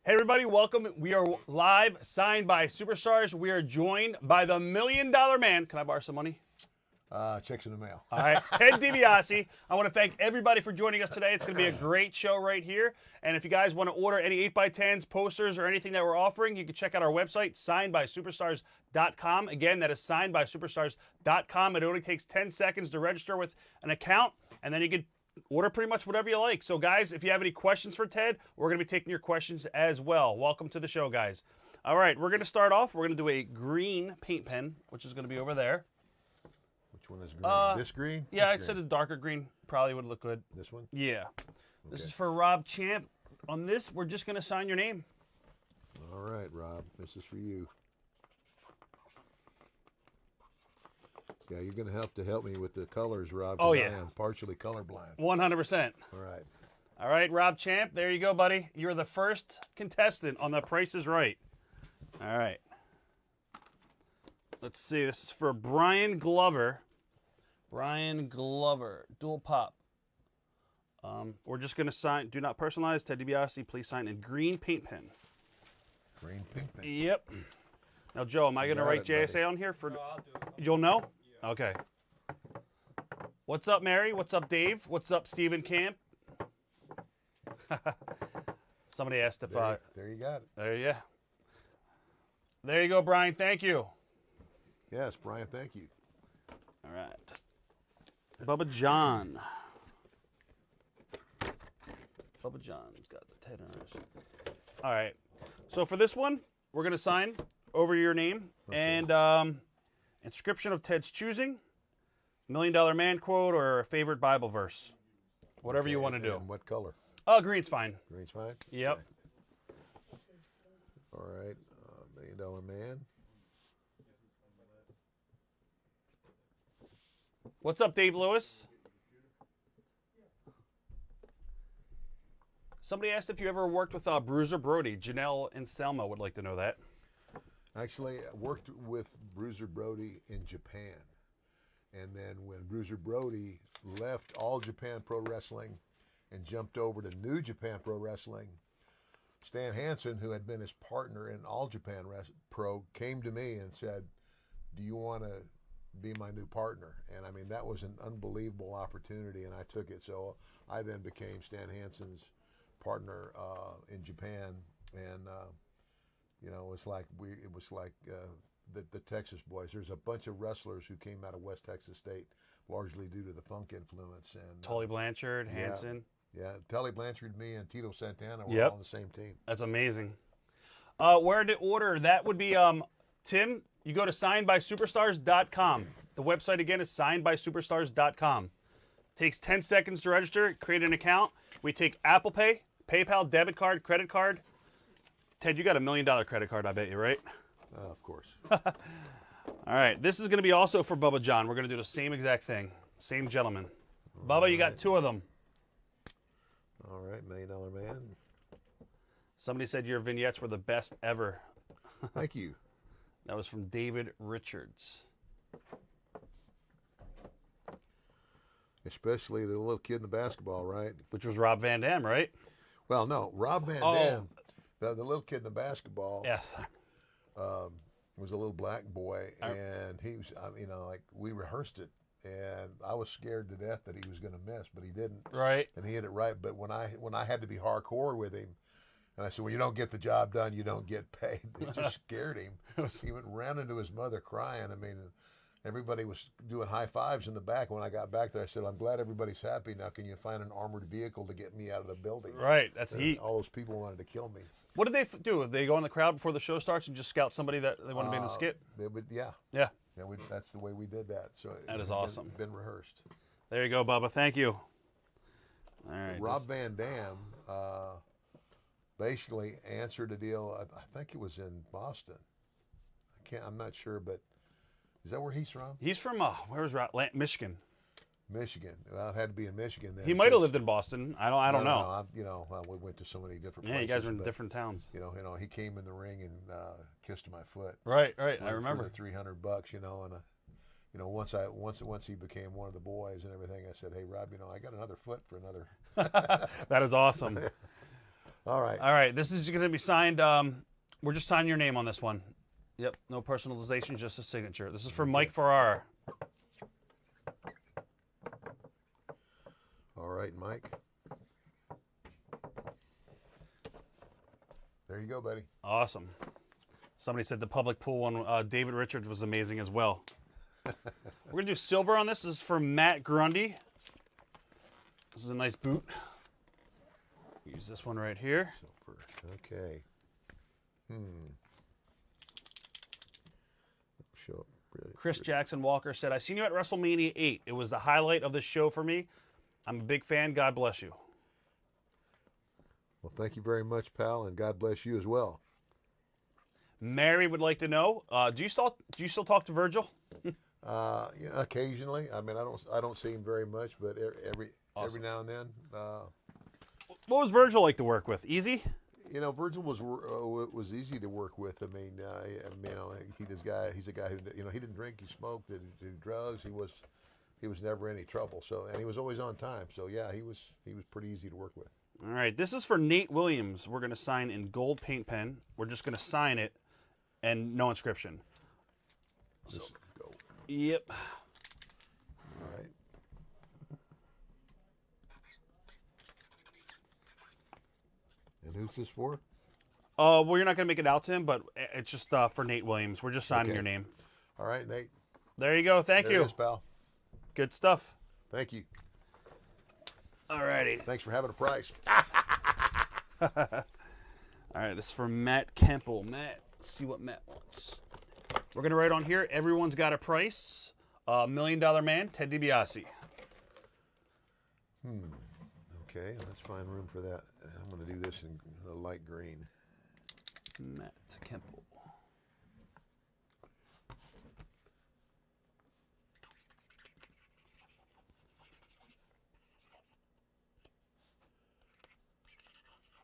Hey everybody, welcome. We are live, signed by Superstars. We are joined by the $1 Million Man. Can I borrow some money? Checks in the mail. All right, Ted DiBiase. I want to thank everybody for joining us today. It's going to be a great show right here. And if you guys want to order any 8x10s, posters, or anything that we're offering, you can check out our website, signedbysuperstars.com. Again, that is signedbysuperstars.com. It only takes 10 seconds to register with an account, and then you can order pretty much whatever you like. So, guys, if you have any questions for Ted, we're going to be taking your questions as well. Welcome to the show, guys. All right, we're going to start off. We're going to do a green paint pen, which is going to be over there. Which one is green? This green? Yeah, This I'd say green? the darker green probably would look good. This one? Yeah. This Okay. is for Rob Champ. On this, we're just going to sign your name. All right, Rob. This is for you. Yeah, you're going to have to help me with the colors, Rob. 'cause Oh, yeah. I am partially colorblind. 100%. All right. All right, Rob Champ, there you go, buddy. You're the first contestant on The Price is Right. All right. Let's see. This is for Brian Glover. Brian Glover, dual pop. We're just going to sign, do not personalize. Ted DiBiase, please sign in green paint pen. Green pink pen. Yep. Now, Joe, am I going to Got write it, buddy. JSA on here? For? No, I'll do it. You'll know? Okay. What's up, Mary? What's up, Dave? What's up, Stephen Camp? Somebody asked if There you got it. There you go, Brian. Thank you. Yes, Brian, thank you. All right. Bubba John. Bubba John's got the tenors. All right. So for this one, we're going to sign over your name and inscription of Ted's choosing, $1 Million Man quote, or a favorite Bible verse. Whatever you want to do. And what color? Oh, green's fine. Green's fine? Yep. Okay. All right. $1 Million Man. What's up, Dave Lewis? Somebody asked if you ever worked with Bruiser Brody. Janelle and Selma would like to know that. Actually, I worked with Bruiser Brody in Japan. And then when Bruiser Brody left All Japan Pro Wrestling and jumped over to New Japan Pro Wrestling, Stan Hansen, who had been his partner in All Japan Pro, came to me and said, "Do you want to be my new partner?" And I mean, that was an unbelievable opportunity, and I took it. So I then became Stan Hansen's partner in Japan, and you know, it was like the Texas boys. There's a bunch of wrestlers who came out of West Texas State, largely due to the funk influence. And Tully Blanchard, Hanson. yeah, Tully Blanchard, me, and Tito Santana were Yep. all on the same team. That's amazing. Where to order? That would be, Tim, you go to signedbysuperstars.com. The website, again, is signedbysuperstars.com. Takes 10 seconds to register, create an account. We take Apple Pay, PayPal, debit card, credit card. Ted, you got $1 million credit card, I bet you, right? Of course. All right, this is going to be also for Bubba John. We're going to do the same exact thing. Same gentleman. Bubba, you got two of them. All right, $1 Million Man. Somebody said your vignettes were the best ever. Thank you. That was from David Richards. Especially the little kid in the basketball, right? Which was Rob Van Dam, right? Well, no, Rob Van Oh. Dam, the little kid in the basketball, Yes. was a little black boy, and he was, you know, like we rehearsed it, and I was scared to death that he was going to miss, but he didn't, Right. and he hit it right. But when I had to be hardcore with him, and I said, "Well, you don't get the job done, you don't get paid." It just scared him. He ran into his mother crying. I mean, everybody was doing high fives in the back. When I got back there, I said, "I'm glad everybody's happy. Now, can you find an armored vehicle to get me out of the building?" Right. That's And heat. all those people wanted to kill me. What did they do? They go in the crowd before the show starts and just scout somebody that they want to be in the skit? They would, yeah. Yeah. Yeah, that's the way we did that. So That is it had awesome. Been rehearsed. There you go, Bubba. Thank you. All right. Rob Van Dam basically answered a deal. I think it was in Boston. I'm not sure, but is that where he's from? He's from, where's Rob? Michigan. Michigan. Well, it had to be in Michigan then. He might have 'cause- lived in Boston. I don't know. No, we went to so many different Yeah, places. you guys were in but, different towns. You know, he came in the ring and kissed my foot. Right. I for remember. the $300, you know, and you know, once he became one of the boys and everything, I said, "Hey, Rob, you know, I got another foot for another." That is awesome. All right. All right, this is going to be signed. We're just signing your name on this one. Yep, no personalization, just a signature. This is for Mike Farrar. All right, Mike. There you go, buddy. Awesome. Somebody said the public pool one, David Richards, was amazing as well. We're going to do silver on this. This is for Matt Grundy. This is a nice boot. Use this one right here. Silver. Okay. Show up really Chris pretty. Jackson Walker said, I seen you at WrestleMania 8. It was the highlight of the show for me. I'm a big fan. God bless you. Well, thank you very much, pal, and God bless you as well. Mary would like to know, do you still talk to Virgil? Yeah, occasionally. I mean, I don't see him very much, but every now and then. What was Virgil like to work with? Easy? You know, Virgil was easy to work with. I mean, you know, he's a guy who, you know, he didn't drink, he smoked, didn't do drugs. He was never any trouble. So, and he was always on time. So yeah, he was pretty easy to work with. All right, this is for Nate Williams. We're going to sign in gold paint pen. We're just going to sign it and no inscription. So, go. Yep. All right. And who's this for? Well, you're not going to make it out to him, but it's just for Nate Williams. We're just signing Okay. your name. All right, Nate. There you go. Thank There you. it is, pal. Good stuff. Thank you. All righty. Thanks for having a price. All right, this is for Matt Kemple. Matt, let's see what Matt wants. We're going to write on here, everyone's got a price. $1 Million Man, Ted DiBiase. Okay, let's find room for that. I'm going to do this in the light green. Matt Kemple.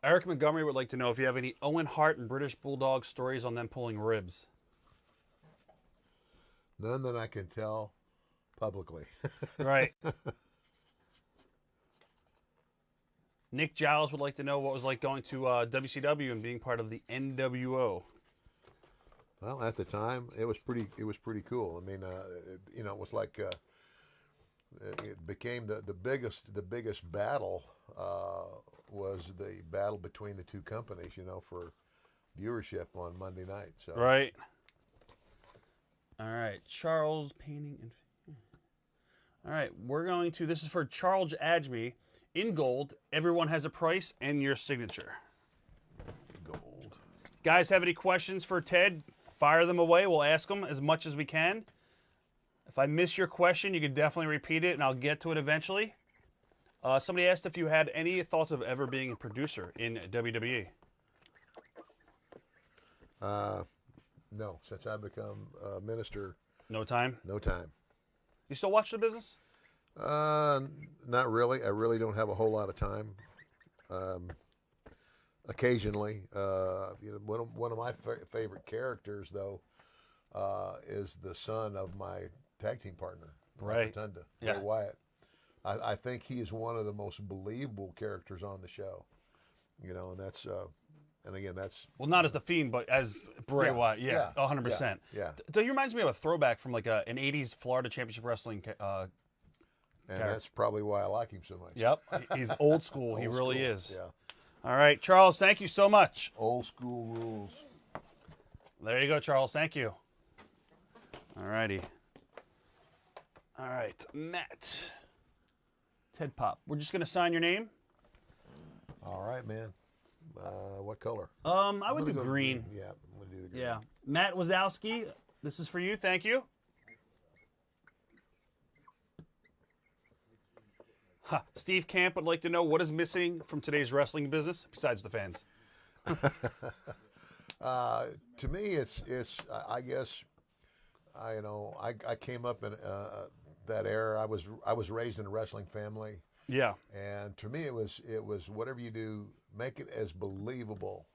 Eric Montgomery would like to know if you have any Owen Hart and British Bulldog stories on them pulling ribs. None that I can tell publicly. Right. Nick Giles would like to know what it was like going to WCW and being part of the NWO. Well, at the time, it was pretty cool. I mean, you know, it was like it became the biggest battle was the battle between the two companies. You know, for viewership on Monday night. So Right. All right, Charles painting and. All right, we're going to. This is for Charles Adjmi in gold. Everyone has a price and your signature. gold. Guys, have any questions for Ted? Fire them away. We'll ask them as much as we can. If I miss your question, you can definitely repeat it, and I'll get to it eventually. Somebody asked if you had any thoughts of ever being a producer in WWE. No, since I've become a minister, No time. no time. You still watch the business? Not really. I really don't have a whole lot of time. Occasionally, you know, one of my favorite characters though is the son of my tag team partner, Right. Rotunda, Yeah. Bray Wyatt. I think he is one of the most believable characters on the show. You know, and that's and again that's Well, not as the Fiend, but as Bray Yeah, Wyatt. Yeah, yeah, 100%. yeah. So he reminds me of a throwback from like an 80s Florida Championship Wrestling. And that's probably why I like him so much. Yep. He's old school. He Old really school, is. Yeah. All right, Charles, thank you so much. Old school rules. There you go, Charles. Thank you. All righty. All right, Matt. Ted Pop. We're just going to sign your name. All right, man. What color? I would I'm do gonna go green. Yeah, I'm gonna do the green. Yeah. Matt Wazowski, this is for you. Thank you. Steve Camp would like to know what is missing from today's wrestling business besides the fans. To me, it's I guess you know I came up in that era. I was raised in a wrestling family, Yeah. and to me it was whatever you do, make it as believable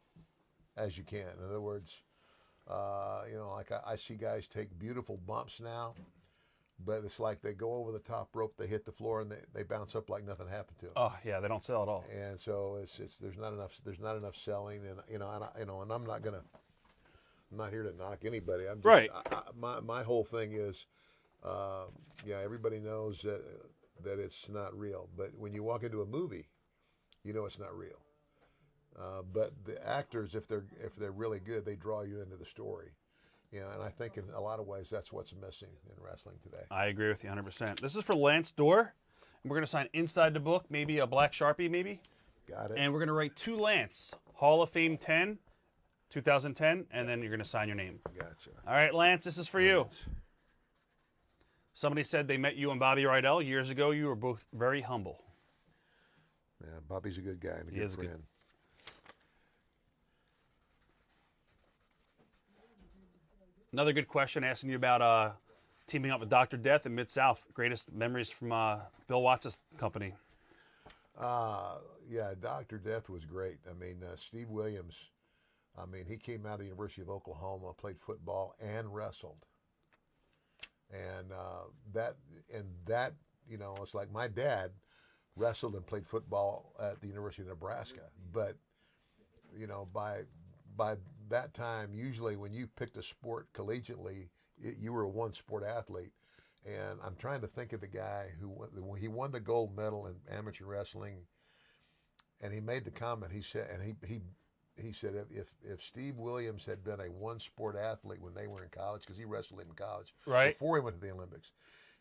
as you can. In other words, you know, like I see guys take beautiful bumps now, but it's like they go over the top rope, they hit the floor, and they bounce up like nothing happened to them. Oh yeah, they don't sell at all. And so it's there's not enough selling, and and I'm not here to knock anybody. I'm just, Right. My whole thing is, yeah, everybody knows that it's not real, but when you walk into a movie, you know it's not real. But the actors, if they're really good, they draw you into the story. And I think in a lot of ways that's what's missing in wrestling today. I agree with you 100%. This is for Lance Dorr. And we're going to sign inside the book, maybe a black Sharpie, maybe. Got it. And we're going to write to Lance, Hall of Fame 10, 2010, and then you're going to sign your name. Gotcha. All right, Lance, this is for you. Lance. Somebody said they met you and Bobby Rydell years ago. You were both very humble. Yeah, Bobby's a good guy and a He good is a good- friend. Another good question asking you about teaming up with Dr. Death and Mid-South. Greatest memories from Bill Watts' company. Yeah, Dr. Death was great. I mean, Steve Williams, I mean, he came out of the University of Oklahoma, played football and wrestled. And that, it's like my dad wrestled and played football at the University of Nebraska. But, by that time, usually when you picked a sport collegiately, you were a one-sport athlete. And I'm trying to think of the guy who won the gold medal in amateur wrestling, and he made the comment. He said, he said if Steve Williams had been a one-sport athlete when they were in college, because he wrestled in college Right. before he went to the Olympics,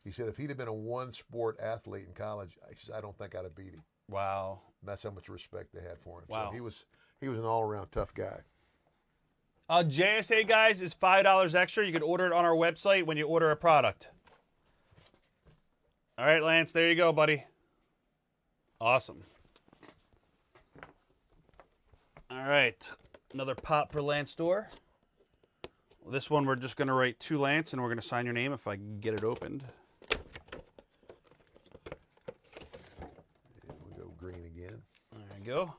he said if he'd have been a one-sport athlete in college, he said, I don't think I'd have beat him. Wow. And that's how much respect they had for him. Wow. So he was an all-around tough guy. JSA, guys, is $5 extra. You can order it on our website when you order a product. All right, Lance, there you go, buddy. Awesome. All right, another pop for Lance Dorr. Well, this one we're just going to write to Lance, and we're going to sign your name if I can get it opened. And we'll go green again. There you go.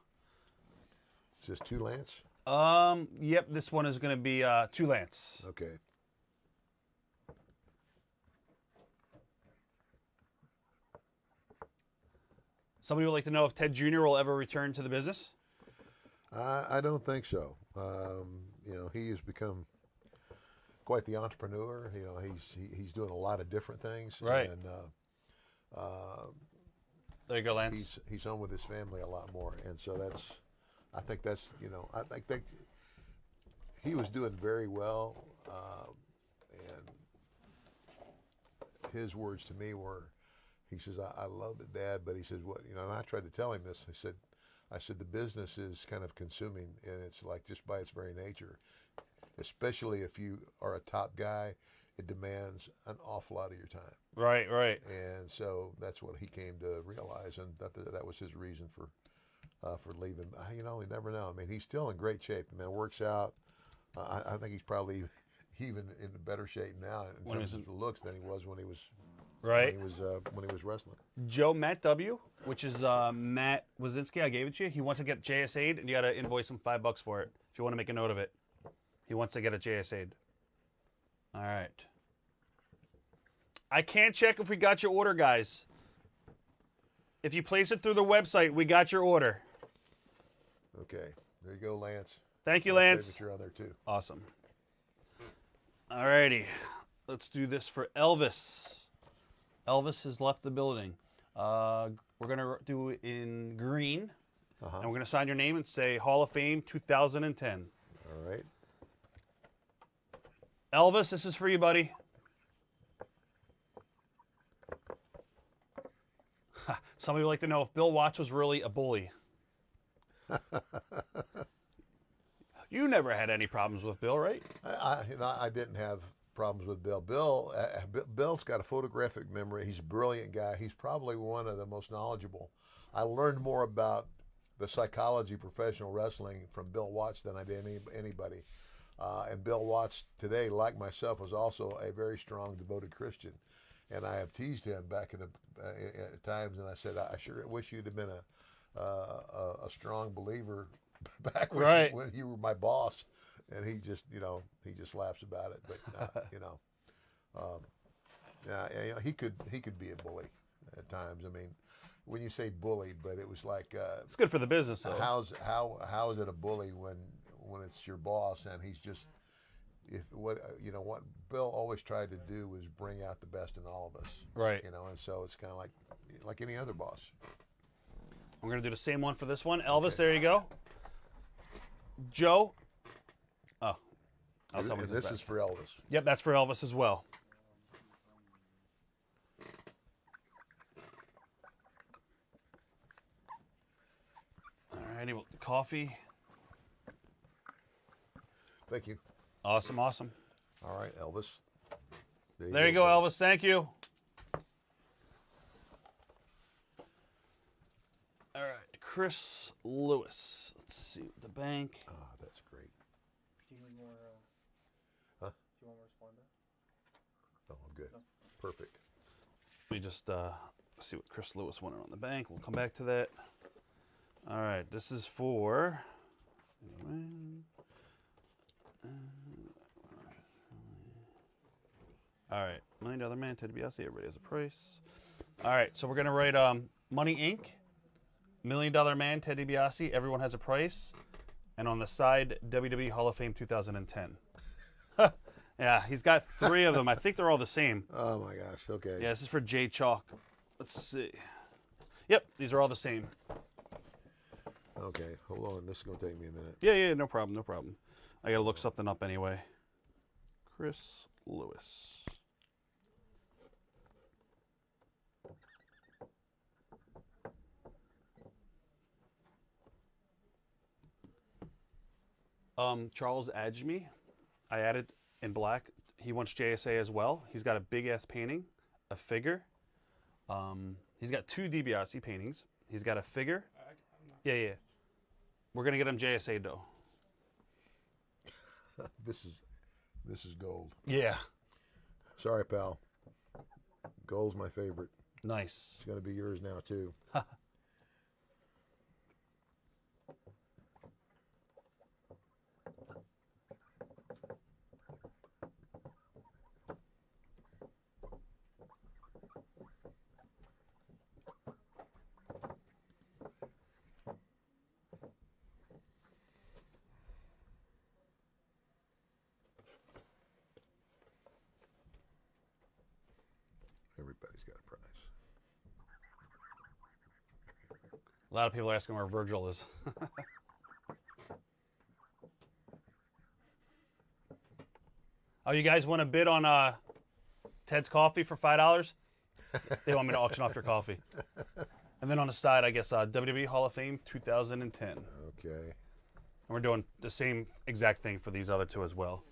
It's just two Lance? Yep, this one is going to be to Lance. Okay. Somebody would like to know if Ted Jr. will ever return to the business. I don't think so. He has become quite the entrepreneur. He's doing a lot of different things. Right. And There you go, Lance. he's home with his family a lot more. And so I think he was doing very well. And his words to me were, he says, I love it, Dad, but he says, what, and I tried to tell him this. I said, the business is kind of consuming, and it's like just by its very nature, especially if you are a top guy, it demands an awful lot of your time. Right. And so that's what he came to realize, and that was his reason for leaving. You never know. I mean, he's still in great shape. Man, works out. I think he's probably even in better shape now in terms of looks than he was when he was Right. when he was wrestling. Joe Matt W., which is Matt Wazinski. I gave it to you. He wants to get JSA'd, and you got to invoice him $5 for it if you want to make a note of it. He wants to get a JSA'd. All right. I can't check if we got your order, guys. If you place it through the website, we got your order. Okay, there you go, Lance. Thank you, My Lance. signature on there too. Awesome. All righty. Let's do this for Elvis. Elvis has left the building. We're going to do it in green. And we're going to sign your name and say Hall of Fame 2010. All right. Elvis, this is for you, buddy. Somebody would like to know if Bill Watts was really a bully. You never had any problems with Bill, right? I didn't have problems with Bill. Bill's got a photographic memory. He's a brilliant guy. He's probably one of the most knowledgeable. I learned more about the psychology of professional wrestling from Bill Watts than I did anybody. And Bill Watts today, like myself, was also a very strong, devoted Christian. And I have teased him back at times, and I said, I sure wish you'd have been a strong believer back when you were my boss. And he just laughs about it. But You know, he could be a bully at times. I mean, when you say bully, but it was like It's good for the business, though. how is it a bully when it's your boss and he's just what Bill always tried to do was bring out the best in all of us, Right. You know, and so it's kind of like any other boss. We're going to do the same one for this one. Elvis, there you go. Joe. Oh. I'll tell And him this is for Elvis. Yep, that's for Elvis as well. All righty, well, coffee. Thank you. Awesome, awesome. All right, Elvis. There you go, buddy. Elvis. Thank you. All right, Chris Lewis. Let's see, the bank. Ah, that's great. Do you need more? Huh? Do you want more responder? Oh, good. Perfect. Let me just see what Chris Lewis wanted on the bank. We'll come back to that. All right, this is for. All right, $1 Million Man, Ted DiBiase. Everybody has a price. All right, so we're gonna write Money Inc. $1 Million Man, Ted DiBiase. Everyone has a price, and on the side, WWE Hall of Fame 2010. Yeah, he's got 3 of them. I think they're all the same. Oh my gosh. Okay. Yeah, this is for Jay Chalk. Let's see. Yep, these are all the same. Okay. Hold on. This is gonna take me a minute. Yeah, no problem, no problem. I gotta look something up anyway. Chris Lewis. Charles Adjmi, I added in black. He wants JSA as well. He's got a big ass painting, a figure. He's got 2 DiBiase paintings. He's got a figure. Yeah. We're gonna get him JSA though. This is gold. Yeah. Sorry, pal. Gold's my favorite. Nice. It's gonna be yours now too. Everybody's got a prize. A lot of people are asking where Virgil is. Oh, you guys want to bid on Ted's coffee for $5? They want me to auction off your coffee. And then on the side, I guess WWE Hall of Fame 2010. And Okay. we're doing the same exact thing for these other 2 as well.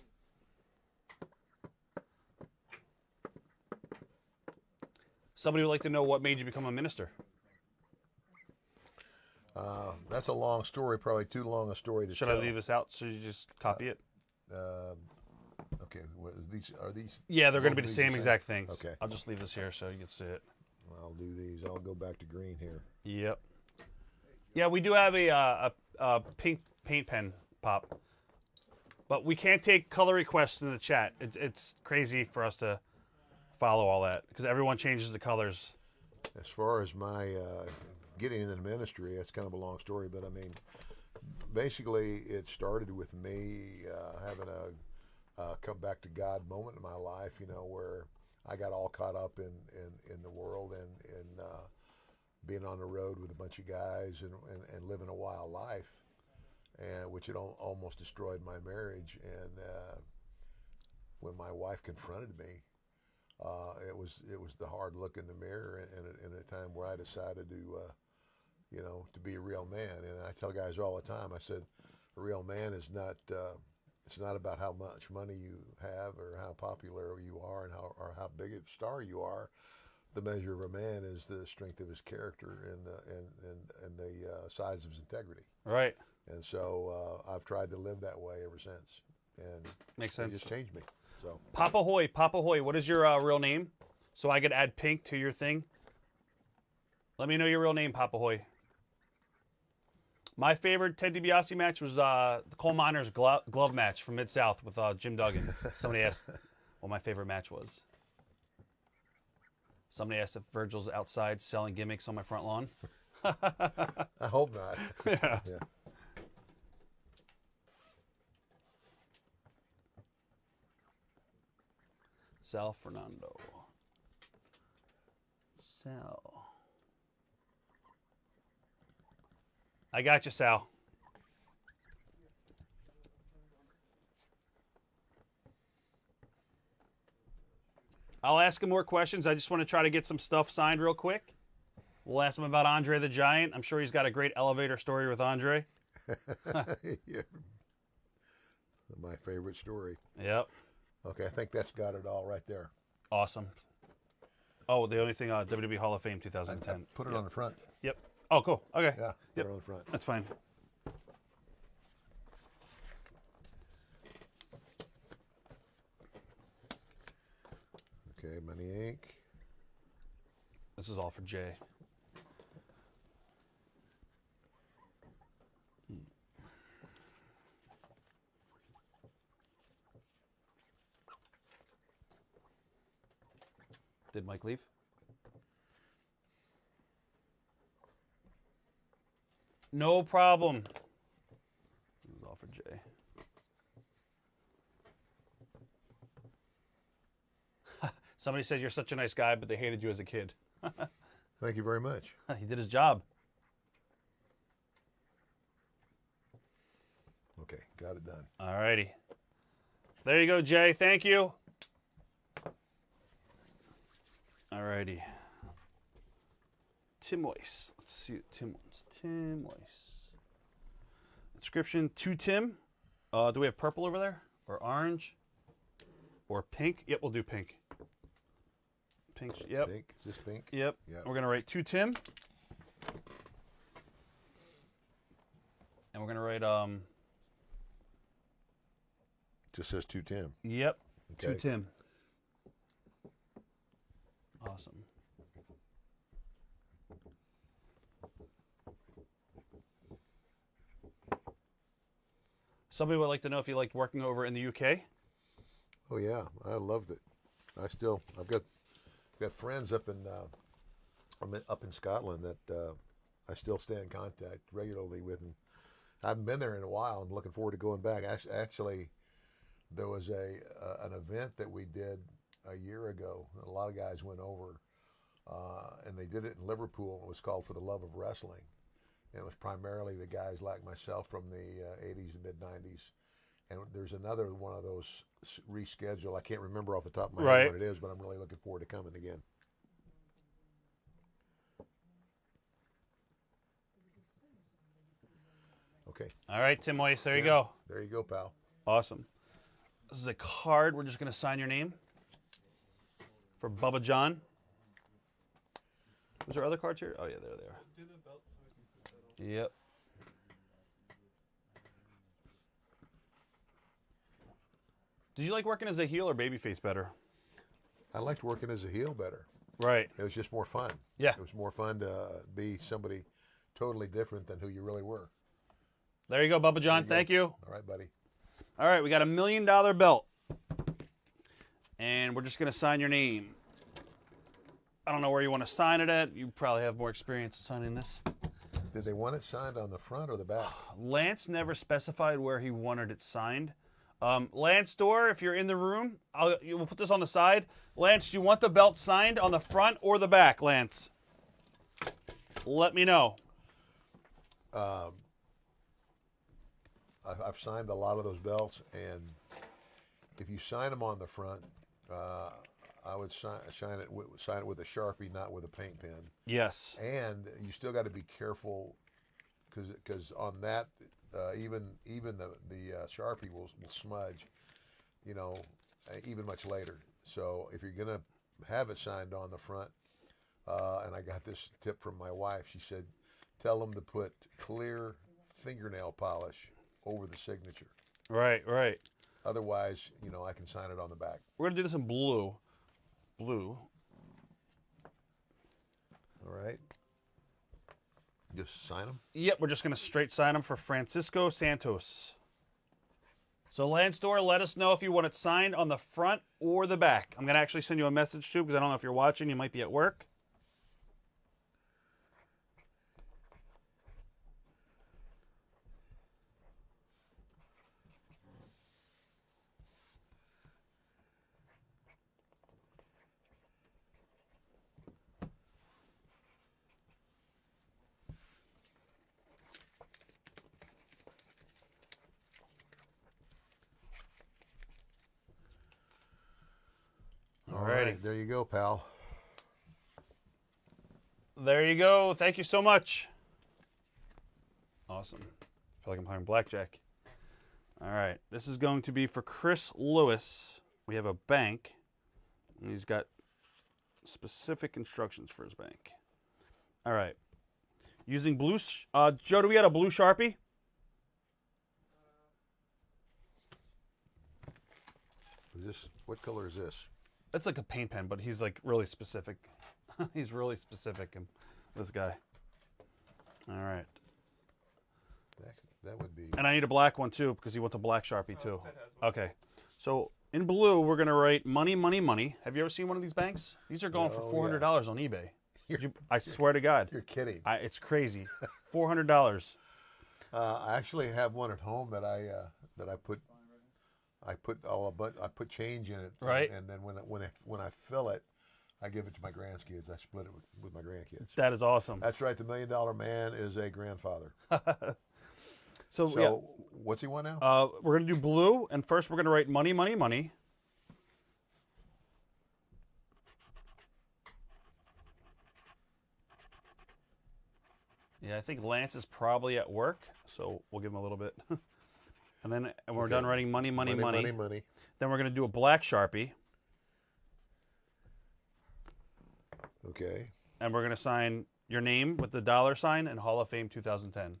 Somebody would like to know what made you become a minister. That's a long story. Probably too long a story to Should tell. I leave this out so you just copy it? Okay. Are these? Yeah, they're going to both be of the these same exact things. Okay. I'll just leave this here so you can see it. I'll do these. I'll go back to green here. Yep. Yeah, we do have a pink paint pen pop, but we can't take color requests in the chat. It's crazy for us to follow all that because everyone changes the colors. As far as my getting into the ministry, that's kind of a long story, but I mean, basically, it started with me having a come back to God moment in my life, you know, where I got all caught up in the world and being on the road with a bunch of guys and living a wild life, and which had almost destroyed my marriage. And when my wife confronted me, it was the hard look in the mirror, and a time where I decided to, to be a real man. And I tell guys all the time, I said, a real man is not. It's not about how much money you have or how popular you are and how big a star you are. The measure of a man is the strength of his character and the size of his integrity. Right. And so I've tried to live that way ever since. And Makes it sense. just changed me. So Papa Hoy, what is your real name? So I could add pink to your thing. Let me know your real name, Papa Hoy. My favorite Ted DiBiase match was the Coal Miners glove match from Mid-South with Jim Duggan. Somebody asked what my favorite match was. Somebody asked if Virgil's outside selling gimmicks on my front lawn. I hope not. Yeah. Yeah. Sal Fernando. Sal. I got you, Sal. I'll ask him more questions. I just want to try to get some stuff signed real quick. We'll ask him about Andre the Giant. I'm sure he's got a great elevator story with Andre. Yeah. My favorite story. Yep. Okay, I think that's got it all right there. Awesome. Oh, the only thing, WWE Hall of Fame 2010. Put it on the front. Yep. Oh, cool. Okay. Yeah, put Yep. it on the front. That's fine. Okay, Money Inc. This is all for Jay. Did Mike leave? No problem. This is all for Jay. Somebody said you're such a nice guy, but they hated you as a kid. Thank you very much. He did his job. Okay, got it done. All righty. There you go, Jay. Thank you. All righty. Tim Weiss. Let's see what Tim wants. Tim Weiss. Inscription to Tim. Do we have purple over there? Or orange? Or pink? Yep, we'll do pink. Pink. Yep. Pink? Is this pink? Yep. Yep. We're going to write to Tim. And we're going to write, Just says to Tim. yep, to Okay. Tim. Awesome. Somebody would like to know if you liked working over in the UK. Oh yeah, I loved it. I've got friends up in Scotland that I still stay in contact regularly with, and I haven't been there in a while. I'm looking forward to going back. Actually, there was an event that we did a year ago. A lot of guys went over, and they did it in Liverpool. It was called For the Love of Wrestling, and it was primarily the guys like myself from the 80s and mid 90s. And there's another one of those rescheduled. I can't remember off the top of my Right. head what it is, but I'm really looking forward to coming again. Okay, All right, Tim Weiss, there you Tim. go. there you go, pal. Awesome. This is a card. We're just going to sign your name for Bubba John. Was there other cards here? Oh, yeah, there they are. Do the belt so I can put that on. Yep. Did you like working as a heel or babyface better? I liked working as a heel better. Right. It was just more fun. Yeah. It was more fun to be somebody totally different than who you really were. There you go, Bubba John. you go. Thank you. All right, buddy. All right, we got $1 million belt. And we're just going to sign your name. I don't know where you want to sign it at. You probably have more experience in signing this. Did they want it signed on the front or the back? Lance never specified where he wanted it signed. Lance Dorr, if you're in the room, we'll put this on the side. Lance, do you want the belt signed on the front or the back, Lance? Let me know. I've signed a lot of those belts, and if you sign them on the front, I would sign it with a Sharpie, not with a paint pen. Yes. And you still got to be careful because on that, even the Sharpie will smudge, even much later. So if you're gonna have it signed on the front, and I got this tip from my wife, she said, tell them to put clear fingernail polish over the signature. Right, right. Otherwise, I can sign it on the back. We're going to do this in blue. Blue. All right. Just sign them. Yep, we're just going to straight sign them for Francisco Santos. So Land Store, let us know if you want it signed on the front or the back. I'm going to actually send you a message too because I don't know if you're watching. You might be at work. All right, there you go, pal. There you go. Thank you so much. Awesome. I feel like I'm playing blackjack. All right. This is going to be for Chris Lewis. We have a bank, and he's got specific instructions for his bank. All right. Using blue. Joe, do we got a blue Sharpie? Is this, what color is this? That's like a paint pen, but he's like really specific. He's really specific, this guy. All right. That would be. And I need a black one too because he wants a black Sharpie too. Okay. So in blue, we're going to write money, money, money. Have you ever seen one of these banks? These are going for $400 on eBay. I swear to God. You're kidding. It's crazy. $400. I actually have one at home that I put I put change in it, right? And then when I fill it, I give it to my grandkids. I split it with my grandkids. That is awesome. That's right. The $1 Million Man is a grandfather. So yeah. What's he want now? We're gonna do blue, and first we're gonna write money, money, money. Yeah, I think Lance is probably at work, so we'll give him a little bit. And then we're done writing money, money, money. Money, money. Then we're going to do a black Sharpie. Okay. And we're going to sign your name with the $sign and Hall of Fame 2010.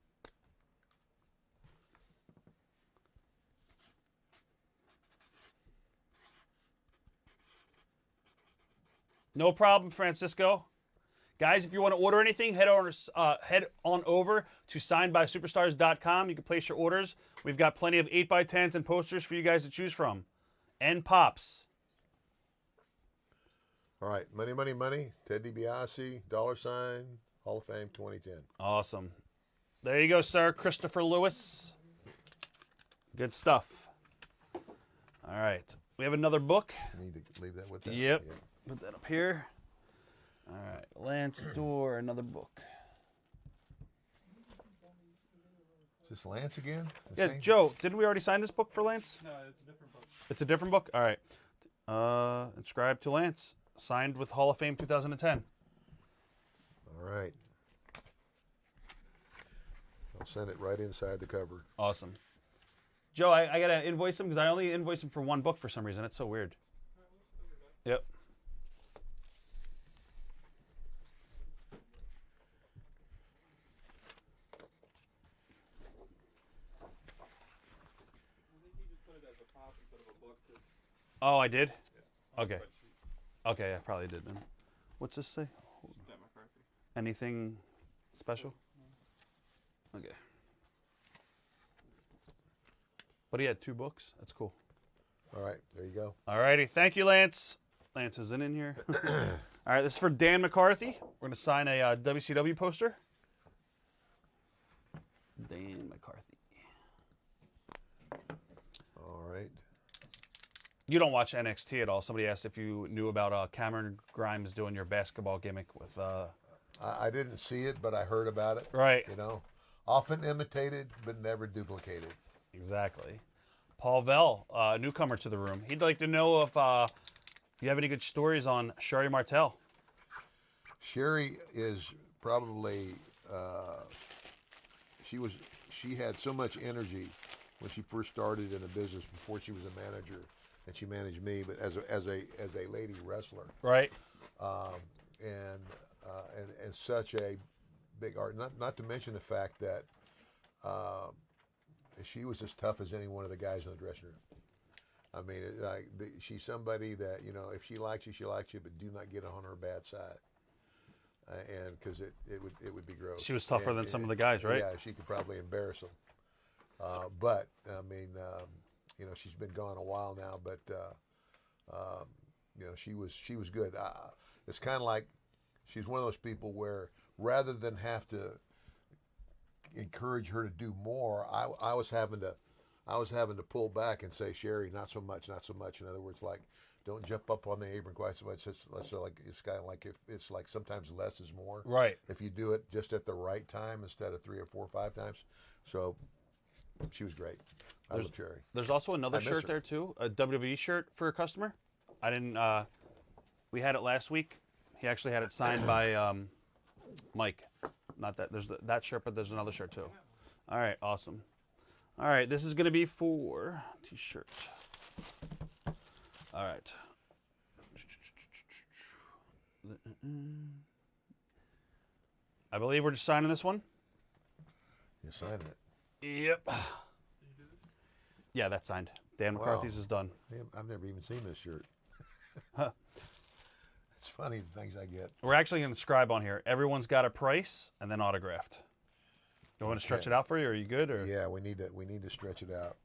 No problem, Francisco. Guys, if you want to order anything, head on over to signedbysuperstars.com. You can place your orders. We've got plenty of 8x10s and posters for you guys to choose from. And pops. All right. Money, money, money. Ted DiBiase, $sign, Hall of Fame 2010. Awesome. There you go, sir. Christopher Lewis. Good stuff. All right. We have another book. You need to leave that with that. Yep. Put that up here. All right, Lance Door, another book. Is this Lance again? Yeah, Joe, didn't we already sign this book for Lance? No, it's a different book. It's a different book? All right. Inscribed to Lance. Signed with Hall of Fame 2010. All right. I'll send it right inside the cover. Awesome. Joe, I got to invoice him because I only invoice him for one book for some reason. It's so weird. Yep. Oh, I did? Okay. Okay, I probably did then. What's this say? Anything special? Okay. But he had 2 books. That's cool. All right, there you go. All righty. Thank you, Lance. Lance isn't in here. All right, this is for Dan McCarthy. We're going to sign a WCW poster. Dan McCarthy. All right. You don't watch NXT at all. Somebody asked if you knew about Cameron Grimes doing your basketball gimmick with. I didn't see it, but I heard about it. Right. You know, often imitated, but never duplicated. Exactly. Paul Vell, newcomer to the room. He'd like to know if you have any good stories on Sherry Martel. Sherry is probably she had so much energy when she first started in the business before she was a manager, and she managed me, but as a lady wrestler, right? And such a big art. Not to mention the fact that she was as tough as any one of the guys in the dressing room. I mean, she's somebody that, you know, if she likes you, she likes you, but do not get on her bad side. And because it would be gross. She was tougher than some of the guys, right? Yeah, she could probably embarrass them. But I mean, she's been gone a while now, but she was good. It's kind of like she's one of those people where rather than have to encourage her to do more, I was having to pull back and say, Sherry, not so much, not so much. In other words, like, don't jump up on the apron quite so much. It's kind of like it's like sometimes less is more. Right. If you do it just at the right time instead of 3 or 4 or 5 times. So she was great. I love Cherry. There's also another I miss shirt her. there too, a WWE shirt for a customer. I didn't. We had it last week. He actually had it signed by Mike. Not that there's that shirt, but there's another shirt too. All right, awesome. All right, this is gonna be for t-shirt. All right. I believe we're just signing this one. You're signing it. Yep. Yeah, that's signed. Dan McCarthy's is done. I've never even seen this shirt. Huh. It's funny the things I get. We're actually going to scribe on here. Everyone's got a price and then autographed. You want to stretch it out for you? Or are you good? Or Yeah, we need to stretch it out.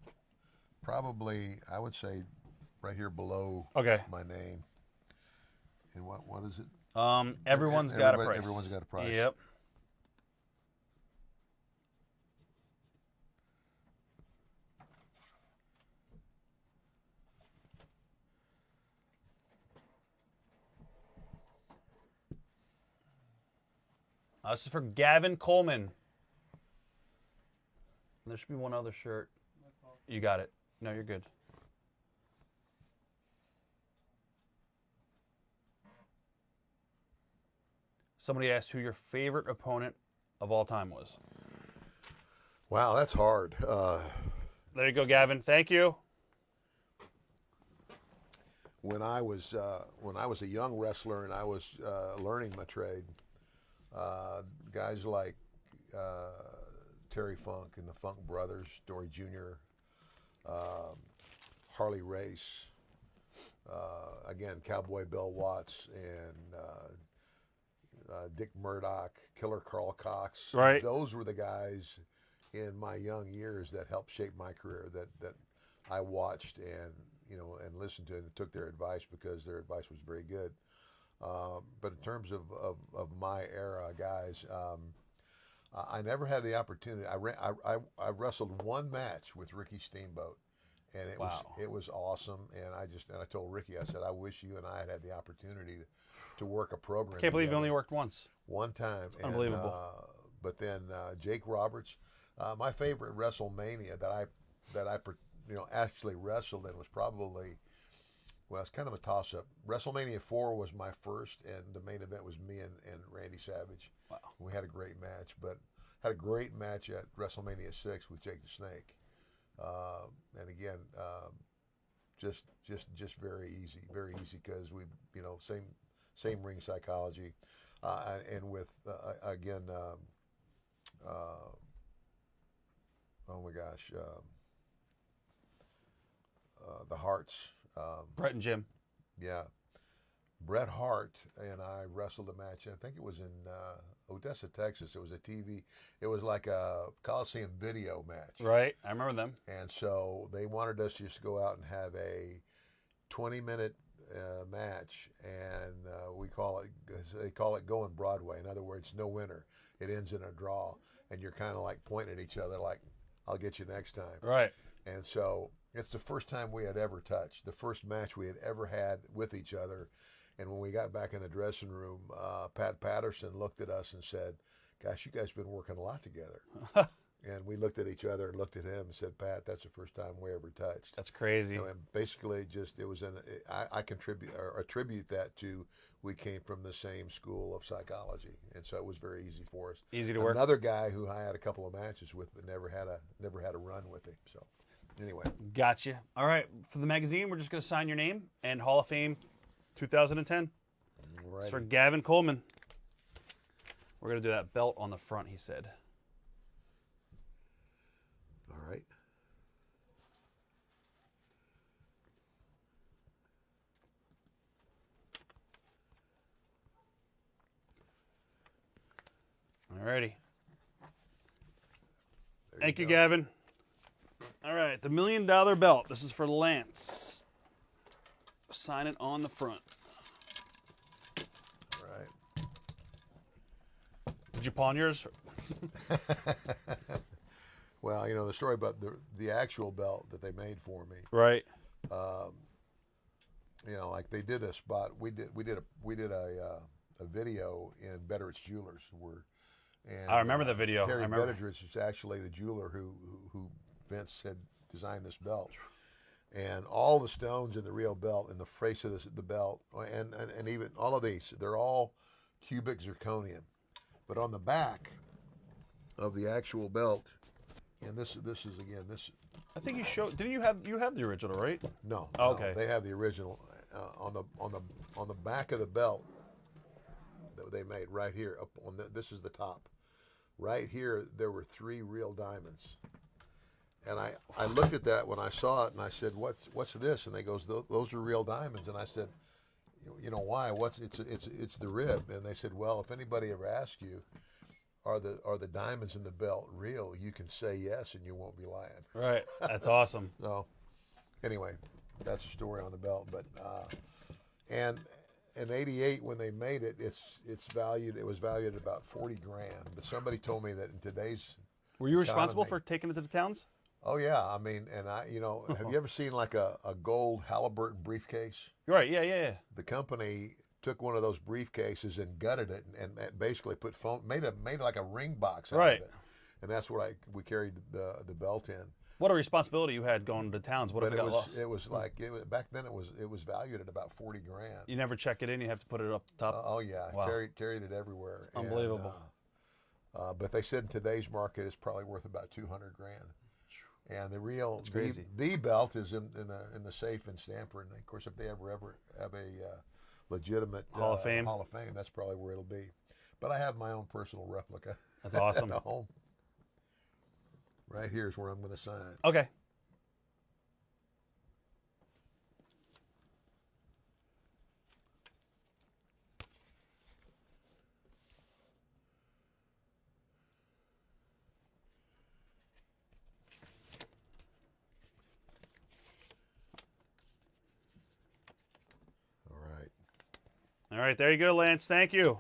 Probably, I would say, right here below my name. And what is it? Everyone's got a price. Everyone's got a price. Yep. This is for Gavin Coleman. There should be one other shirt. You got it. No, you're good. Somebody asked who your favorite opponent of all time was. Wow, that's hard. There you go, Gavin. Thank you. When I was a young wrestler and I was learning my trade, guys like Terry Funk and the Funk Brothers, Dory Jr., Harley Race, again Cowboy Bill Watts, and Dick Murdoch, Killer Carl Cox. Right. Those were the guys in my young years that helped shape my career. That I watched and listened to and took their advice because their advice was very good. But in terms of my era, guys, I never had the opportunity. I wrestled one match with Ricky Steamboat, and it was awesome. And I told Ricky, I said, I wish you and I had the opportunity to work a program. Can't believe you together. only worked once. One time. Unbelievable. But then Jake Roberts, my favorite WrestleMania that I actually wrestled in was probably, well, it's kind of a toss-up. WrestleMania 4 was my first, and the main event was me and Randy Savage. Wow. We had a great match, but had a great match at WrestleMania 6 with Jake the Snake. And again, just very easy because we, same ring psychology, and with again, oh my gosh, the Harts. Brett and Jim. Yeah. Bret Hart and I wrestled a match. I think it was in Odessa, Texas. It was a TV. It was like a Coliseum video match. Right. I remember them. And so they wanted us just to go out and have a 20-minute match, and they call it going Broadway. In other words, no winner. It ends in a draw, and you're kind of like pointing at each other like, I'll get you next time. Right. And so it's the first time we had ever touched, the first match we had ever had with each other. And when we got back in the dressing room, Pat Patterson looked at us and said, gosh, you guys have been working a lot together. And we looked at each other and looked at him and said, Pat, that's the first time we ever touched. That's crazy. And basically, I attribute that to we came from the same school of psychology, and so it was very easy for us. Easy to work. Another guy who I had a couple of matches with, but never had a run with him. So, anyway, Gotcha. All right. For the magazine, we're just going to sign your name and Hall of Fame 2010. It's for Gavin Coleman. We're going to do that belt on the front, he said. All right. All righty. There Thank you, go. Gavin. All All right, the $1 million belt. This is for Lance. Sign it on the front. All right. Did you pawn yours? Well, you know the story about the actual belt that they made for me. Right. You know, like they did a spot. We did a video in Betteridge Jewelers where. And, I remember the video. Terry I remember. Betteridge is actually the jeweler who Vince had designed this belt. And all the stones in the real belt, in the face of the belt, and even all of these, they're all cubic zirconium. But on the back of the actual belt, and this is again this. I think you showed. Didn't you have the original, right? No. Oh, no, okay. they have the original on the back of the belt that they made right here. Up on this is the top. Right here, there were 3 real diamonds. And I looked at that when I saw it, and I said, "What's this?" And they goes, "Those are real diamonds." And I said, "You know why? It's the rib." And they said, "Well, if anybody ever asks you, are the diamonds in the belt real? You can say yes, and you won't be lying." Right. That's awesome. So, anyway, that's a story on the belt. But and in '88 when they made it, it was valued at about 40 grand. But somebody told me that in today's Were you responsible economy- for taking it to the towns? Oh yeah, I mean, and have you ever seen like a gold Halliburton briefcase? Right. Yeah. The company took one of those briefcases and gutted it and basically put made like a ring box out Right. of it, and that's what we carried the belt in. What a responsibility you had going to towns. What if But it got lost? it was like back then it was valued at about 40 grand. You never check it in. You have to put it up top. Oh yeah, Wow. carried it everywhere. Unbelievable. And, but they said in today's market it's probably worth about 200 grand. And the real crazy. the belt is in the safe in Stamford. And of course, if they ever have a legitimate Hall of Fame, that's probably where it'll be. But I have my own personal replica. That's awesome. At home. Right here is where I'm going to sign. Okay. All right, there you go, Lance. Thank you.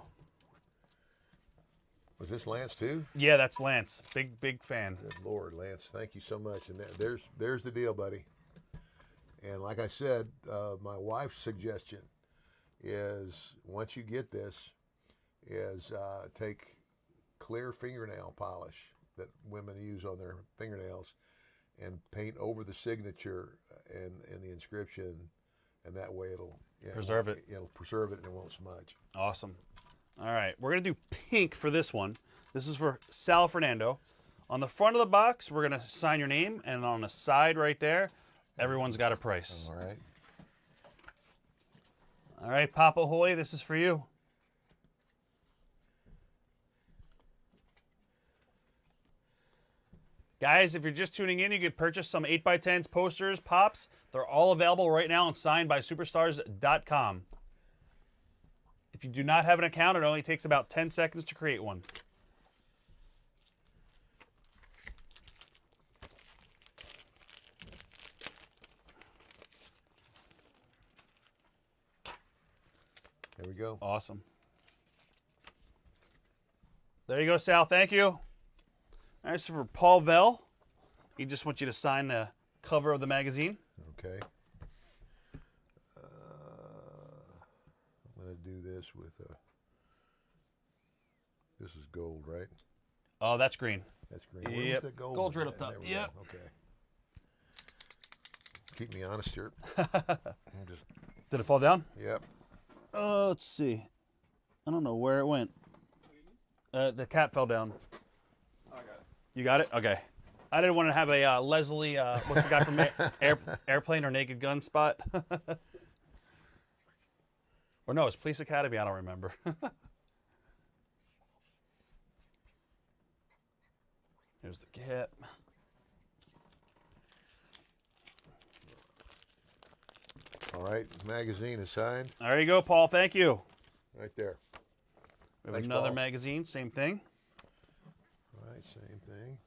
Was this Lance too? Yeah, that's Lance. Big fan. Good Lord, Lance, thank you so much. And there's the deal, buddy. And like I said, my wife's suggestion is once you get this, is take clear fingernail polish that women use on their fingernails and paint over the signature and the inscription, and that way it'll Preserve it. It'll preserve it and it won't smudge. Awesome. All right, we're going to do pink for this one. This is for Sal Fernando. On the front of the box, we're going to sign your name, and on the side right there, everyone's got a price. All right. All right, Papa Hoy, this is for you. Guys, if you're just tuning in, you can purchase some 8x10s, posters, pops. They're all available right now and signed by superstars.com. If you do not have an account, it only takes about 10 seconds to create one. There we go. Awesome. There you go, Sal. Thank you. All right, so for Paul Vell, he just wants you to sign the cover of the magazine. Okay. I'm going to do this with this is gold, right? Oh, that's green. That's green. Where Yep. was that gold? Gold's right up top. There we Yep. go. Okay. Keep me honest here. Did it fall down? Yep. Let's see. I don't know where it went. The cap fell down. I got it. You got it? Okay. I didn't want to have a Leslie, what's the guy from Airplane or Naked Gun spot? Or no, it's Police Academy. I don't remember. Here's the cap. All right. Magazine is signed. There you go, Paul. Thank you. Right there. We have Thanks, another Paul. magazine. Same thing. All right. Same thing.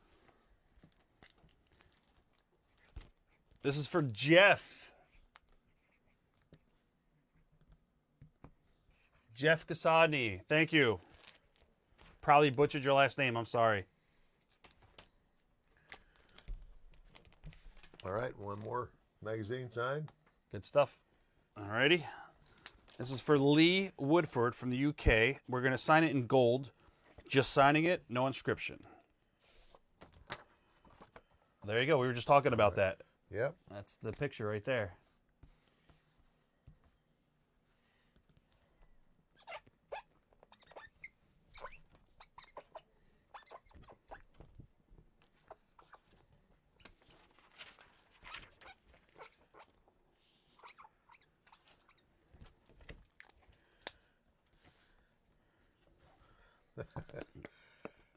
This is for Jeff. Jeff Casadni. Thank you. Probably butchered your last name. I'm sorry. All right, one more magazine signed. Good stuff. Alrighty. This is for Lee Woodford from the UK. We're going to sign it in gold. Just signing it, no inscription. There you go. We were just talking about that. Yep. That's the picture right there.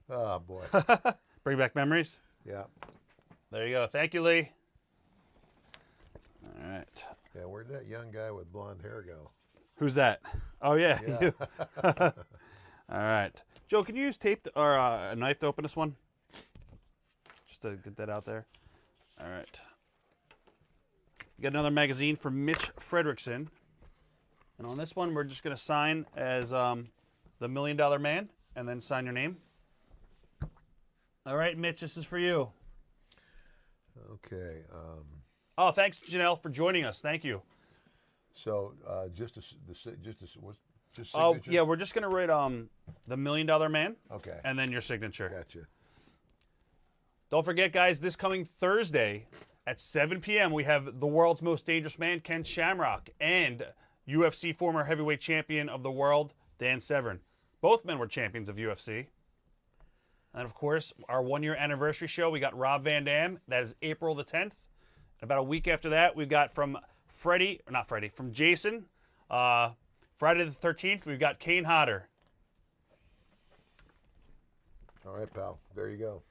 Oh boy. Bring back memories. Yeah. There you go. Thank you, Lee. All right. Yeah. Where'd that young guy with blonde hair go? Who's that? Oh, yeah. Yeah. You. All right. Joe, can you use tape or a knife to open this one? Just to get that out there. All right. You got another magazine from Mitch Fredrickson. And on this one, we're just going to sign as the $1 Million Man and then sign your name. All right, Mitch, this is for you. Okay. Oh, thanks, Janelle, for joining us. Thank you. So just signature. Oh, yeah, we're just going to write the $1 Million Man Okay. and then your signature. Gotcha. Don't forget, guys, this coming Thursday at 7 p.m., we have the world's most dangerous man, Ken Shamrock, and UFC former heavyweight champion of the world, Dan Severn. Both men were champions of UFC. And, of course, our one-year anniversary show, we got Rob Van Dam. That is April the 10th. And about a week after that, we've got from Jason, Friday the 13th, we've got Kane Hodder. All right, pal. There you go.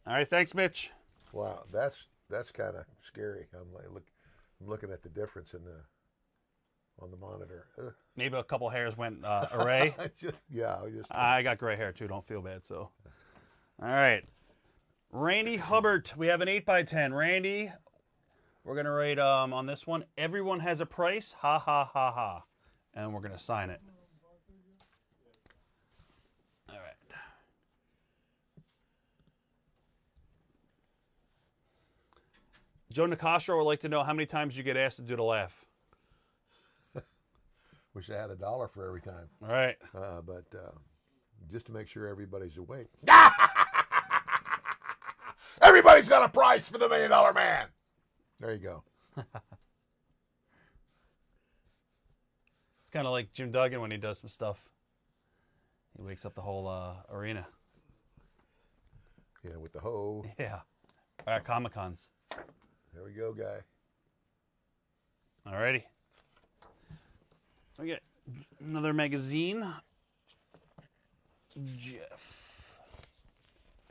All right, thanks, Mitch. Wow, that's kind of scary. I'm looking at the difference on the monitor. Ugh. Maybe a couple hairs went array. I got gray hair, too. Don't feel bad, so. All right. Randy Hubbard. We have an 8x10. Randy, we're going to write on this one, everyone has a price. Ha, ha, ha, ha. And we're going to sign it. All right. Joe Nicastro would like to know how many times you get asked to do the laugh. Wish I had $1 for every time. All right. But just to make sure everybody's awake. Everybody's got a price for the $1 Million Man. There you go. It's kind of like Jim Duggan when he does some stuff. He wakes up the whole arena. Yeah, with the hoe. Yeah. All right, Comic-Cons. There we go, guy. All righty. We get another magazine. Jeff.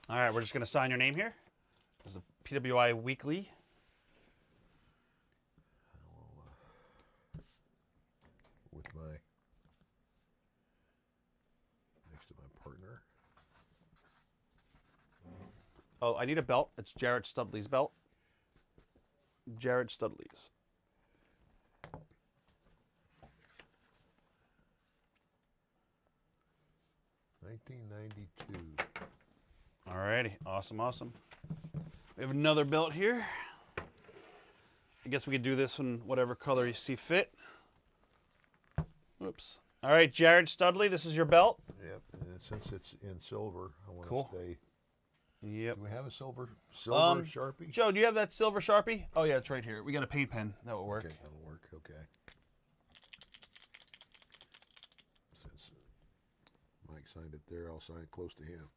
All right, we're just going to sign your name here. This is the PWI Weekly. With next to my partner. Oh, I need a belt. It's Jared Studley's belt. Jared Studley's. $1992. All righty. Awesome, awesome. We have another belt here. I guess we could do this in whatever color you see fit. Oops. All right, Jared Studley, this is your belt. Yep, and since it's in silver, I want Cool. to stay. Yep. Do we have a silver Sharpie? Joe, do you have that silver Sharpie? Oh, yeah, it's right here. We got a paint pen. That will work. Okay, that'll work. Okay. Since Mike signed it there, I'll sign it close to him.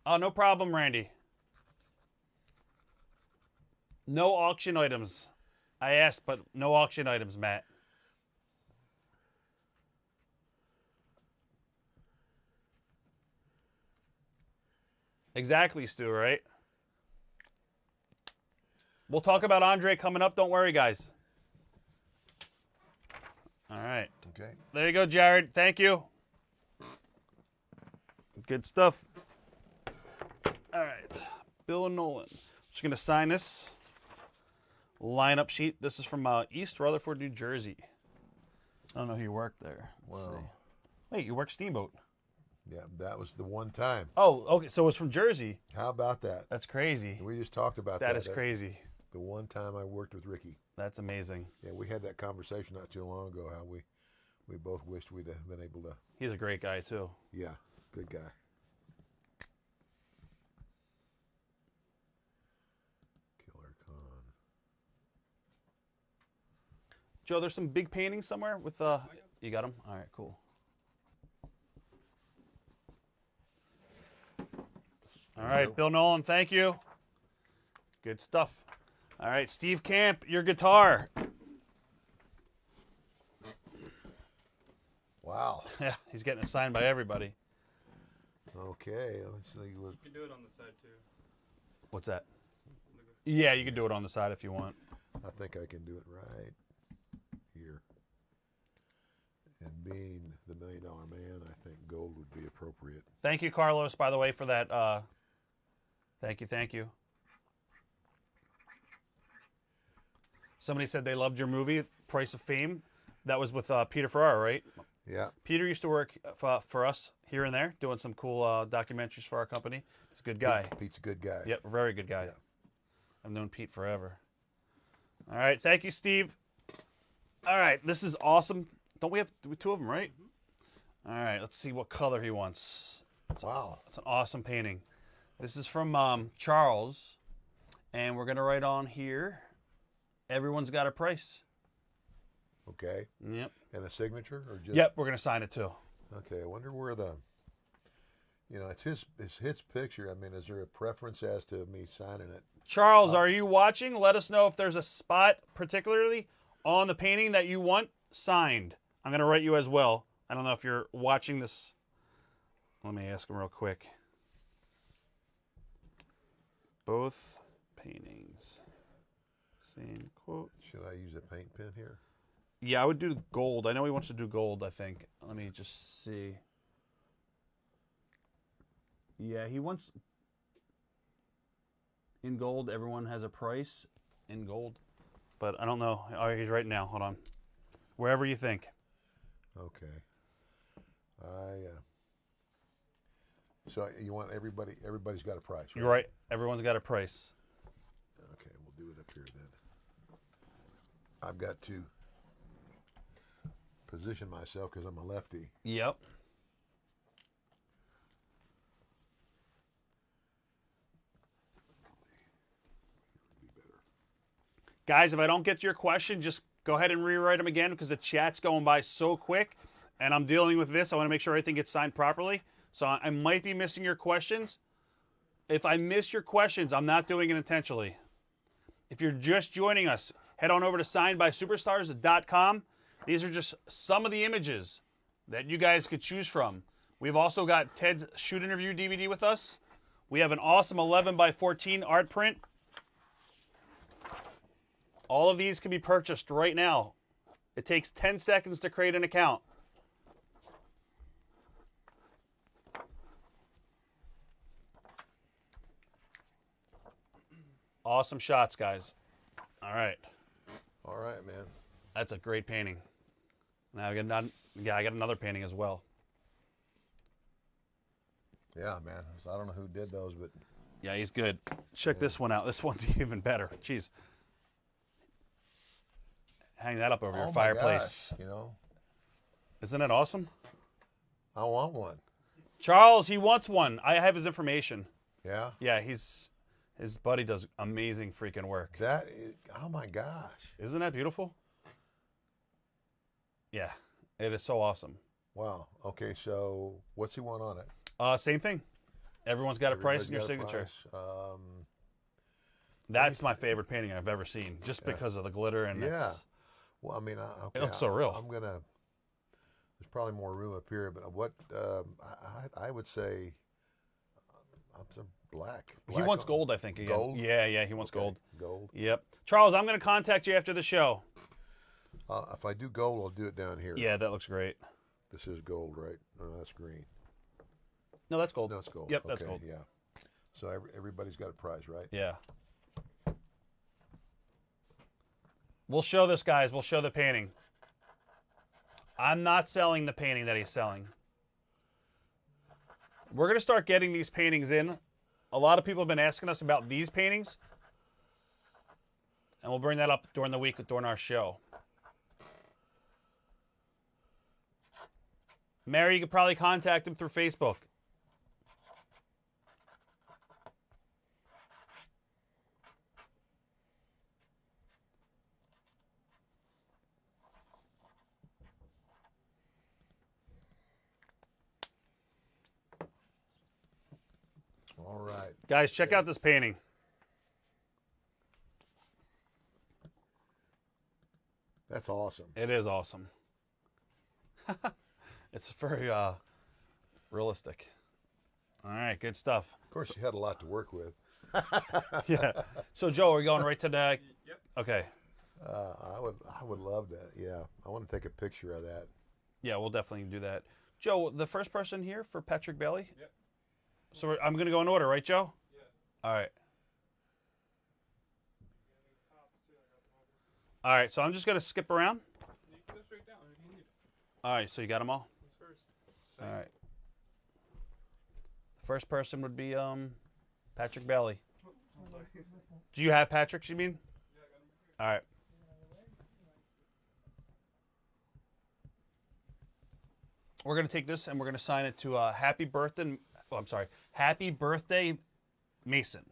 Oh, no problem, Randy. No auction items. I asked, but no auction items, Matt. Exactly, Stu, right? We'll talk about Andre coming up. Don't worry, guys. All right. Okay. There you go, Jared. Thank you. Good stuff. All right. Bill and Nolan. Just going to sign this. lineup sheet. This is from East Rutherford, New Jersey. I don't know who you worked there. Let's see. Wait, you worked Steamboat. Yeah, that was the one time. Oh, okay. So it's from Jersey. How about that? That's crazy. We just talked about that. That is crazy. The one time I worked with Ricky. That's amazing. Yeah, we had that conversation not too long ago. How we both wished we'd have been able to. He's a great guy too. Yeah, good guy. Killer Khan. Joe, there's some big paintings somewhere with You got them? All right, cool. All right, Bill Nolan, thank you. Good stuff. All right, Steve Camp, your guitar. Wow. Yeah, he's getting it signed by everybody. Okay, let's see. You can do it on the side too. What's that? Yeah, you can do it on the side if you want. I think I can do it right here. And being the $1 Million Man, I think gold would be appropriate. Thank you, Carlos, by the way, for that. Thank you. Somebody said they loved your movie, Price of Fame. That was with Peter Ferrara, right? Yeah. Peter used to work for us here and there, doing some cool documentaries for our company. He's a good guy. Pete's a good guy. Yep, very good guy. Yeah. I've known Pete forever. All right, thank you, Steve. All right, this is awesome. Don't we have two of them, right? All right, let's see what color he wants. Wow. It's an awesome painting. This is from Charles, and we're going to write on here, everyone's got a price. Okay. Yep. And a signature or just? Yep, we're going to sign it too. Okay, I wonder where it's his picture. I mean, is there a preference as to me signing it? Charles, are you watching? Let us know if there's a spot particularly on the painting that you want signed. I'm going to write you as well. I don't know if you're watching this. Let me ask him real quick. Both paintings. Same quote. Should I use a paint pen here? Yeah, I would do gold. I know he wants to do gold, I think. Let me just see. Yeah, he wants... In gold, everyone has a price in gold. But I don't know. All right, he's right now. Hold on. Wherever you think. Okay. So you want everybody's got a price, right? You're right. Everyone's got a price. Okay, we'll do it up here then. I've got to position myself because I'm a lefty. Yep. Guys, if I don't get to your question, just go ahead and rewrite them again because the chat's going by so quick and I'm dealing with this. I want to make sure everything gets signed properly. So I might be missing your questions. If I miss your questions, I'm not doing it intentionally. If you're just joining us, head on over to signedbysuperstars.com. These are just some of the images that you guys could choose from. We've also got Ted's shoot interview DVD with us. We have an awesome 11x14 art print. All of these can be purchased right now. It takes 10 seconds to create an account. Awesome shots, guys. All right. All right, man. That's a great painting. Now I got another painting as well. Yeah, man. So I don't know who did those, but Yeah, he's good. Check this one out. This one's even better. Jeez. Hang that up over your my fireplace. gosh, Isn't it awesome? I want one. Charles, he wants one. I have his information. Yeah. Yeah, his buddy does amazing freaking work. That is, oh my gosh. Isn't that beautiful? Yeah, it is so awesome. Wow. Okay, so what's he want on it? Same thing. Everyone's got a price in your Everybody's got a signature. price. That's my favorite painting I've ever seen, just because of the glitter and Yeah. it's- Well, I mean, okay, It looks so real. I'm gonna. There's probably more room up here, but what I would say, I'm some black. He wants on- gold, I think. Again. Gold? Yeah, he wants Okay, gold. Gold. Yep. Charles, I'm going to contact you after the show. If I do gold, I'll do it down here. Yeah, that looks great. This is gold, right? No, that's green. No, that's gold. No, it's gold. Yep, okay, that's gold. Yeah. So everybody's got a price, right? Yeah. We'll show this, guys. We'll show the painting. I'm not selling the painting that he's selling. We're going to start getting these paintings in. A lot of people have been asking us about these paintings. And we'll bring that up during the week, during our show. Mary, you could probably contact him through Facebook. All right. Guys, check out this painting. That's awesome. It is awesome. It's very realistic. All right, good stuff. Of course, you had a lot to work with. Yeah. So, Joe, are we going right to the... Yep. Okay. I would love that. Yeah, I want to take a picture of that. Yeah, we'll definitely do that. Joe, the first person here for Patrick Bailey? Yep. So I'm going to go in order, right, Joe? Yeah. All right. All right, so I'm just going to skip around. You can go straight down if you need it. All right, so you got them all? Who's first? All right. First person would be Patrick Bailey. Do you have Patrick's, you mean? Yeah, I got him. All right. We're going to take this and we're going to sign it to Happy Birthday. Oh, I'm sorry. Happy Birthday, Mason.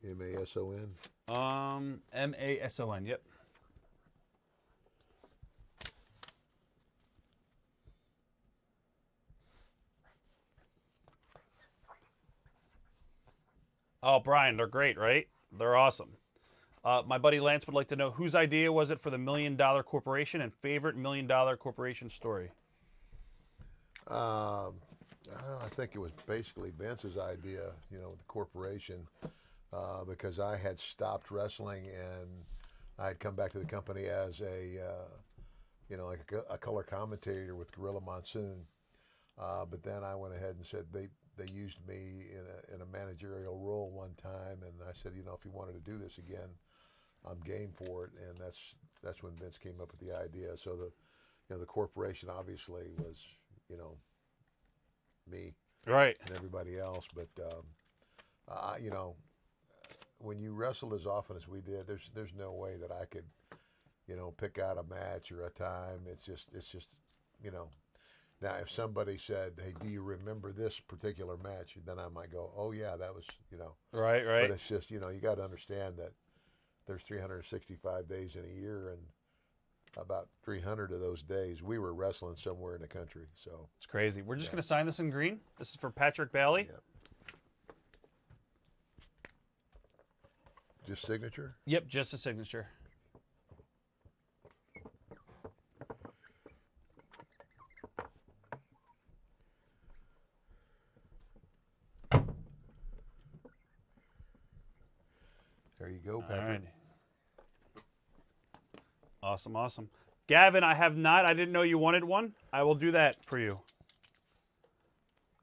Mason. Mason. Yep. Oh, Brian, they're great, right? They're awesome. My buddy Lance would like to know whose idea was it for the $1 Million Corporation and favorite $1 Million Corporation story. I think it was basically Vince's idea, you know, with the corporation, because I had stopped wrestling and I had come back to the company as a, you know, like a color commentator with Gorilla Monsoon. But then I went ahead and said they used me in a managerial role one time, and I said, you know, if you wanted to do this again, I'm game for it. And that's when Vince came up with the idea. So the corporation obviously was, you know, me, Right. and everybody else. But you know, when you wrestle as often as we did, there's no way that I could, you know, pick out a match or a time. It's just you know. Now, if somebody said, "Hey, do you remember this particular match?" then I might go, "Oh yeah, that was," you know. Right. But it's just, you know, you got to understand that there's 365 days in a year, and about 300 of those days we were wrestling somewhere in the country. So It's crazy. We're just going to sign this in green. This is for Patrick Bailey. yeah. Just signature. Yep, just a signature. There you go, All Patrick. right. Awesome, awesome. Gavin, I have not. I didn't know you wanted one. I will do that for you.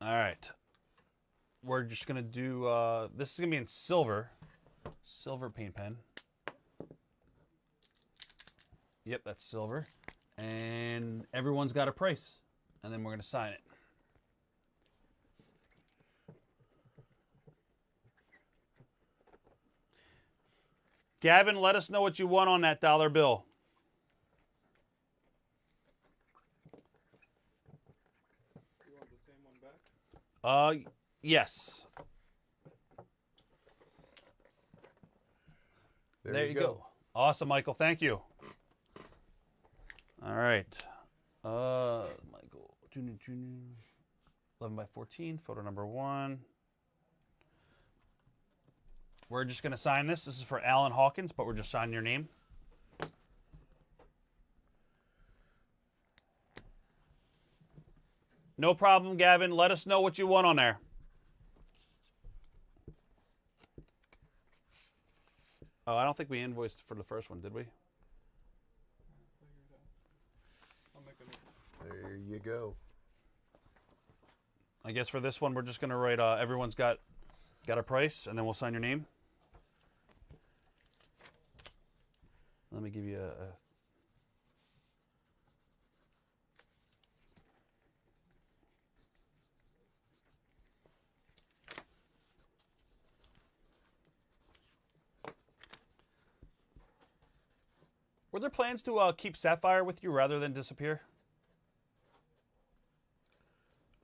All right. We're just going to do, this is going to be in silver. Silver paint pen. Yep, that's silver. And everyone's got a price. And then we're going to sign it. Gavin, let us know what you want on that dollar bill. You want the same one back? Yes. There you go. Awesome, Michael. Thank you. All right. Michael, 11 by 14, photo number 1. We're just going to sign this. This is for Alan Hawkins, but we're just signing your name. No problem, Gavin. Let us know what you want on there. Oh, I don't think we invoiced for the first one, did we? There you go. I guess for this one, we're just going to write everyone's got a price, and then we'll sign your name. Let me give you a Were there plans to keep Sapphire with you rather than disappear?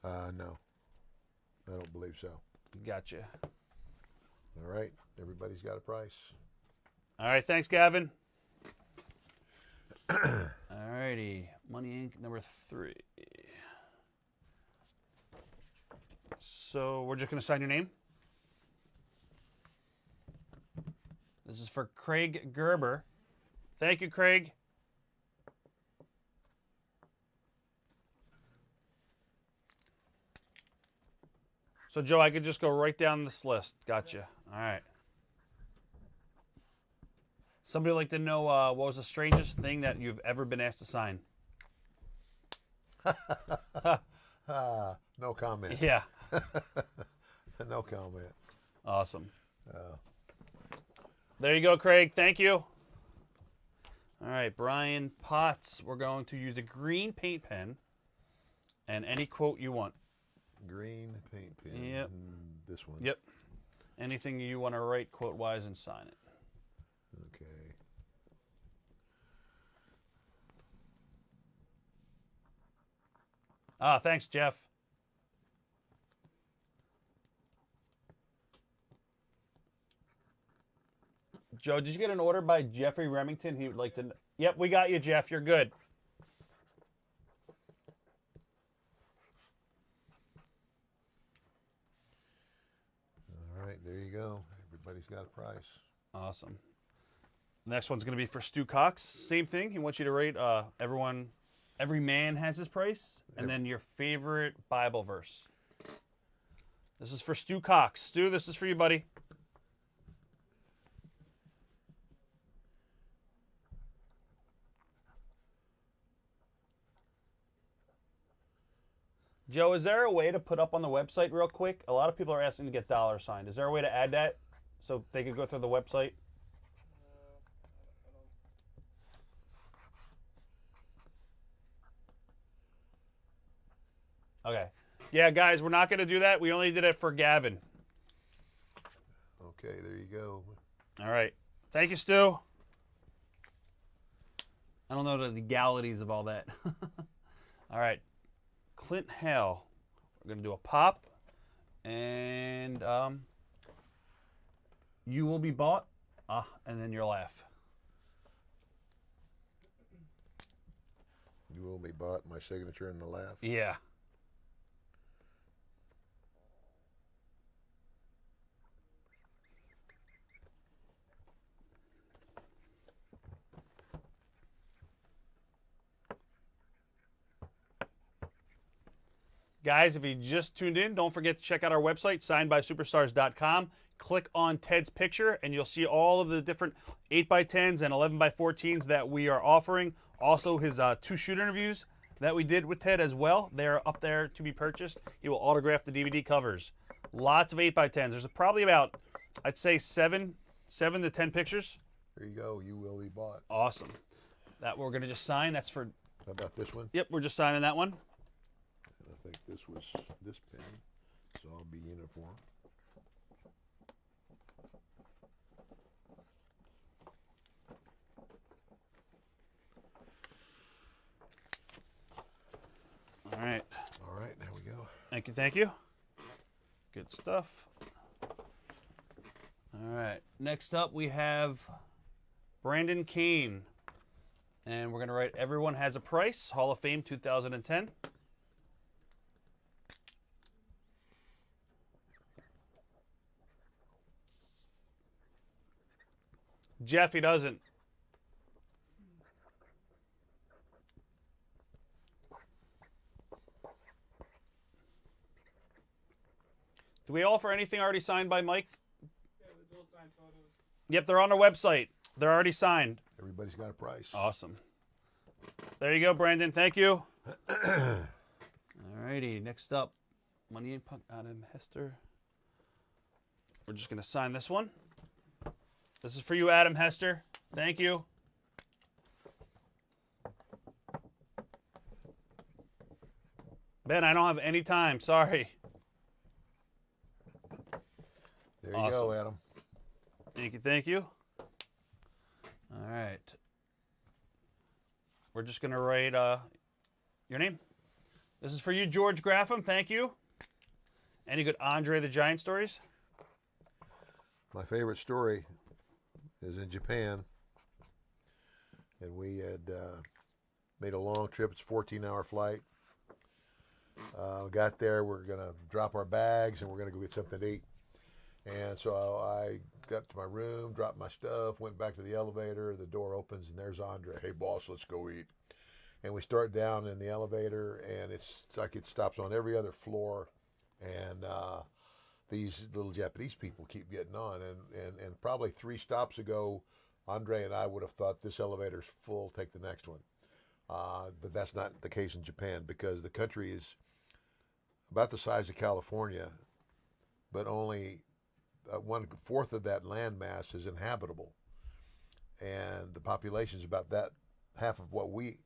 No. I don't believe so. Gotcha. All right. Everybody's got a price. All right, thanks, Gavin. All righty. Money Inc. number 3. So we're just going to sign your name. This is for Craig Gerber. Thank you, Craig. So, Joe, I could just go right down this list. Gotcha. All right. Somebody like to know what was the strangest thing that you've ever been asked to sign? No comment. Yeah. No comment. Awesome. There you go, Craig. Thank you. All right, Brian Potts. We're going to use a green paint pen and any quote you want. Green paint pen. Yep. This one. Yep. Anything you want to write quote-wise and sign it. Okay. Thanks, Jeff. Joe, did you get an order by Jeffrey Remington? He would like to. Yep, we got you, Jeff. You're good. All right, there you go. Everybody's got a price. Awesome. Next one's going to be for Stu Cox. Same thing. He wants you to rate every man has his price, and then your favorite Bible verse. This is for Stu Cox. Stu, this is for you, buddy. Joe, is there a way to put up on the website real quick? A lot of people are asking to get dollar signed. Is there a way to add that so they could go through the website? Okay. Yeah, guys, we're not going to do that. We only did it for Gavin. Okay, there you go. All right. Thank you, Stu. I don't know the legalities of all that. All right. Clint Hale. We're going to do a pop. And you will be bought. And then your laugh. You will be bought. My signature and the laugh. Yeah. Guys, if you just tuned in, don't forget to check out our website, signedbysuperstars.com. Click on Ted's picture, and you'll see all of the different 8x10s and 11x14s that we are offering. Also, his 2 shoot interviews that we did with Ted as well. They're up there to be purchased. He will autograph the DVD covers. Lots of 8x10s. There's probably about, I'd say, 7 to 10 pictures. There you go. You will be bought. Awesome. That we're going to just sign. That's for... How about this one? Yep, we're just signing that one. I think this was this pen, so I'll be uniform. All right. All right, there we go. Thank you, thank you. Good stuff. All right. Next up, we have Brandon Kane. And we're going to write Everyone Has a Price, Hall of Fame 2010. Jeff, he doesn't. Do we offer anything already signed by Mike? Yeah, the dual signed photos. Yep, they're on our website. They're already signed. Everybody's got a price. Awesome. There you go, Brandon. Thank you. All righty. Next up, Money and Punk, Adam Hester. We're just going to sign this one. This is for you, Adam Hester. Thank you. Ben, I don't have any time. Sorry. There you go, Adam. Thank you. Thank you. All right. We're just going to write your name. This is for you, George Graffam. Thank you. Any good Andre the Giant stories? My favorite story is in Japan, and we had made a long trip. It's a 14-hour flight. Got there, we're going to drop our bags, and we're going to go get something to eat. And so I got to my room, dropped my stuff, went back to the elevator. The door opens, and there's Andre. Hey, boss, let's go eat. And we start down in the elevator, and it's like it stops on every other floor. And these little Japanese people keep getting on. And probably 3 stops ago, Andre and I would have thought this elevator's full, take the next one. But that's not the case in Japan, because the country is about the size of California, but only 1/4 of that landmass is inhabitable. And the population is about that half of what we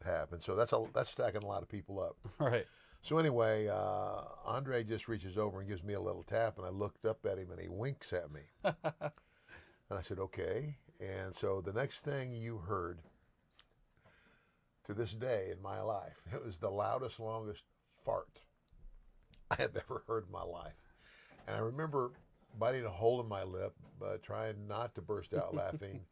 have. And so that's stacking a lot of people up. Right. So anyway, Andre just reaches over and gives me a little tap, and I looked up at him, and he winks at me. And I said, okay. And so the next thing you heard to this day in my life, it was the loudest, longest fart I have ever heard in my life. And I remember biting a hole in my lip, trying not to burst out laughing.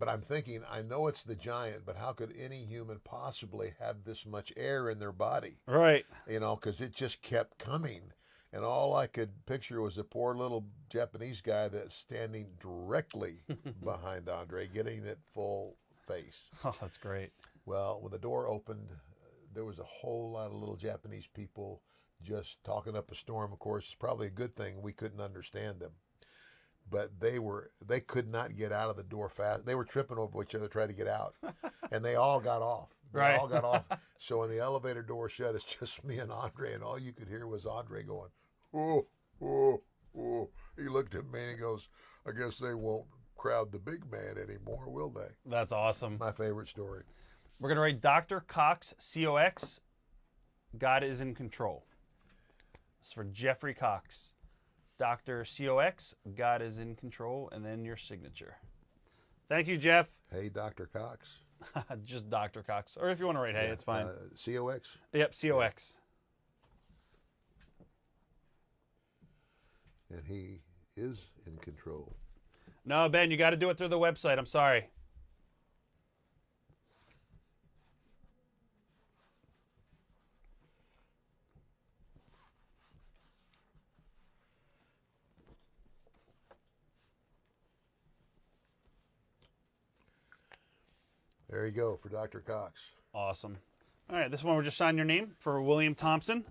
But I'm thinking, I know it's the giant, but how could any human possibly have this much air in their body? Right. You know, because it just kept coming. And all I could picture was a poor little Japanese guy that's standing directly behind Andre, getting it full face. Oh, that's great. Well, when the door opened, there was a whole lot of little Japanese people just talking up a storm. Of course, it's probably a good thing we couldn't understand them. But they could not get out of the door fast. They were tripping over each other trying to get out. And they all got off. They all got off. So when the elevator door shut, it's just me and Andre, and all you could hear was Andre going, oh, oh, oh. He looked at me and he goes, I guess they won't crowd the big man anymore, will they? That's awesome. My favorite story. We're going to write Dr. Cox, C-O-X, God is in control. This is for Jeffrey Cox. Dr. C-O-X, God is in control, and then your signature. Thank you, Jeff. Hey, Dr. Cox. Just Dr. Cox. Or if you want to write, hey, it's fine. C-O-X? Yep, C-O-X. And he is in control. No, Ben, you got to do it through the website. I'm sorry. There you go for Dr. Cox. Awesome. All right, this one we're just signing your name for William Thompson.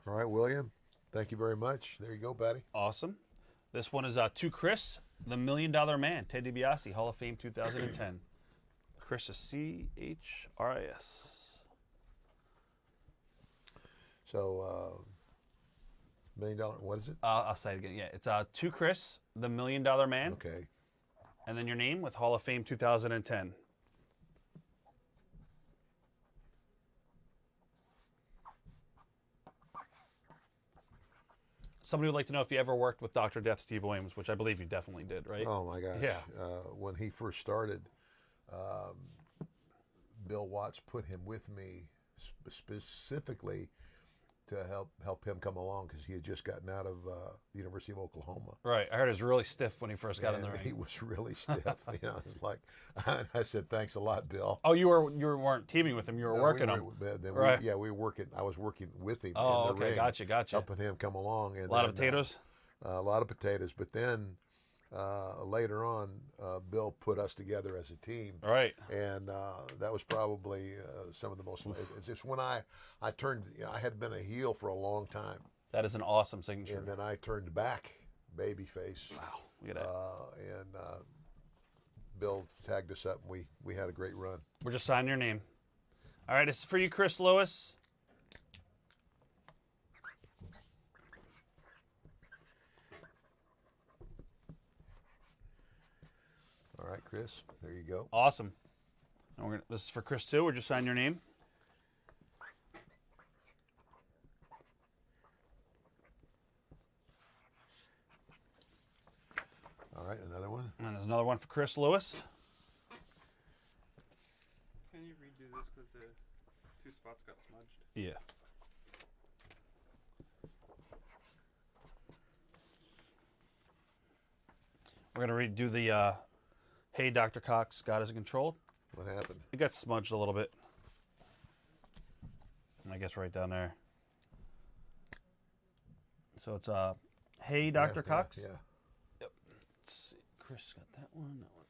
All right, William. Thank you very much. There you go, Patty. Awesome. This one is to Chris, the $1 Million Man, Ted DiBiase, Hall of Fame 2010. Chris is C-H-R-I-S. So, $1 million, what is it? I'll say it again. Yeah, it's to Chris, the $1 Million Man. Okay. And then your name with Hall of Fame 2010. Somebody would like to know if you ever worked with Dr. Death Steve Williams, which I believe you definitely did, right? Oh, my gosh. Yeah. When he first started, Bill Watts put him with me specifically to help him come along, because he had just gotten out of the University of Oklahoma. Right. I heard it was really stiff when he first got in the ring. He was really stiff. It's like, I said, thanks a lot, Bill. Oh, you weren't teaming with him. You were working him. Right. We were working. I was working with him. Oh, in the okay. ring, Gotcha. helping him come along. And a lot of potatoes. A lot of potatoes. But then later on, Bill put us together as a team. Right. And that was probably some of the most. It's just when I turned. I had been a heel for a long time, That is an awesome signature. And then I turned back, babyface. Wow. Look at that. And Bill tagged us up, and we had a great run. We're just signing your name. All right, this is for you, Chris Lewis. All right, Chris, there you go. Awesome. And this is for Chris too. We're just signing your name. All right, another one. And there's another one for Chris Lewis. Can you redo this because the 2 spots got smudged? Yeah. We're gonna redo the "Hey, Dr. Cox, God is in control." What happened? It got smudged a little bit. I guess right down there. So it's "Hey, Dr. Cox." Yeah. Yep. Let's see. Chris got that one. That one.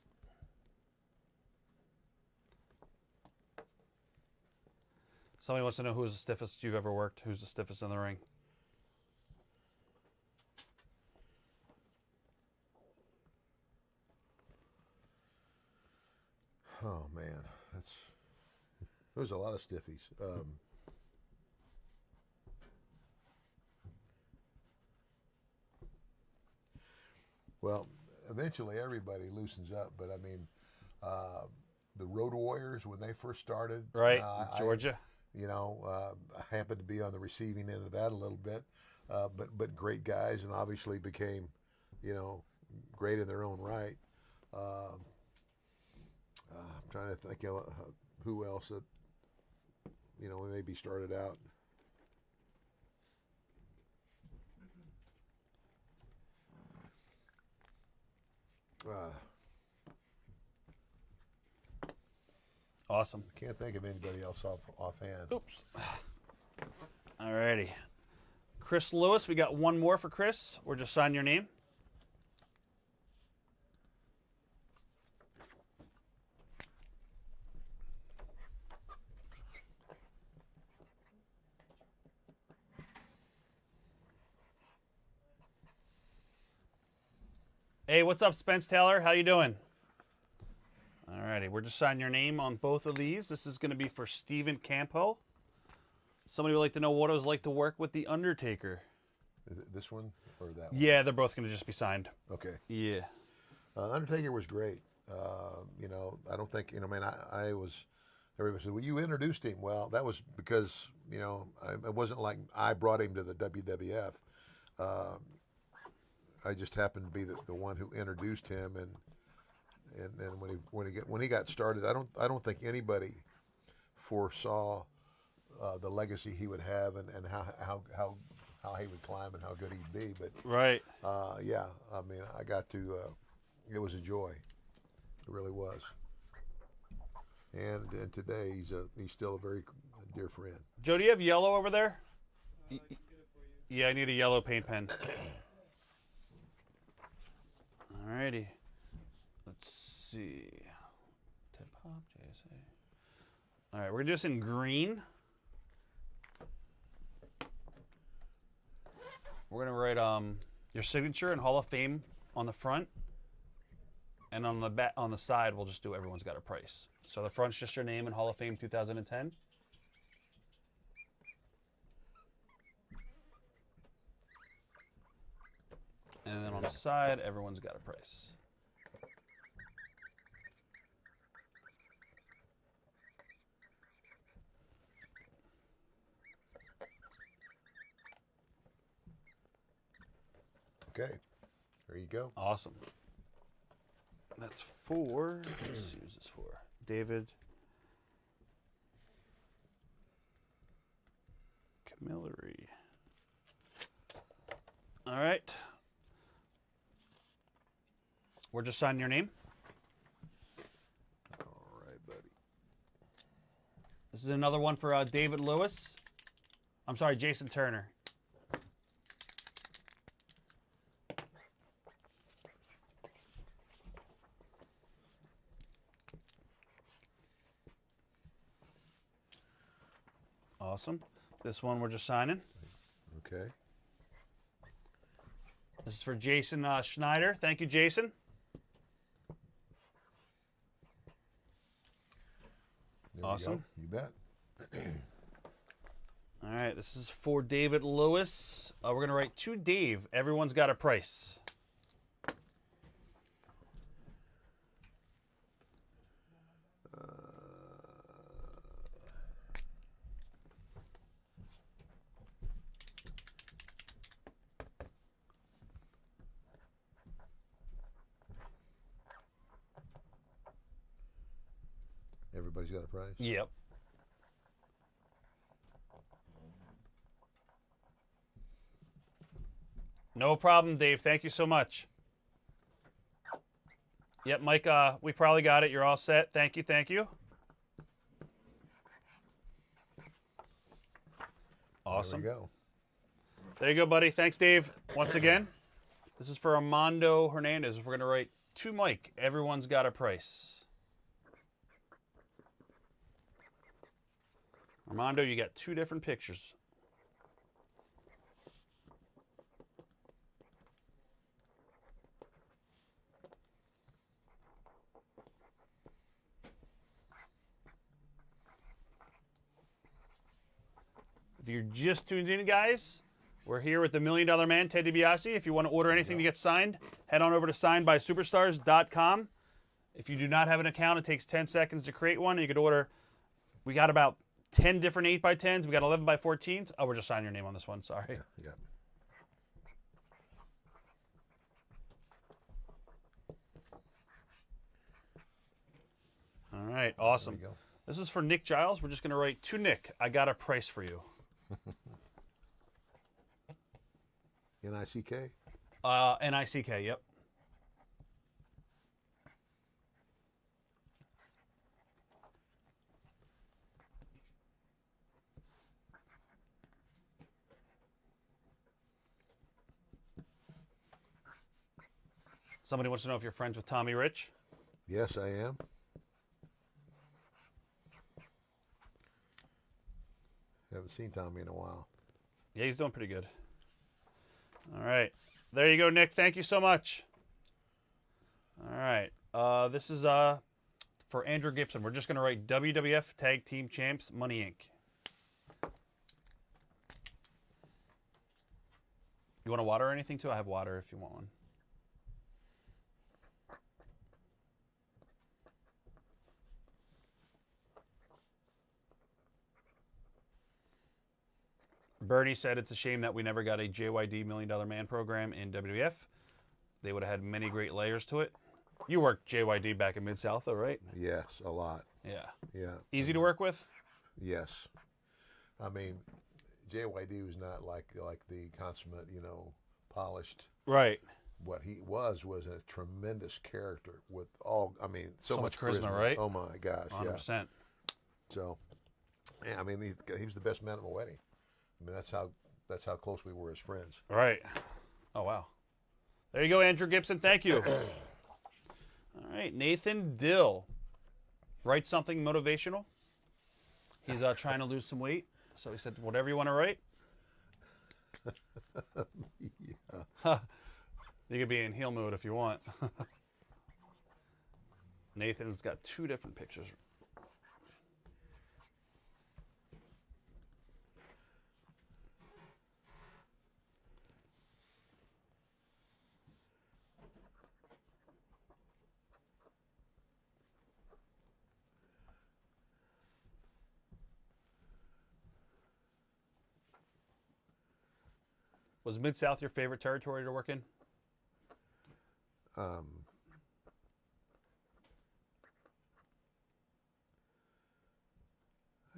Somebody wants to know who's the stiffest you've ever worked. Who's the stiffest in the ring? Oh man, there's a lot of stiffies. Well, eventually everybody loosens up, but I mean, the Road Warriors when they first started, Right, Georgia. I happened to be on the receiving end of that a little bit, but great guys, and obviously became, great in their own right. I'm trying to think of who else that, maybe started out. Awesome. Can't think of anybody else offhand. Oops. All righty. Chris Lewis, we got one more for Chris. We're just signing your name. Hey, what's up, Spence Taylor? How you doing? All righty, we're just signing your name on both of these. This is going to be for Stephen Campo. Somebody would like to know what it was like to work with The Undertaker. Is it this one or that one? Yeah, they're both going to just be signed. Okay. Yeah. Undertaker was great. I don't think, man, I was, everybody said, well, you introduced him. Well, that was because, it wasn't like I brought him to the WWF. I just happened to be the one who introduced him, and when he got started, I don't think anybody foresaw the legacy he would have and how he would climb and how good he'd be. But Right. yeah, I mean, I got to. It was a joy. It really was. And today he's still a very dear friend. Joe, do you have yellow over there? I can get it for you. Yeah, I need a yellow paint pen. Alrighty. Let's see. Ted Pop, JSA. Alright, we're gonna do this in green. We're gonna write your signature and Hall of Fame on the front. And on the back, on the side, we'll just do everyone's got a price. So the front's just your name and Hall of Fame 2010. And then on the side, everyone's got a price. Okay, there you go. Awesome. That's for, let's see who's this for? David Camilleri. All right. We're just signing your name. All right, buddy. This is another one for David Lewis. I'm sorry, Jason Turner. Awesome. This one we're just signing. Okay. This is for Jason Schneider. Thank you, Jason. There we Awesome. go. You bet. All right, this is for David Lewis. We're going to write to Dave. Everyone's got a price. Everybody's got a price? Yep. No problem, Dave. Thank you so much. Yep, Mike, we probably got it. You're all set. Thank you, thank you. Awesome. There we go. There you go, buddy. Thanks, Dave. Once again, this is for Armando Hernandez. We're going to write to Mike. Everyone's got a price. Armando, you got 2 different pictures. If you're just tuned in, guys, we're here with the $1 Million Man, Ted DiBiase. If you want to order anything to get signed, head on over to signedbysuperstars.com. If you do not have an account, it takes 10 seconds to create one. You could order, we got about 10 different 8x10s. We got 11x14s. Oh, we're just signing your name on this one. Sorry. Yeah. All right. Awesome. There we go. This is for Nick Giles. We're just going to write to Nick. I got a price for you. N-I-C-K? N-I-C-K. Yep. Somebody wants to know if you're friends with Tommy Rich. Yes, I am. Haven't seen Tommy in a while. Yeah, he's doing pretty good. All right. There you go, Nick. Thank you so much. All right. This is for Andrew Gibson. We're just going to write WWF Tag Team Champs Money Inc. You want a water or anything, too? I have water if you want one. Bernie said it's a shame that we never got a JYD $1 Million Man program in WWF. They would have had many great layers to it. You worked JYD back in Mid-South, though, right? Yes, a lot. Yeah. Yeah. Easy to work with? Yes. I mean, JYD was not like the consummate, polished. Right. What he was a tremendous character with all, so much charisma, right? Oh my gosh, 100%. yeah. So, yeah, he was the best man at my wedding. That's how close we were as friends. Right. Oh, wow. There you go, Andrew Gibson. Thank you. All right, Nathan Dill. Write something motivational. He's trying to lose some weight, so he said, whatever you want to write. Yeah. You could be in heel mode if you want. Nathan's got 2 different pictures. Was Mid-South your favorite territory to work in? I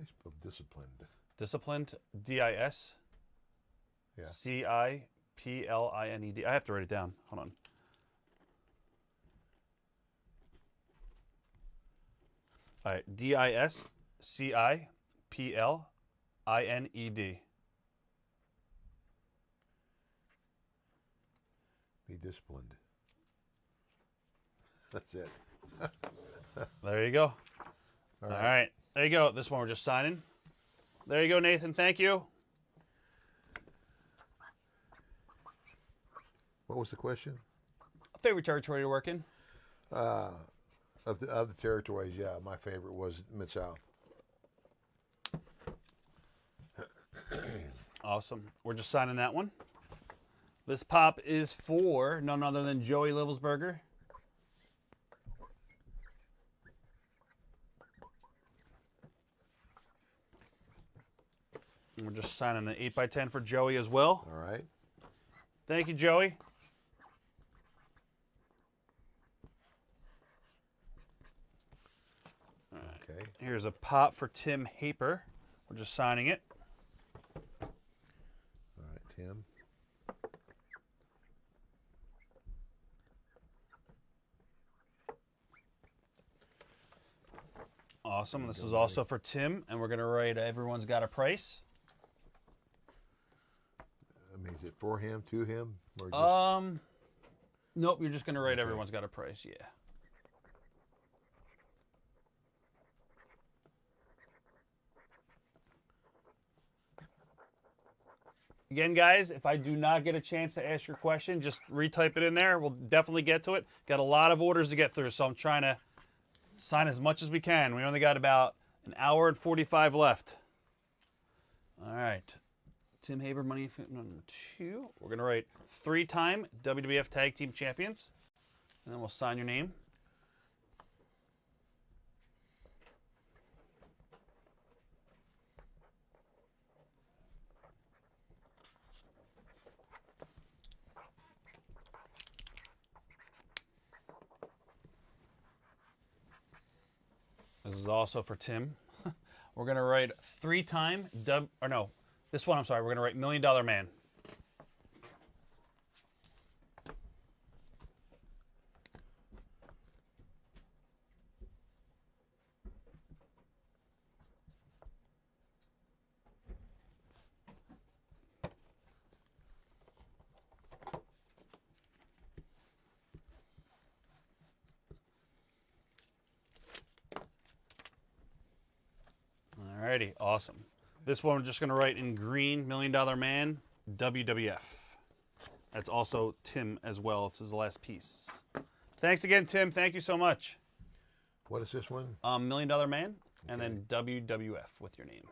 spelled disciplined. Disciplined, D-I-S. Yeah. C-I-P-L-I-N-E-D. I have to write it down. Hold on. All right, D-I-S-C-I-P-L-I-N-E-D. Be disciplined. That's it. There you go. All All right. right. There you go. This one we're just signing. There you go, Nathan. Thank you. What was the question? Favorite territory to work in? Of the territories, yeah, my favorite was Mid-South. Awesome. We're just signing that one. This pop is for none other than Joey Livelsberger. And we're just signing the 8x10 for Joey as well. All right. Thank you, Joey. Okay. Here's a pop for Tim Haper. We're just signing it. All right, Tim. Awesome. This is also for Tim, and we're going to write Everyone's Got a Price. I mean, is it for him, to him, or just... Nope, you're just going to write Okay. Everyone's Got a Price, yeah. Again, guys, if I do not get a chance to ask your question, just retype it in there. We'll definitely get to it. Got a lot of orders to get through, so I'm trying to sign as much as we can. We only got about an hour and 45 left. All right. Tim Haber, money number 2. We're going to write 3-time WWF Tag Team Champions. And then we'll sign your name. This is also for Tim. We're going to write 3-time this one, I'm sorry. We're going to write $1 Million Man. Alrighty, awesome. This one we're just going to write in green, $1 Million Man, WWF. That's also Tim as well. It's his last piece. Thanks again, Tim. Thank you so much. What is this one? $1 Million Man, and then WWF with your name.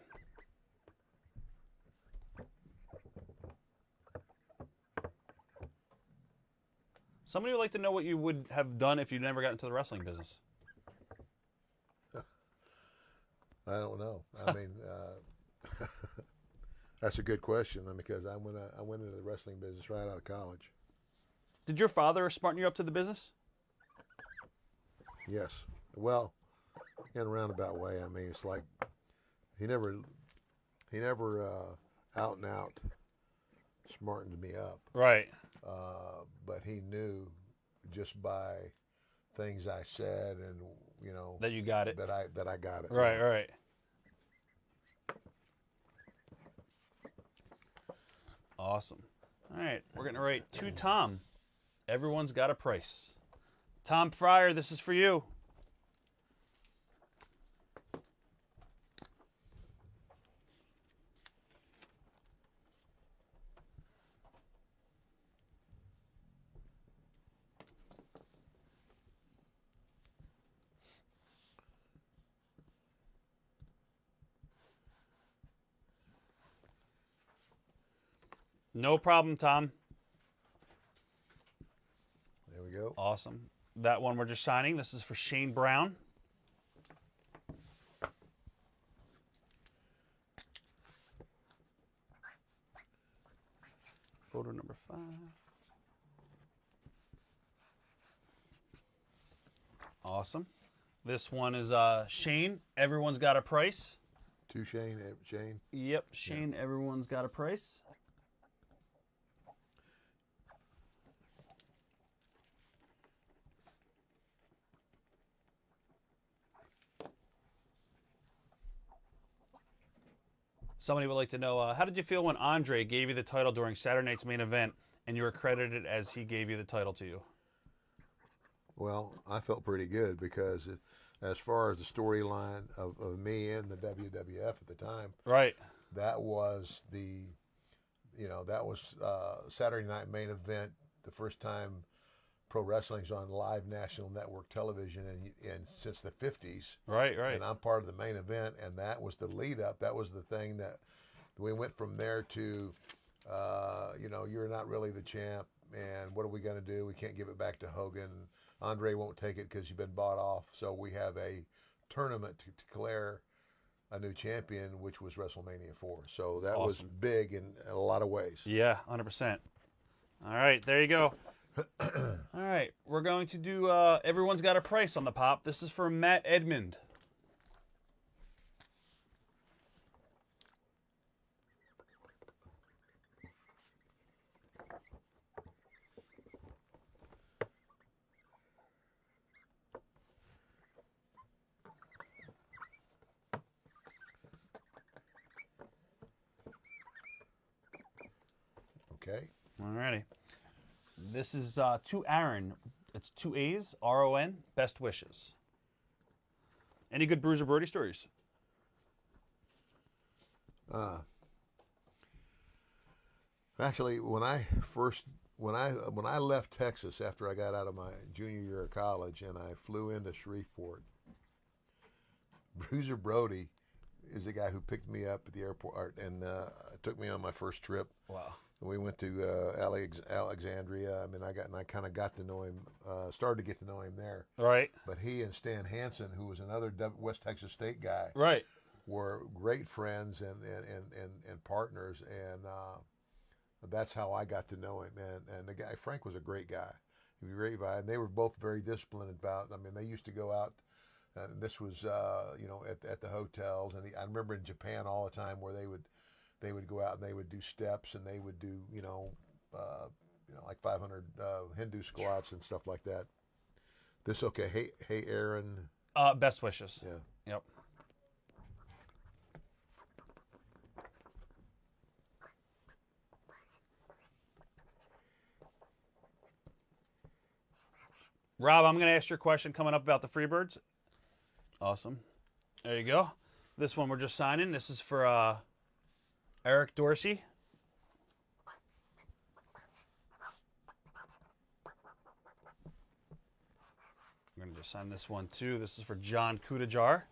Somebody would like to know what you would have done if you never got into the wrestling business. I don't know. I mean, that's a good question because I went into the wrestling business right out of college. Did your father smarten you up to the business? Yes. Well, in a roundabout way. I mean, it's like he never out and out smartened me up. Right. But he knew just by things I said and That you got it. that I got it. Right, right. Awesome. All right, we're going to write to Tom. Everyone's Got a Price. Tom Fryer, this is for you. No problem, Tom. There we go. Awesome. That one we're just signing. This is for Shane Brown. Photo number 5. Awesome. This one is Shane. Everyone's Got a Price. To Shane. Shane. Yep, Shane. Everyone's Got a Price. Somebody would like to know, how did you feel when Andre gave you the title during Saturday night's main event and you were credited as he gave you the title to you? Well, I felt pretty good because as far as the storyline of me and the WWF at the time, Right. that was Saturday night main event the first time pro wrestling's on live national network television and since the 50s. Right. And I'm part of the main event, and that was the lead up. That was the thing that we went from there to, you're not really the champ, and what are we going to do? We can't give it back to Hogan. Andre won't take it because you've been bought off. So we have a tournament to declare a new champion, which was WrestleMania 4. So that was big in a lot of ways. Yeah, 100%. All right, there you go. All right, we're going to do Everyone's Got a Price on the pop. This is for Matt Edmond. Okay. All righty. This is to Aaron. It's 2 A's, RON, best wishes. Any good Bruiser Brody stories? Actually, when I left Texas after I got out of my junior year of college and I flew into Shreveport, Bruiser Brody is the guy who picked me up at the airport and took me on my first trip. Wow. We went to Alexandria. I mean, I kind of got to know him, started to get to know him there. Right. But he and Stan Hansen, who was another West Texas State guy, Right. were great friends and partners, and that's how I got to know him. And the guy Frank was a great guy. He was a great guy, and they were both very disciplined about. I mean, they used to go out. This was at the hotels, and I remember in Japan all the time where they would go out and they would do steps and they would do like 500 Hindu squats and stuff like that. This okay? Hey, Aaron. Best wishes. Yeah. Yep. Rob, I'm going to ask your question coming up about the Freebirds. Awesome. There you go. This one we're just signing. This is for Eric Dorsey. I'm going to just sign this one too. This is for John Kudajar.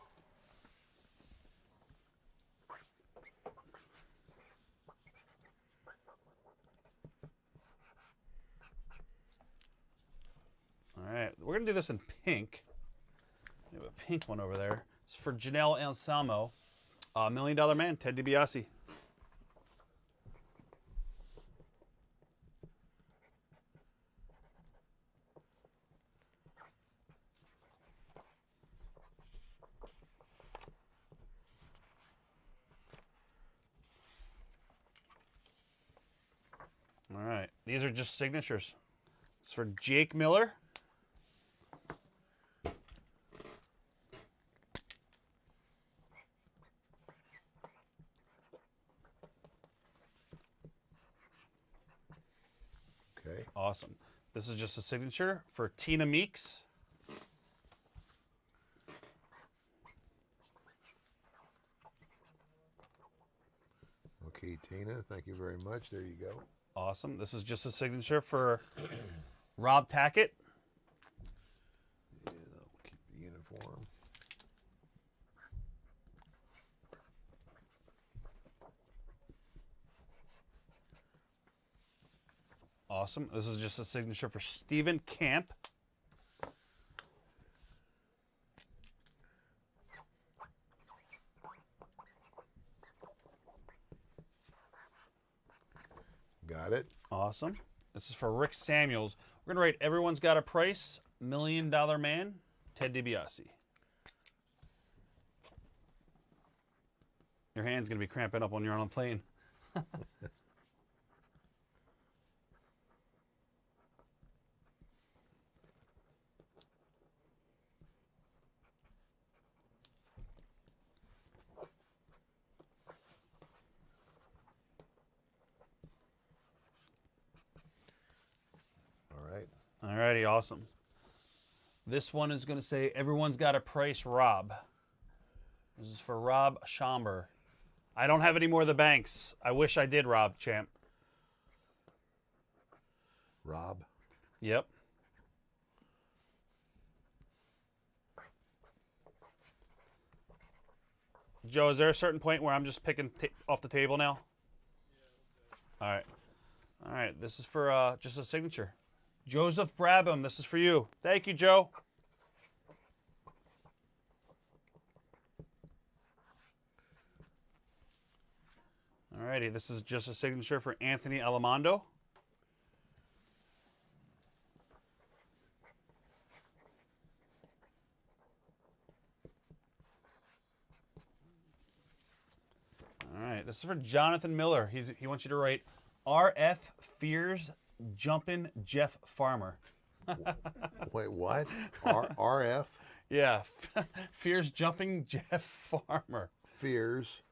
All right, we're going to do this in pink. We have a pink one over there. It's for Janelle Anselmo. $1 Million Man, Ted DiBiase. All right, these are just signatures. It's for Jake Miller. Okay. Awesome. This is just a signature for Tina Meeks. Okay, Tina. Thank you very much. There you go. Awesome. This is just a signature for Rob Tackett. And I'll keep the uniform. Awesome. This is just a signature for Stephen Camp. Got it. Awesome. This is for Rick Samuels. We're going to rate Everyone's Got a Price, $1 Million Man, Ted DiBiase. Your hand's going to be cramping up when you're on a plane. All right. Alrighty, awesome. This one is going to say, Everyone's Got a Price, Rob. This is for Rob Schomber. I don't have any more of the banks. I wish I did, Rob, champ. Rob. Yep. Joe, is there a certain point where I'm just picking off the table now? All right. All right. This is for just a signature. Joseph Brabham, this is for you. Thank you, Joe. All righty. This is just a signature for Anthony Alamondo. All right, this is for Jonathan Miller. He wants you to write R.F. Fears Jumpin' Jeff Farmer. Wait, what? RF? Yeah, Fears Jumping Jeff Farmer. Fears.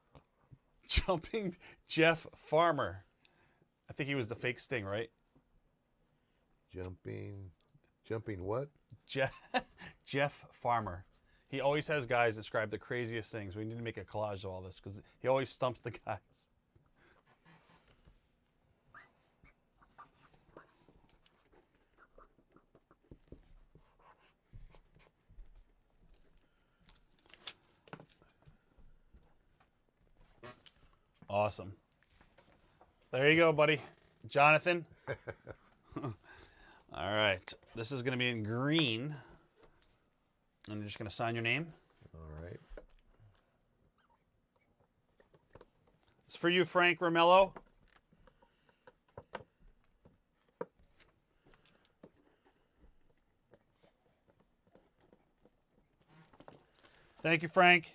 Jumping Jeff Farmer. I think he was the fake Sting, right? Jumping what? Jeff Farmer. He always has guys describe the craziest things. We need to make a collage of all this because he always stumps the guys. Awesome. There you go, buddy. Jonathan. All right. This is going to be in green. And you're just going to sign your name. All right. It's for you, Frank Romello. Thank you, Frank.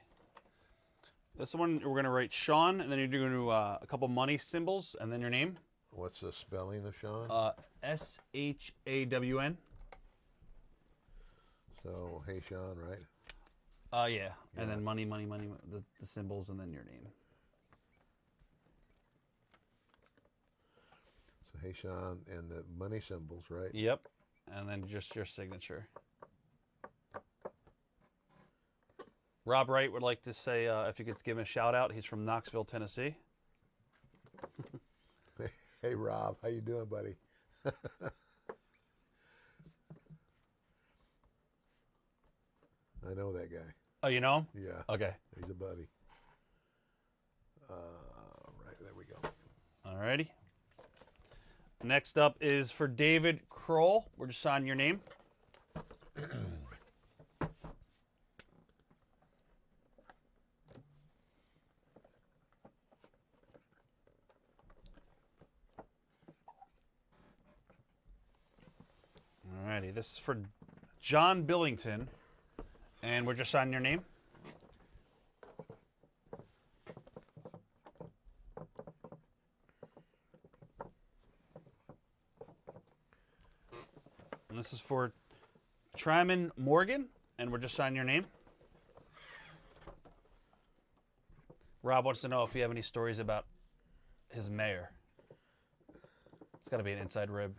This one, we're going to write Sean, and then you're doing a couple money symbols, and then your name. What's the spelling of Sean? S-H-A-W-N. So, hey, Sean, right? Yeah. And then money, the symbols, and then your name. So, hey, Sean, and the money symbols, right? Yep. And then just your signature. Rob Wright would like to say if you could give him a shout out. He's from Knoxville, Tennessee. Hey, Rob, how you doing, buddy? I know that guy. Oh, you know him? Yeah. Okay. He's a buddy. Right, there we go. All righty. Next up is for David Kroll. We're just signing your name. Alrighty, this is for John Billington, and we're just signing your name. And this is for Tryman Morgan, and we're just signing your name. Rob wants to know if you have any stories about his mayor. It's got to be an inside rib.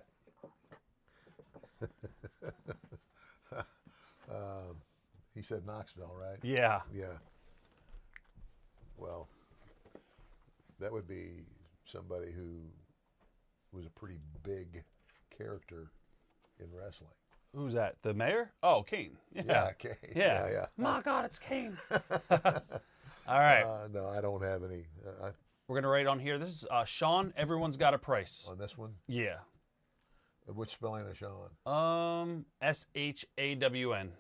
He said Knoxville, right? Yeah. Yeah. Well, that would be somebody who was a pretty big character in wrestling. Who's that? The mayor? Oh, Kane. Yeah. Yeah, okay. Yeah. Yeah. My God, it's Kane. All right. No, I don't have any. We're going to write on here. This is Sean, everyone's got a price. On this one? Yeah. Which spelling is Sean? S-H-A-W-N.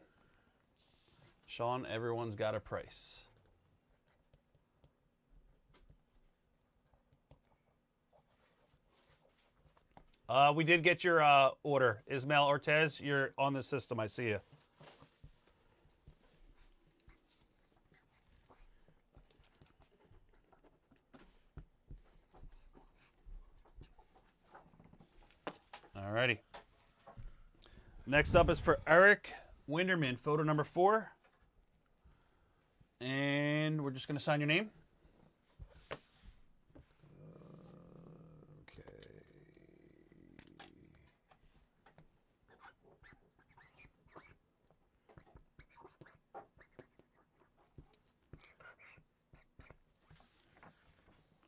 Sean, everyone's got a price. We did get your order. Ismael Ortez, you're on the system. I see you. Alrighty. Next up is for Eric Winderman, photo number 4. And we're just going to sign your name. Okay.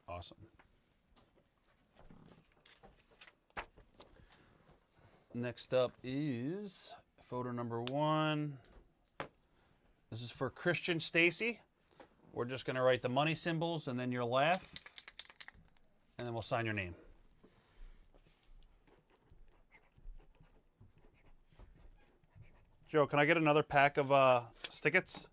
Awesome. Next up is photo number 1. This is for Christian Stacy. We're just going to write the money symbols and then your laugh, and then we'll sign your name. Joe, can I get another pack of stickets?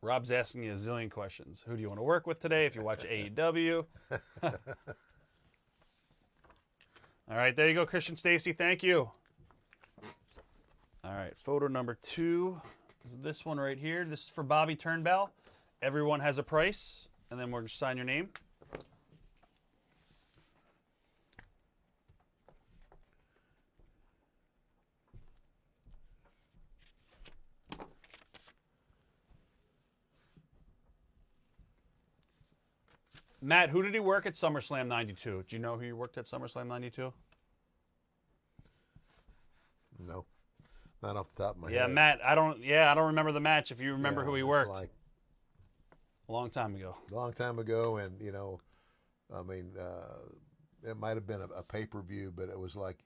Rob's asking you a zillion questions. Who do you want to work with today if you watch AEW? All right, there you go, Christian Stacy. Thank you. All right, photo number 2 is this one right here. This is for Bobby Turnbow. Everyone has a price, and then we're going to sign your name. Matt, who did he work at SummerSlam 92? Do you know who you worked at SummerSlam 92? No, not off the top of my Yeah, head. Matt, I don't remember the match. If you remember who he it's worked. like A long time ago. a long time ago, and I mean, it might have been a pay-per-view, but it was like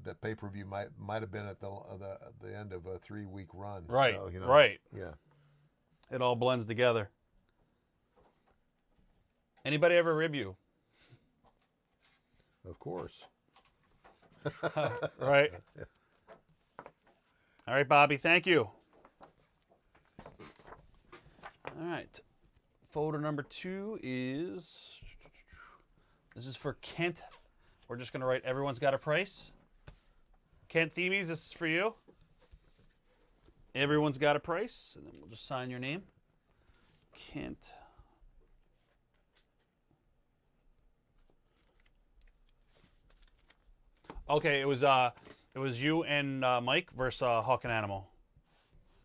the pay-per-view might have been at the end of a 3-week run. Right, So, right. Yeah. It all blends together. Anybody ever rib you? Of course. Right. All right, Bobby, thank you. All right. Photo number 2 is, this is for Kent. We're just going to write everyone's got a price. Kent Themes, this is for you. Everyone's got a price. And then we'll just sign your name. Kent. Okay, it was you and Mike versus Hawk and Animal.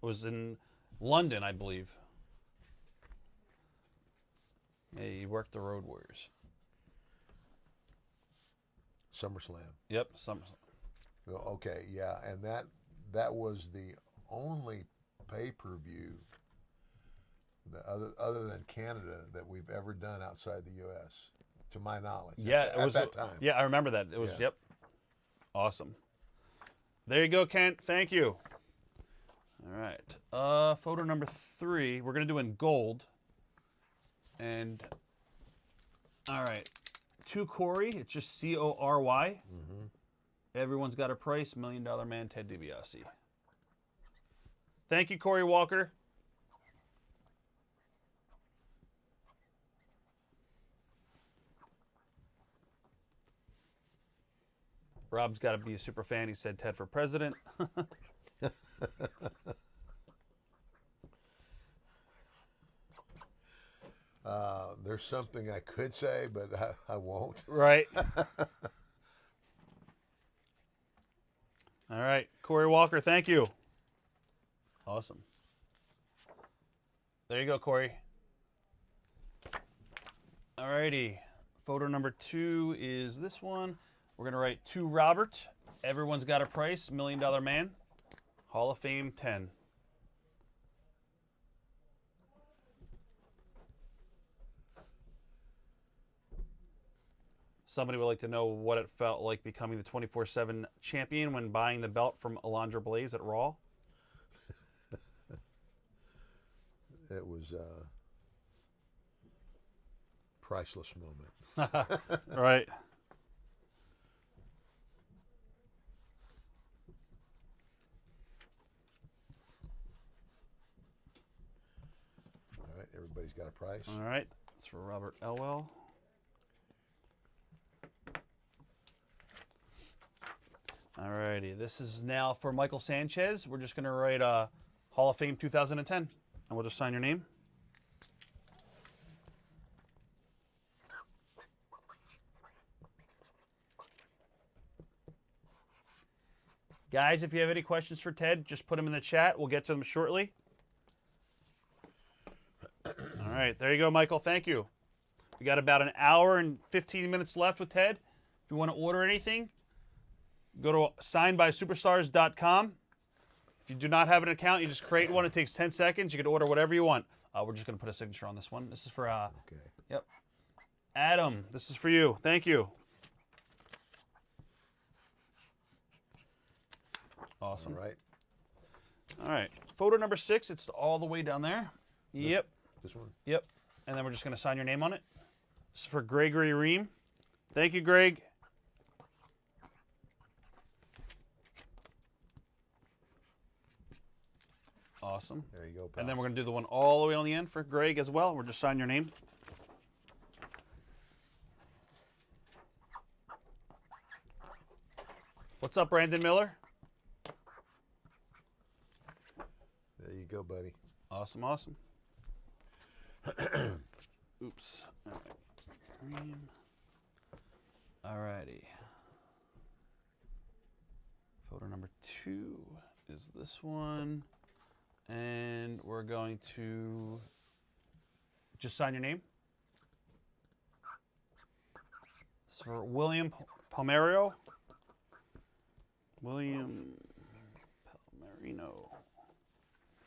It was in London, I believe. Yeah, you worked the Road Warriors. SummerSlam. Yep, SummerSlam. Well, okay, yeah, and that was the only pay-per-view other than Canada that we've ever done outside the U.S. to my knowledge. Yeah, at that time. Yeah, I remember that. It was Yeah. Yep. Awesome. There you go, Kent. Thank you. All right. Photo number 3. We're gonna do in gold. And all right, to Corey. It's just Cory. Mm-hmm. Everyone's got a price. $1 Million Man, Ted DiBiase. Thank you, Corey Walker. Rob's got to be a super fan. He said Ted for president. There's something I could say, but I won't. Right. All right. Corey Walker, thank you. Awesome. There you go, Corey. All righty. Photo number 2 is this one. We're going to write to Robert. Everyone's got a price. $1 Million Man. Hall of Fame 10. Somebody would like to know what it felt like becoming the 24/7 champion when buying the belt from Alundra Blaze at Raw. It was a priceless moment. Right. All right, everybody's got a price. All right. It's for Robert Elwell. All righty. This is now for Michael Sanchez. We're just going to write Hall of Fame 2010, and we'll just sign your name. Guys, if you have any questions for Ted, just put them in the chat. We'll get to them shortly. All right. There you go, Michael. Thank you. We got about an hour and 15 minutes left with Ted. If you want to order anything, Go to signedbysuperstars.com. If you do not have an account, you just create one. It takes 10 seconds. You can order whatever you want. We're just going to put a signature on this one. This is for, Okay. yep. Adam, this is for you. Thank you. Awesome. All right. All right. Photo number 6. It's all the way down there. Yep. This one? Yep. And then we're just going to sign your name on it. This is for Gregory Ream. Thank you, Greg. Awesome. There you go, pal. And then we're going to do the one all the way on the end for Greg as well. We're just signing your name. What's up, Brandon Miller? There you go, buddy. Awesome, awesome. Oops. All right. All righty. Photo number 2 is this one. And we're going to just sign your name. This is for William Palmero. William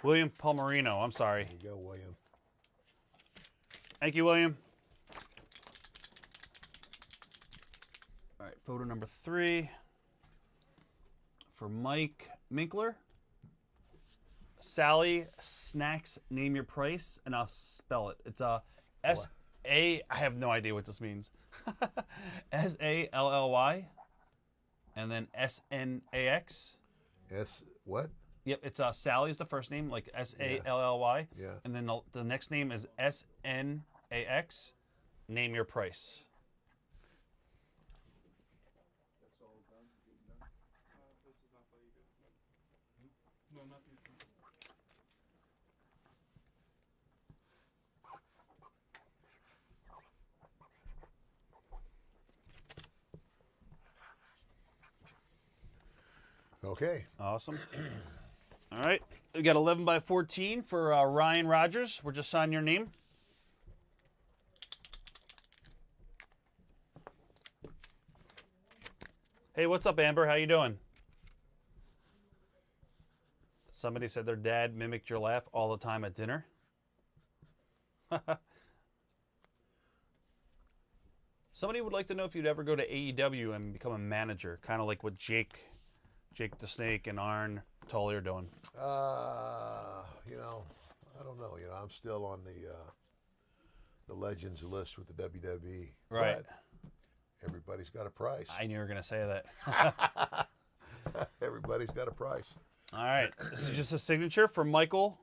Palmerino, I'm sorry. There you go, William. Thank you, William. All right, photo number 3 for Mike Minkler. Sally Snacks, name your price, and I'll spell it. It's S-A, I have no idea what this means. S-A-L-L-Y, and then S-N-A-X. S what? Yep, it's Sally is the first name, like S-A-L-L-Y. Yeah. And then the next name is S-N-A-X. Name your price. This is not very good. No, not you. Okay. Awesome. All right, we got 11 by 14 for Ryan Rogers. We're just signing your name. Hey, what's up, Amber? How you doing? Somebody said their dad mimicked your laugh all the time at dinner. Somebody would like to know if you'd ever go to AEW and become a manager, kind of like what Jake the Snake and Arn Tully are doing. You know, I don't know. You know, I'm still on the Legends list with the WWE. Right. But everybody's got a price. I knew you were going to say that. Everybody's got a price. All right. This is just a signature for Michael.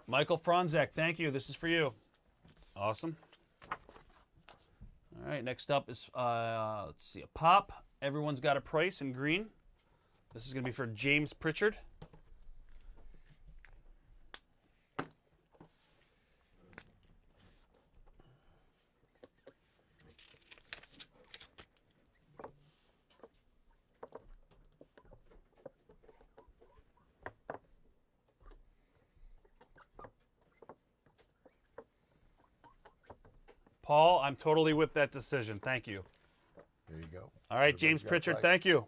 Michael Franzek, thank you. This is for you. Awesome. All right, next up is, let's see, a pop. Everyone's got a price in green. This is going to be for James Pritchard. Paul, I'm totally with that decision. Thank you. There you go. All right, Everybody's James got a Pritchard, price. thank you.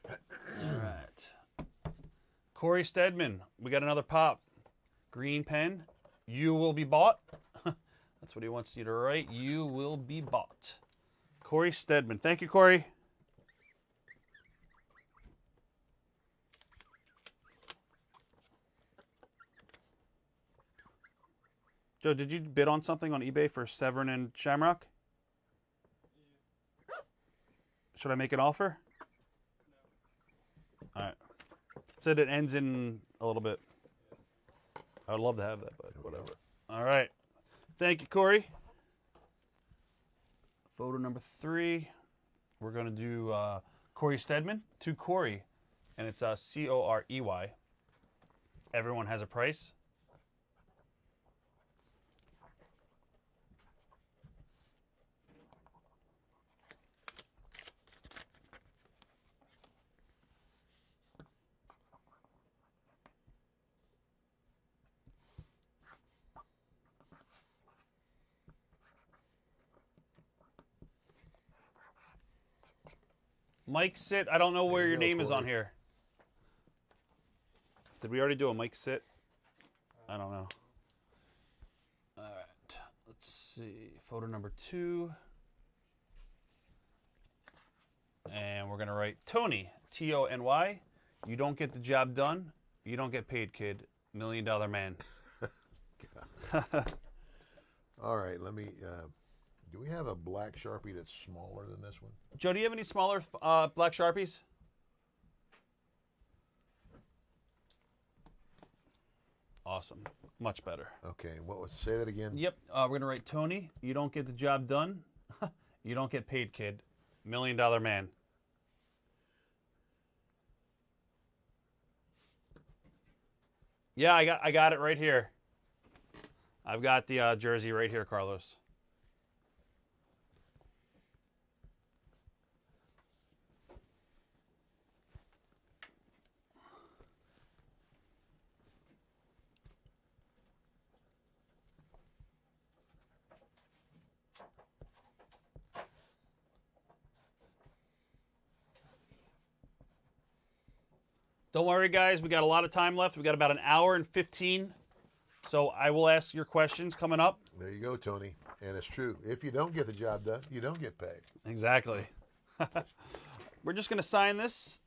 All right. Corey Stedman, we got another pop. Green pen. You will be bought. That's what he wants you to write. You will be bought. Corey Stedman. Thank you, Corey. Joe, did you bid on something on eBay for Severn and Shamrock? Should I make an offer? All right. Said it ends in a little bit. I would love to have that, but whatever. All right. Thank you, Corey. Photo number 3. We're going to do Corey Stedman to Corey, and it's C-O-R-E-Y. Everyone has a price. Mike Sit. I don't know where There you your go, name is on Corey. here. Did we already do a Mike Sit? I don't know. All right. Let's see. Photo number 2. And we're going to write Tony, Tony. You don't get the job done. You don't get paid, kid. $1 Million Man. All right, let me. Do we have a black Sharpie that's smaller than this one? Joe, do you have any smaller black Sharpies? Awesome. Much better. Okay, what was? Say that again. Yep. We're going to write Tony, you don't get the job done. You don't get paid, kid. $1 Million Man. Yeah, I got it right here. I've got the jersey right here, Carlos. Don't worry, guys. We got a lot of time left. We got about an hour and 15. So I will ask your questions coming up. There you go, Tony. And it's true. If you don't get the job done, you don't get paid. Exactly. We're just going to sign this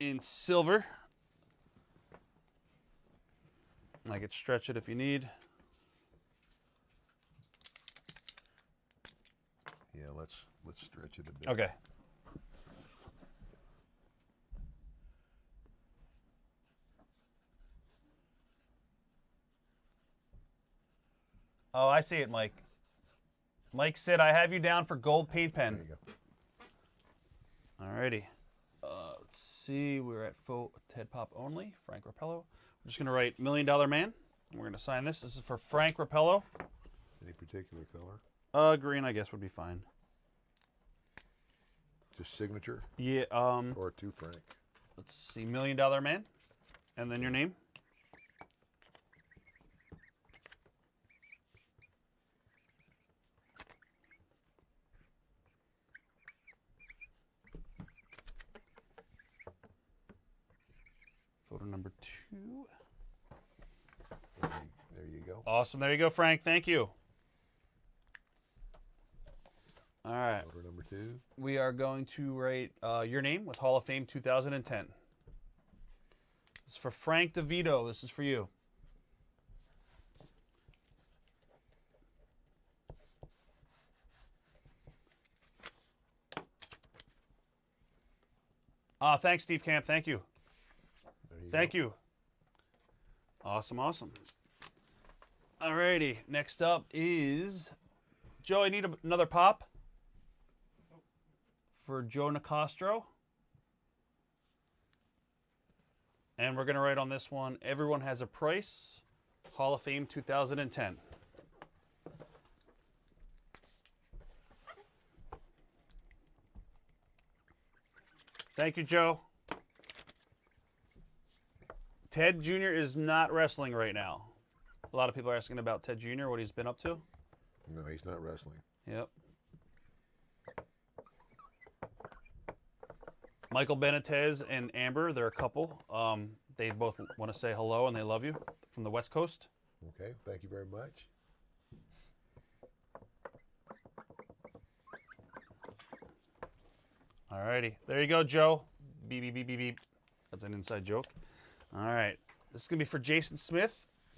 in silver. I could stretch it if you need. Yeah, let's stretch it a bit. Okay. Oh, I see it, Mike. Mike said, I have you down for gold paint pen. There you go. Alrighty. Let's see. We're at Ted Pop only. Frank Rapello. We're just going to write $1 Million Man. And we're going to sign this. This is for Frank Rapello. Any particular color? Green, I guess, would be fine. Just signature Yeah. or to Frank? Let's see. $1 Million Man. And then your name. Photo number 2. There you go. Awesome. There you go, Frank. Thank you. All right. Photo number 2. We are going to write your name with Hall of Fame 2010. This is for Frank DeVito. This is for you. Thanks, Steve Camp. Thank you. Thank you. Awesome, awesome. Alrighty, next up is Joe. I need another pop for Joe Nicastro. And we're going to write on this one, everyone has a price, Hall of Fame 2010. Thank you, Joe. Ted Jr. is not wrestling right now. A lot of people are asking about Ted Jr., what he's been up to. No, he's not wrestling. Yep. Michael Benitez and Amber, they're a couple. They both want to say hello and they love you from the West Coast. Okay, thank you very much. Alrighty. There you go, Joe. Beep, beep, beep, beep, beep. That's an inside joke. All right. This is going to be for Jason Smith.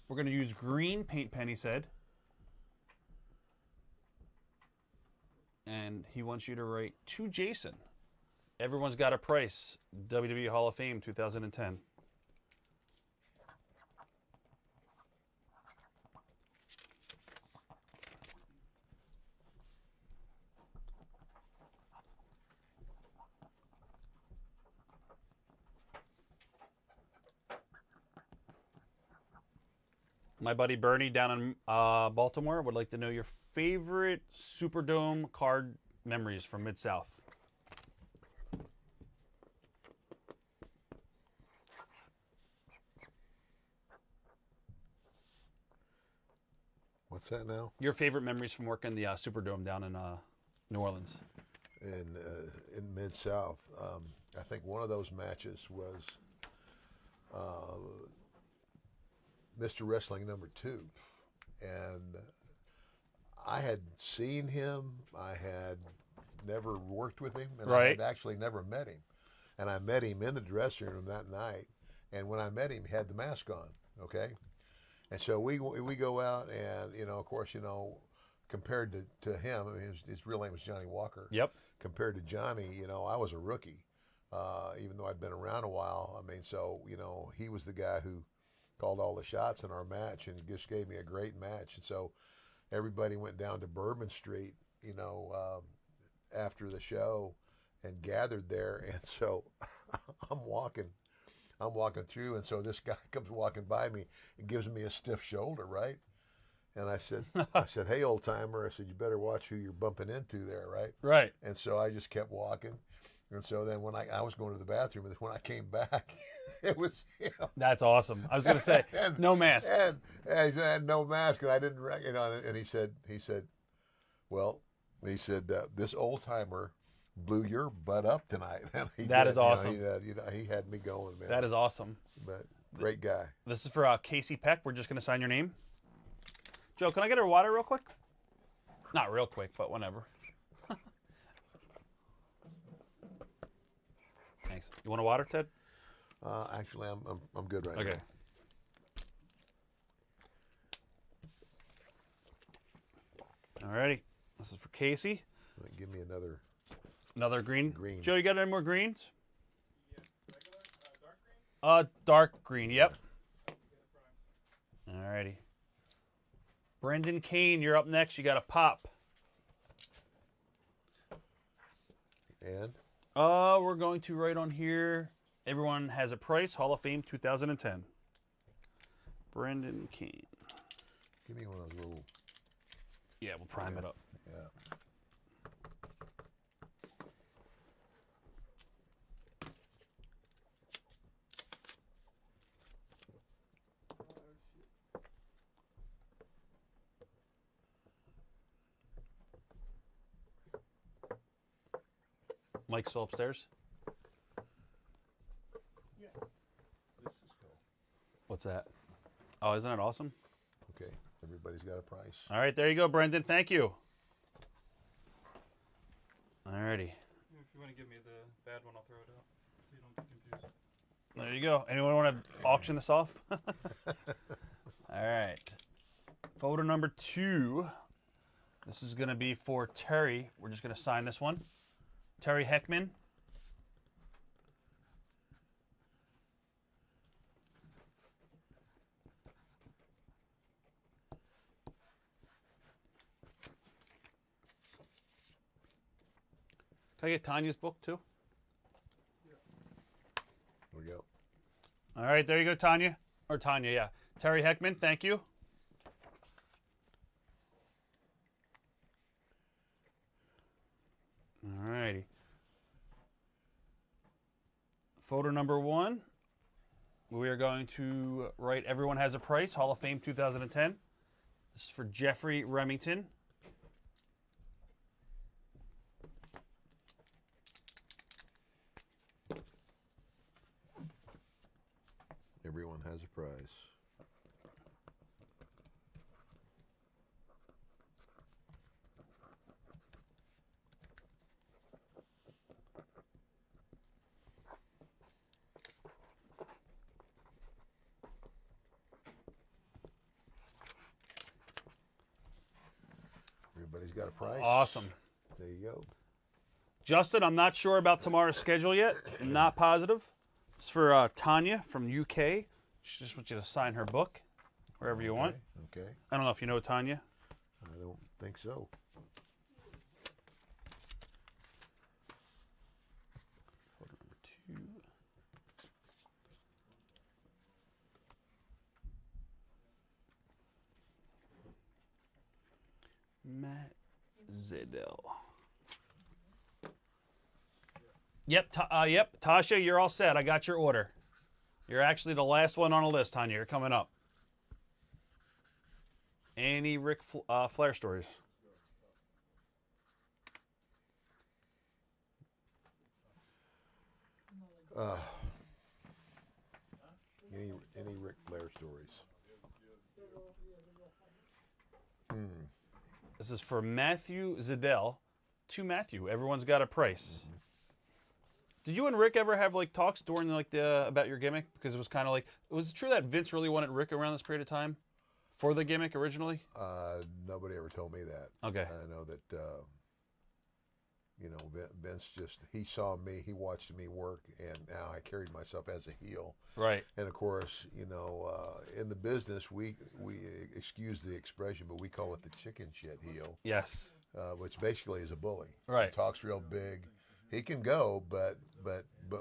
We're going to use green paint pen, he said. And he wants you to write to Jason. Everyone's got a price. WWE Hall of Fame 2010. My buddy Bernie down in Baltimore would like to know your favorite Superdome card memories from Mid-South. What's that now? Your favorite memories from working the Superdome down in New Orleans. in Mid South. I think one of those matches was Mr. Wrestling #2, and I had seen him. I had never worked with him, and I Right. had actually never met him. And I met him in the dressing room that night. And when I met him, he had the mask on. Okay, and so we go out, and of course, compared to him, I mean, his real name was Johnny Walker. Yep. Compared to Johnny, I was a rookie, even though I'd been around a while. I mean, so he was the guy who called all the shots in our match, and just gave me a great match. And so everybody went down to Bourbon Street, after the show, and gathered there. And so I'm walking through, and so this guy comes walking by me and gives me a stiff shoulder, right? And I said, "Hey, old timer," I said, "you better watch who you're bumping into there, right?" Right. And so I just kept walking. And so then when I was going to the bathroom, and when I came back, it was him. That's awesome. I was going to say, no mask. And he had no mask, and I didn't, and he said, well, he said, this old timer blew your butt up tonight. And That is awesome. He had me going, man. That is awesome. But great guy. This is for Casey Peck. We're just going to sign your name. Joe, can I get her water real quick? Not real quick, but whenever. Thanks. You want a water, Ted? Actually, I'm good right Okay. Alrighty. This is for Casey. now. Give me another. Another green. Green. Joe, you got any more greens? Yeah. Regular, dark green. Dark green. Yep. Alrighty. Brendan Kane, you're up next. You got a pop. And We're going to write on here. Everyone has a price. Hall of Fame 2010. Brendan Kane. give me one of those little. Yeah, we'll prime it up. Yeah. Mike's still upstairs. This is cool. What's that? Oh, isn't that awesome? Okay. Everybody's got a price. All right, there you go, Brendan. Thank you. Alrighty. If you want to give me the bad one, I'll throw it out so you don't get confused. There you go. Anyone want to auction this off? All right. Photo number 2. This is going to be for Terry. We're just going to sign this one. Terry Heckman. Can I get Tanya's book too? There we go. All right, there you go, Tanya. Or Tanya, yeah. Terry Heckman, thank you. All righty. Photo number 1. We are going to write Everyone Has a Price, Hall of Fame 2010. This is for Jeffrey Remington. Everyone has a price. Everybody's got a price. Awesome. There you go. Justin, I'm not sure about tomorrow's schedule yet. I'm not positive. It's for Tanya from UK. She just wants you to sign her book wherever you want. Okay. I don't know if you know Tanya. I don't think so. Photo number 2. Matt Zedell. Yep, yep, Tasha, you're all set. I got your order. You're actually the last one on the list, Tanya. You're coming up. Any Ric Flair stories? Any Ric Flair stories? This is for Matthew Zidell. To Matthew, everyone's got a price. Did you and Rick ever have like talks during like the about your gimmick? Because it was kind of like, was it true that Vince really wanted Rick around this period of time for the gimmick originally? Nobody ever told me that. Okay. I know that, Vince he saw me, he watched me work, and now I carried myself as a heel. Right. And of course, in the business, we excuse the expression, but we call it the chicken shit heel. Yes. Which basically is a bully. Right. He talks real big. He can go, but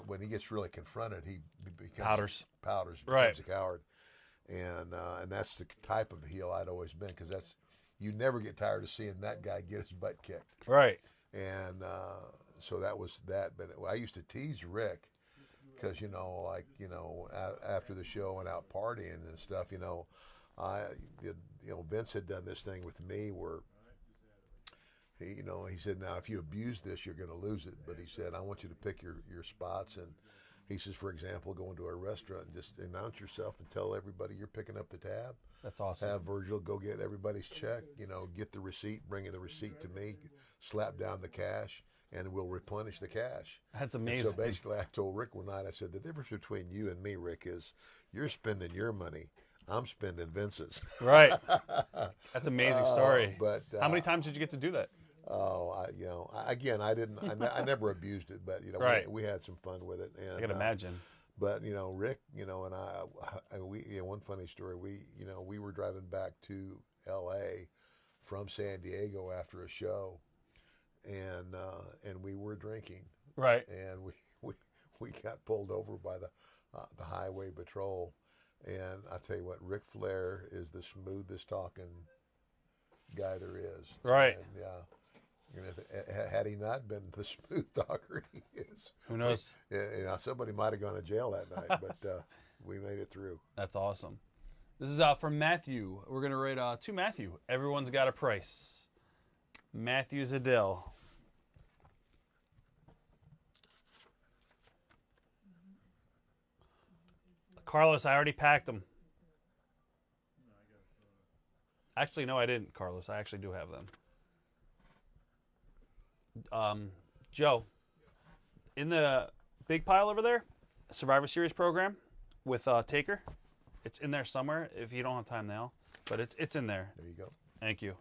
when he gets really confronted, he becomes powders, becomes a coward, and that's the type of heel I'd always been, because you never get tired of seeing that guy get his butt kicked. Right. And so that was that. But I used to tease Rick because after the show and out partying and stuff, Vince had done this thing with me where. He said, now, if you abuse this, you're going to lose it. But he said, I want you to pick your spots. And he says, for example, go into a restaurant and just announce yourself and tell everybody you're picking up the tab. That's awesome. Have Virgil go get everybody's check, get the receipt, bring the receipt to me, slap down the cash, and we'll replenish the cash. That's amazing. And so basically, I told Rick one night, I said, the difference between you and me, Rick, is you're spending your money. I'm spending Vince's. Right. That's an amazing story. But how many times did you get to do that? Oh, I never abused it, but right. we had some fun with it. And I can imagine. But Rick, and one funny story. We were driving back to L.A. from San Diego after a show, and we were drinking. Right. And we got pulled over by the highway patrol, and I tell you what, Ric Flair is the smoothest talking guy there is. Right. And, yeah. Had he not been the smooth talker he is, who knows? Somebody might have gone to jail that night, but we made it through. That's awesome. This is from Matthew. We're gonna rate to Matthew. Everyone's got a price. Matthew Zidell. Carlos, I already packed them. Actually, no, I didn't, Carlos. I actually do have them. Joe, in the big pile over there, Survivor Series program with Taker. It's in there somewhere if you don't have time now, but it's in there. There you go. Thank you.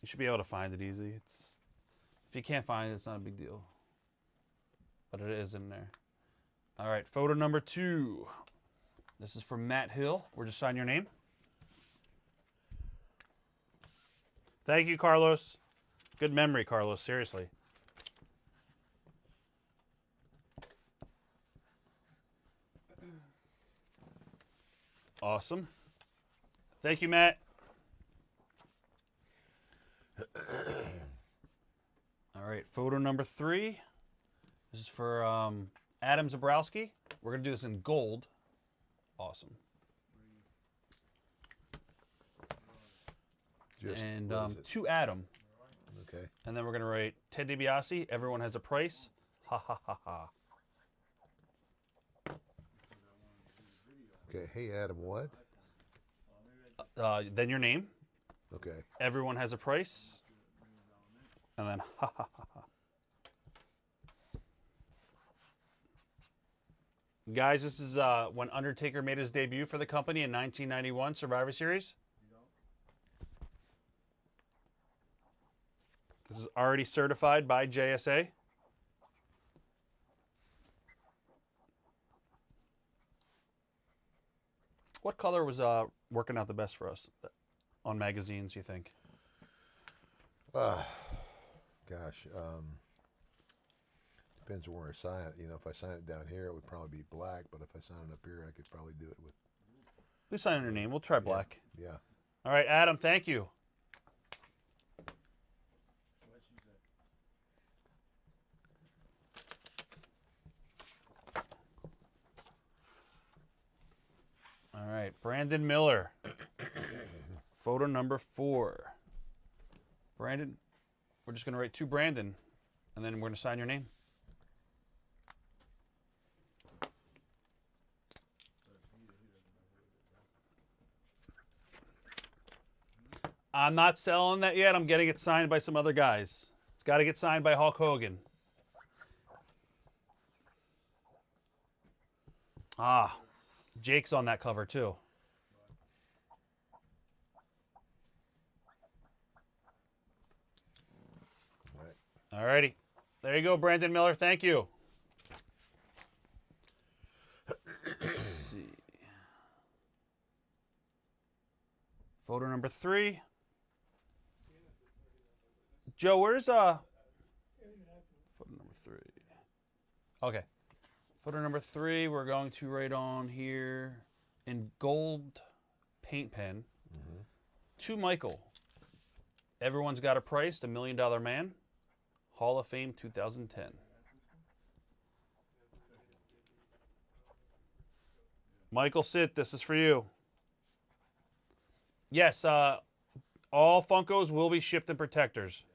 You should be able to find it easy. If you can't find it, it's not a big deal. But it is in there. All right, photo number 2. This is from Matt Hill. We're just signing your name. Thank you, Carlos. Good memory, Carlos. Seriously. Awesome. Thank you, Matt. All right, photo number 3. This is for Adam Zabrowski. We're going to do this in gold. Awesome. And to Adam. Okay. And then we're going to write Ted DiBiase. Everyone has a price. Ha, ha, ha, ha. Okay. Hey, Adam, what? Then your name. Okay. Everyone has a price. And then ha, ha, ha, ha. Guys, this is when Undertaker made his debut for the company in 1991 Survivor Series. This is already certified by JSA. What color was working out the best for us on magazines, you think? Gosh, depends on where I sign it. If I sign it down here, it would probably be black. But if I sign it up here, I could probably do it with. We sign your name. We'll try black. Yeah. All right, Adam. Thank you. All right, Brandon Miller. Photo number 4. Brandon, we're just going to write to Brandon, and then we're going to sign your name. I'm not selling that yet. I'm getting it signed by some other guys. It's got to get signed by Hulk Hogan. Ah, Jake's on that cover too. Right. All righty. There you go, Brandon Miller. Thank you. Let's see. Photo number 3. Joe, where's photo number 3? Okay. Photo number 3, we're going to write on here in gold paint pen. To Michael. Everyone's got a price, $1 Million Man. Hall of Fame 2010. Michael Sit, this is for you. Yes, all Funkos will be shipped in protectors.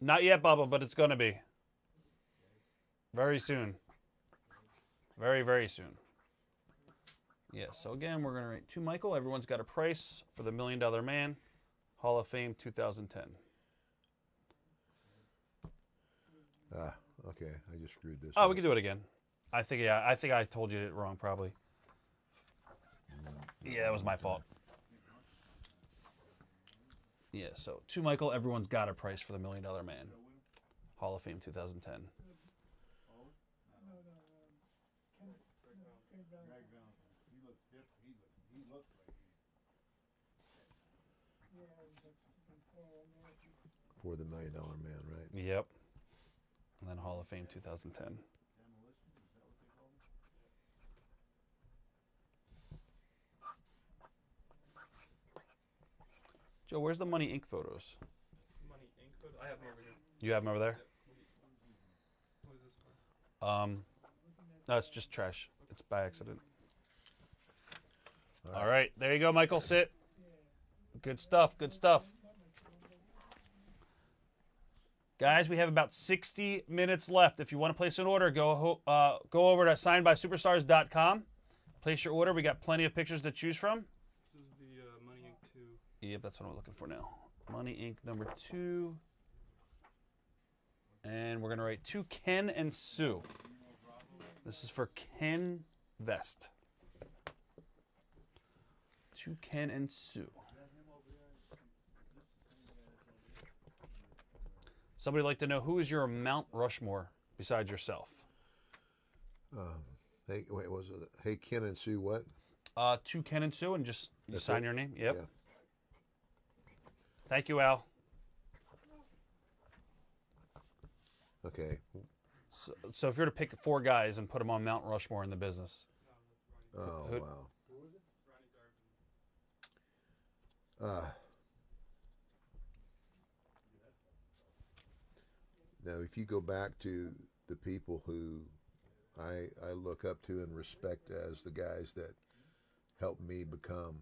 Not yet, Bubba, but it's going to be. Very soon. Very, very soon. Yeah, so again, we're going to write to Michael. Everyone's got a price for the $1 Million Man. Hall of Fame 2010. Okay, I just screwed this Oh, up. we can do it again. I think I told you it wrong, probably. Yeah, it was my fault. Yeah, so to Michael, everyone's got a price for the $1 Million Man. Hall of Fame 2010. For the $1 Million Man, right? Yep. And then Hall of Fame 2010. Joe, where's the Money Inc. photos? Money Inc. photo? I have them over here. You have them over there? What is this for? No, it's just trash. It's by accident. All right, there you go, Michael. Sit. Good stuff. Good stuff. Guys, we have about 60 minutes left. If you want to place an order, go over to signedbysuperstars.com. Place your order. We got plenty of pictures to choose from. This is the Money Inc. 2. Yep, that's what I'm looking for now. Money Inc. number 2. And we're going to write to Ken and Sue. This is for Ken Vest. To Ken and Sue. Somebody like to know, who is your Mount Rushmore besides yourself? Hey, wait, was it? Hey, Ken and Sue, what? To Ken and Sue, and just you That's sign it? your name. Yep. Yeah. Thank you, Al. Okay. So if you're to pick 4 guys and put them on Mount Rushmore in the business, Oh, Who- wow. Now, if you go back to the people who I look up to and respect as the guys that helped me become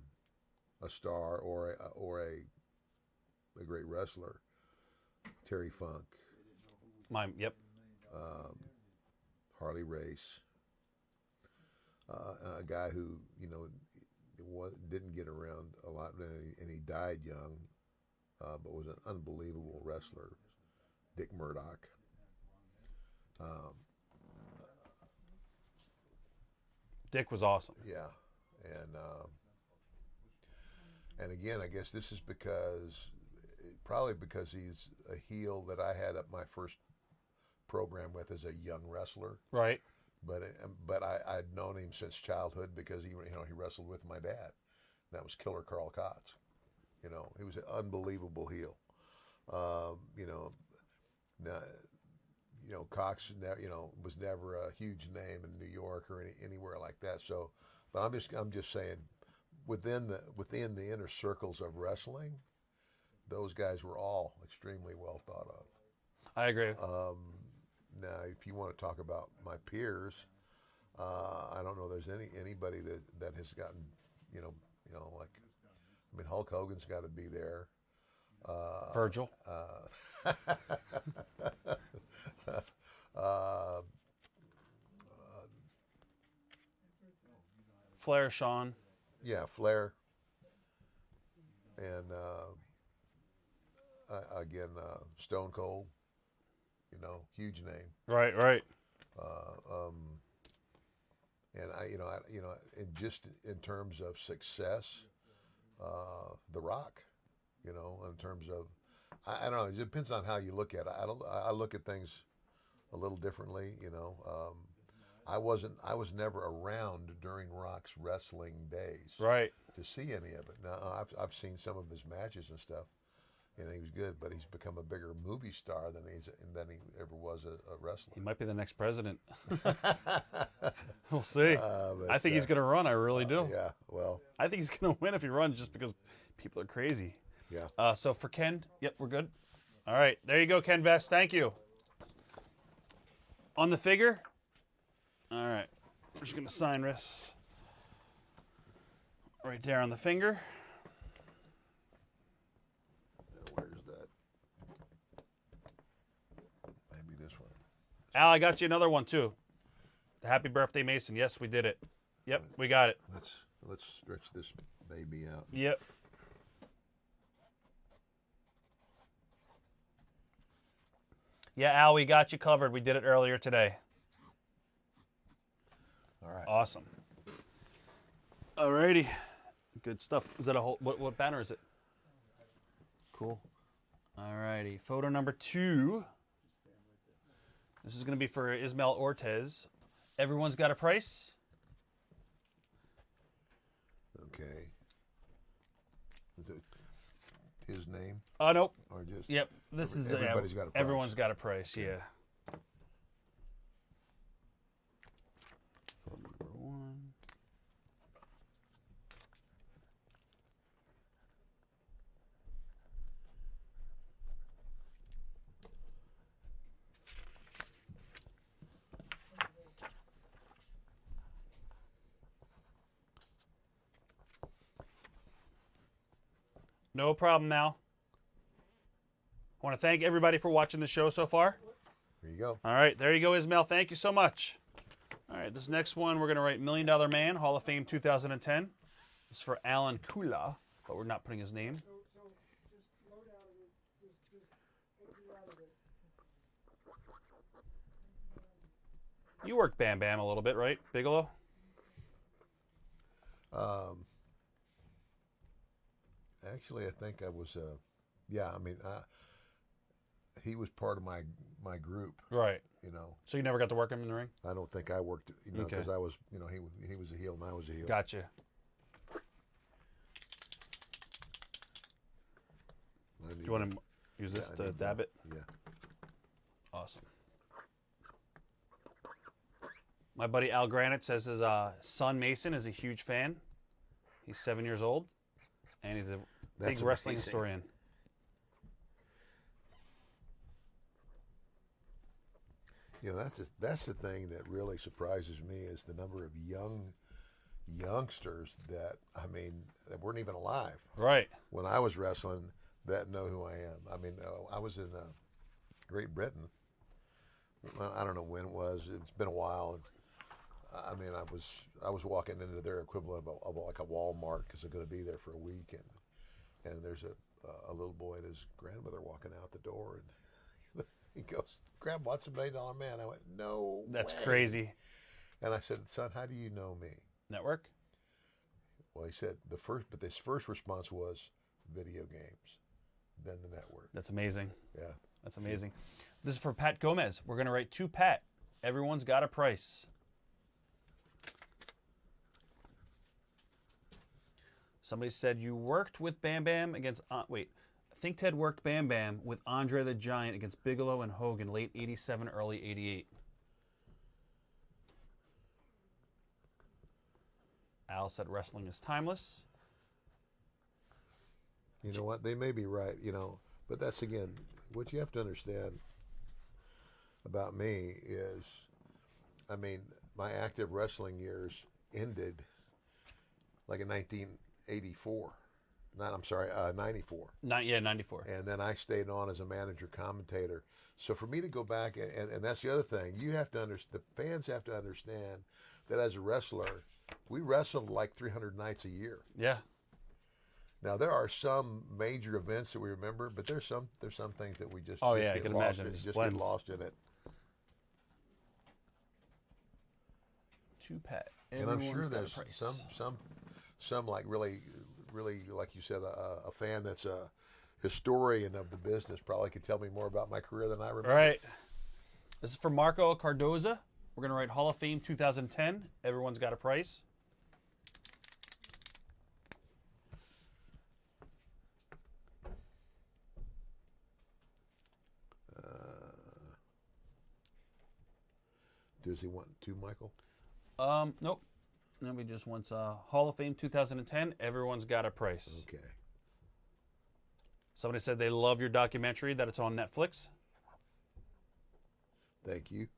a star or a great wrestler, Terry Funk, yep. Harley Race, a guy who didn't get around a lot, and he died young, but was an unbelievable wrestler, Dick Murdoch. Dick was awesome. Yeah, and again, I guess this is probably because he's a heel that I had at my first program with as a young wrestler. Right. But I'd known him since childhood because he wrestled with my dad. That was Killer Carl Kotz. He was an unbelievable heel. Cox was never a huge name in New York or anywhere like that. So, but I'm just saying, within the inner circles of wrestling, those guys were all extremely well thought of. I agree. Now, if you want to talk about my peers, I don't know there's anybody that has gotten, Hulk Hogan's got to be there. Virgil. Flair, Sean. Yeah, Flair. and again, Stone Cold. Huge name. Right, right. And in just in terms of success, The Rock. In terms of, I don't know. It depends on how you look at it. I look at things a little differently. I was never around during Rock's wrestling days, Right. to see any of it. Now I've seen some of his matches and stuff, and he was good. But he's become a bigger movie star than he ever was a wrestler. He might be the next president. We'll see. I think he's going to run. I really do. Yeah. Well. I think he's going to win if he runs, just because people are crazy. Yeah. So for Ken, yep, we're good. All right, there you go, Ken Vest. Thank you. On the figure. All right, we're just going to sign this right there on the finger. Where's that? Maybe this one. Al, I got you another one too. Happy birthday, Mason. Yes, we did it. Yep, we got it. Let's stretch this baby out. Yep. Yeah, Al, we got you covered. We did it earlier today. All right. Awesome. Alrighty. Good stuff. Is that a whole, what banner is it? Cool. Alrighty. Photo number 2. This is going to be for Ismael Ortiz. Everyone's got a price? Okay. Is it his name? Nope. Or just Yep. This is everybody's got a price. Everyone's got a price, yeah. Photo number 1. No problem, Mal. I want to thank everybody for watching the show so far. There you go. All right, there you go, Ismail. Thank you so much. All right, this next one, we're going to write $1 Million Man, Hall of Fame 2010. This is for Alan Kula, but we're not putting his name. So just load out of it. Just exit out of it. You worked Bam Bam a little bit, right, Bigelow? Actually, I think I was. Yeah, I mean, he was part of my group. Right. So you never got to work him in the ring? I don't think I worked. Okay. Because I was. He was a heel and I was a heel. Gotcha. Do you want to use this to dab it? Yeah. Awesome. My buddy Al Granite says his son Mason is a huge fan. He's 7 years old, and he's a big wrestling historian. That's the thing that really surprises me is the number of youngsters that that weren't even alive. Right. When I was wrestling, that know who I am. I mean, I was in Great Britain. I don't know when it was. It's been a while. I mean, I was walking into their equivalent of like a Walmart because I'm going to be there for a week, and there's a little boy and his grandmother walking out the door, and he goes, "Grandma, what's $1 Million Man?" I went, "No, That's way." crazy. And I said, "Son, how do you know me?" Network? Well, he said his first response was video games, then the network. That's amazing. Yeah. That's amazing. This is for Pat Gomez. We're going to write to Pat. Everyone's got a price. Somebody said you worked with Bam Bam against... wait. I think Ted worked Bam Bam with Andre the Giant against Bigelow and Hogan late 87, early 88. Al said wrestling is timeless. You know what? They may be right, but that's, again, what you have to understand about me is, my active wrestling years ended like in 1984. 94. 94. And then I stayed on as a manager commentator. So for me to go back, and that's the other thing, you have to understand, the fans have to understand that as a wrestler, we wrestled like 300 nights a year. Yeah. Now there are some major events that we remember, but there's some things that we just Oh, just yeah, I get can lost imagine. in, It just just blends. get lost in it. Two-pack. And I'm sure Everyone's got a there's price. some like really like you said a fan that's a historian of the business probably could tell me more about my career than I remember. Right. This is for Marco Cardoza. We're going to write Hall of Fame 2010. Everyone's got a price. Does he want two, Michael? Nope. Nobody just wants Hall of Fame 2010. Everyone's got a price. Okay. Somebody said they love your documentary, that it's on Netflix. Thank you.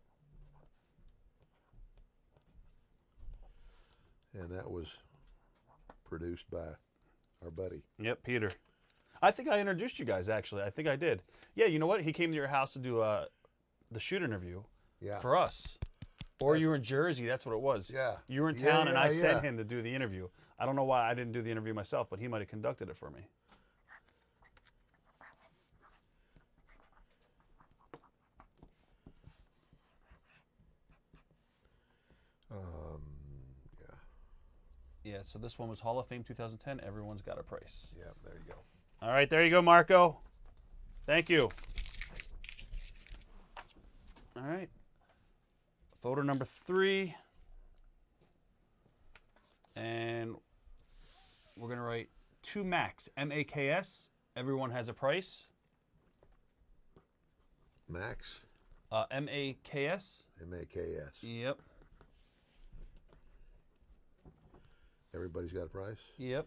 And that was produced by our buddy. Yep, Peter. I think I introduced you guys, actually. I think I did. Yeah, you know what? He came to your house to do the shoot interview Yeah. for us. Or Yes. you were in Jersey, that's what it was. Yeah. You were in Yeah, town, and I yeah, sent yeah. him to do the interview. I don't know why I didn't do the interview myself, but he might have conducted it for me. Yeah. Yeah, so this one was Hall of Fame 2010. Everyone's got a price. Yeah, there you go. All right, there you go, Marco. Thank you. All right. Photo number 3. And we're going to write 2 Max, M-A-K-S. Everyone has a price. Max, M-A-K-S. M-A-K-S. Yep. Everybody's got a price? Yep.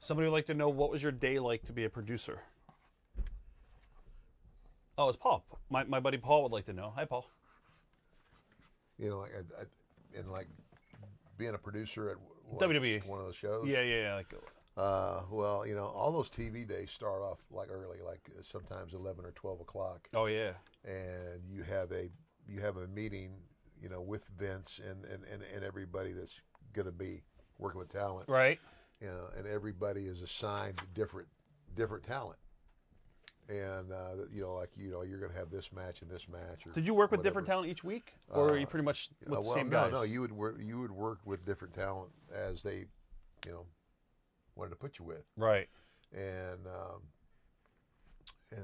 Somebody would like to know, what was your day like to be a producer? Oh, it's Paul. My buddy Paul would like to know. Hi, Paul. You know, and like being a producer at WWE. one of those shows. Yeah. Like, Well, you know, all those TV days start off like early, like sometimes 11 or 12 o'clock, oh yeah. and you have a meeting, you know, with Vince and everybody that's going to be working with talent, Right. you know, and everybody is assigned different talent. And you know, like you're going to have this match and this match. Or Did you work with whatever. different talent each week, or are you pretty much with the Well, same no, guys? no, you would work with different talent as they, you know, wanted to put you with. Right. And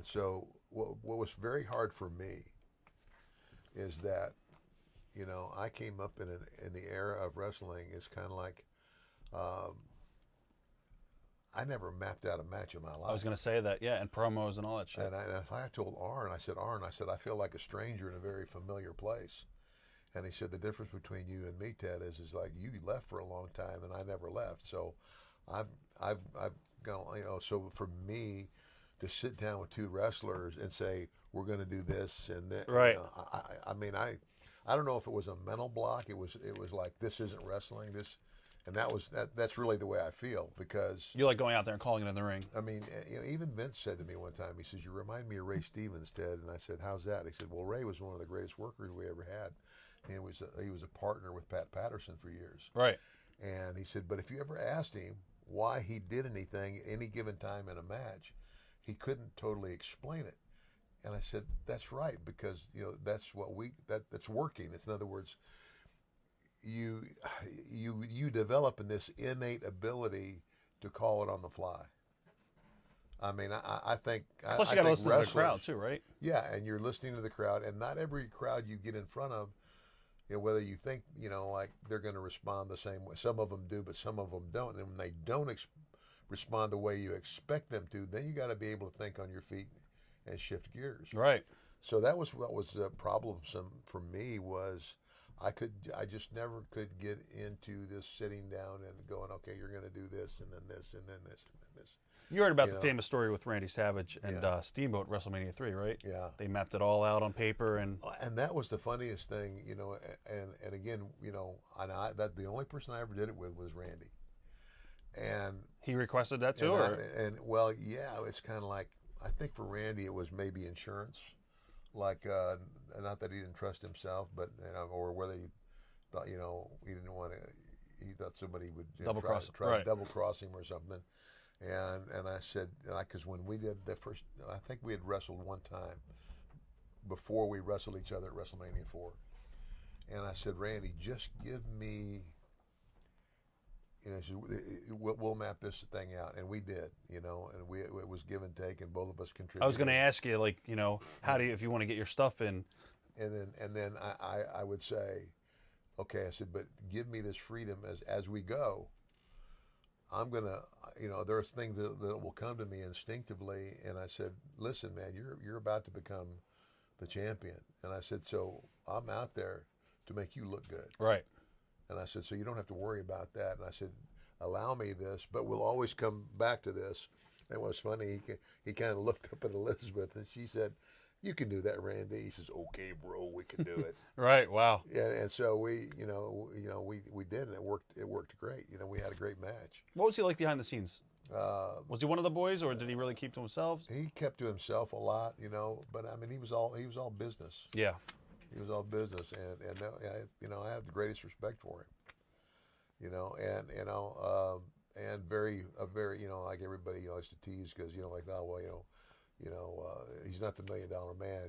so what was very hard for me is that, you know, I came up in the era of wrestling is kind of like, I never mapped out a match in my life. I was gonna say that, yeah, and promos and all that shit. And I told Arn, I said, I feel like a stranger in a very familiar place. And he said, the difference between you and me, Ted, is like you left for a long time and I never left. So I've gone, you know, so for me to sit down with 2 wrestlers and say, we're going to do this and that, Right. you know, I mean, I don't know if it was a mental block. It was like, this isn't wrestling. And that's really the way I feel, because You like going out there and calling it in the ring. I mean, you know, even Vince said to me one time, he says, you remind me of Ray Stevens, Ted. And I said, how's that? He said, well, Ray was one of the greatest workers we ever had. And he was a partner with Pat Patterson for years. Right. And he said, but if you ever asked him why he did anything any given time in a match, he couldn't totally explain it. And I said, that's right, because, you know, that's what that's working. It's, in other words, you develop in this innate ability to call it on the fly. I mean, I think Plus, you got to listen to the crowd too, right? Yeah, and you're listening to the crowd, and not every crowd you get in front of, you know, whether you think, you know, like they're going to respond the same way. Some of them do, but some of them don't. And when they don't respond the way you expect them to, then you got to be able to think on your feet and shift gears. Right. So that was what was problemsome for me, was I just never could get into this sitting down and going, okay, you're going to do this and then this and then this and then this. You heard about You the know. famous story with Randy Savage and Yeah. Steamboat at WrestleMania 3, right? Yeah. They mapped it all out on paper, and And that was the funniest thing, you know, and again, you know, that the only person I ever did it with was Randy. And he requested that too, or and well, yeah, it's kind of like, I think for Randy it was maybe insurance like not that he didn't trust himself, but or whether he thought he didn't want to. He thought somebody would try to double cross him or something. And I said, because when we did the first, I think we had wrestled one time before we wrestled each other at WrestleMania 4. And I said, Randy, just give me, we'll map this thing out. And we did, and it was give and take, and both of us contributed. I was going to ask you, how do you, if you want to get your stuff in? And then I would say, okay, I said, but give me this freedom as we go. I'm going to, there's things that will come to me instinctively. And I said, listen, man, you're about to become the champion. And I said, so I'm out there to make you look good. Right. And I said, so you don't have to worry about that. And I said, allow me this, but we'll always come back to this. And what was funny, he kind of looked up at Elizabeth and she said, you can do that, Randy. He says, okay, bro, we can do it. Right. Wow. Yeah, and so we did, and it worked. It worked great. We had a great match. What was he like behind the scenes? Was he one of the boys, or did he really keep to himself? He kept to himself a lot, But I mean, he was all business. Yeah. He was all business, and I have the greatest respect for him. And very like everybody likes to tease because he's not the $1 million man.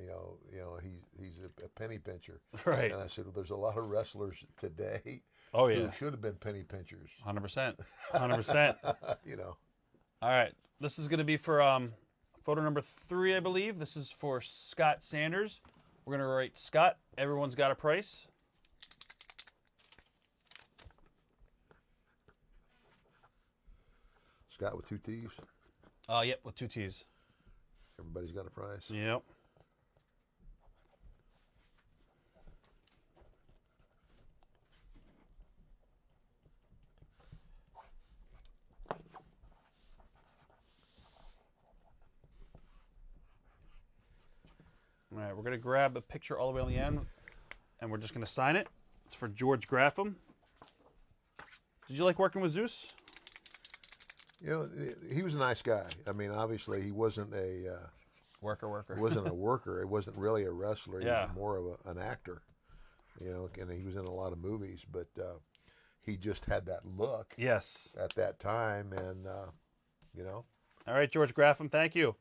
He's a penny pincher. Right. And I said, well, there's a lot of wrestlers today. Oh yeah. Who should have been penny pinchers. 100%. 100%. All right. This is going to be for photo number 3, I believe. This is for Scott Sanders. We're going to write Scott. Everyone's got a price. Scott with 2 T's. Yep, with 2 T's. Everybody's got a price. Yep. All right, we're going to grab a picture all the way on the end, and we're just going to sign it. It's for George Graffam. Did you like working with Zeus? He was a nice guy. I mean, obviously, he wasn't a Worker. He wasn't a worker. It wasn't really a wrestler. He Yeah. was more of an actor. And he was in a lot of movies, but he just had that look Yes. at that time, and All right, George Graffam, thank you.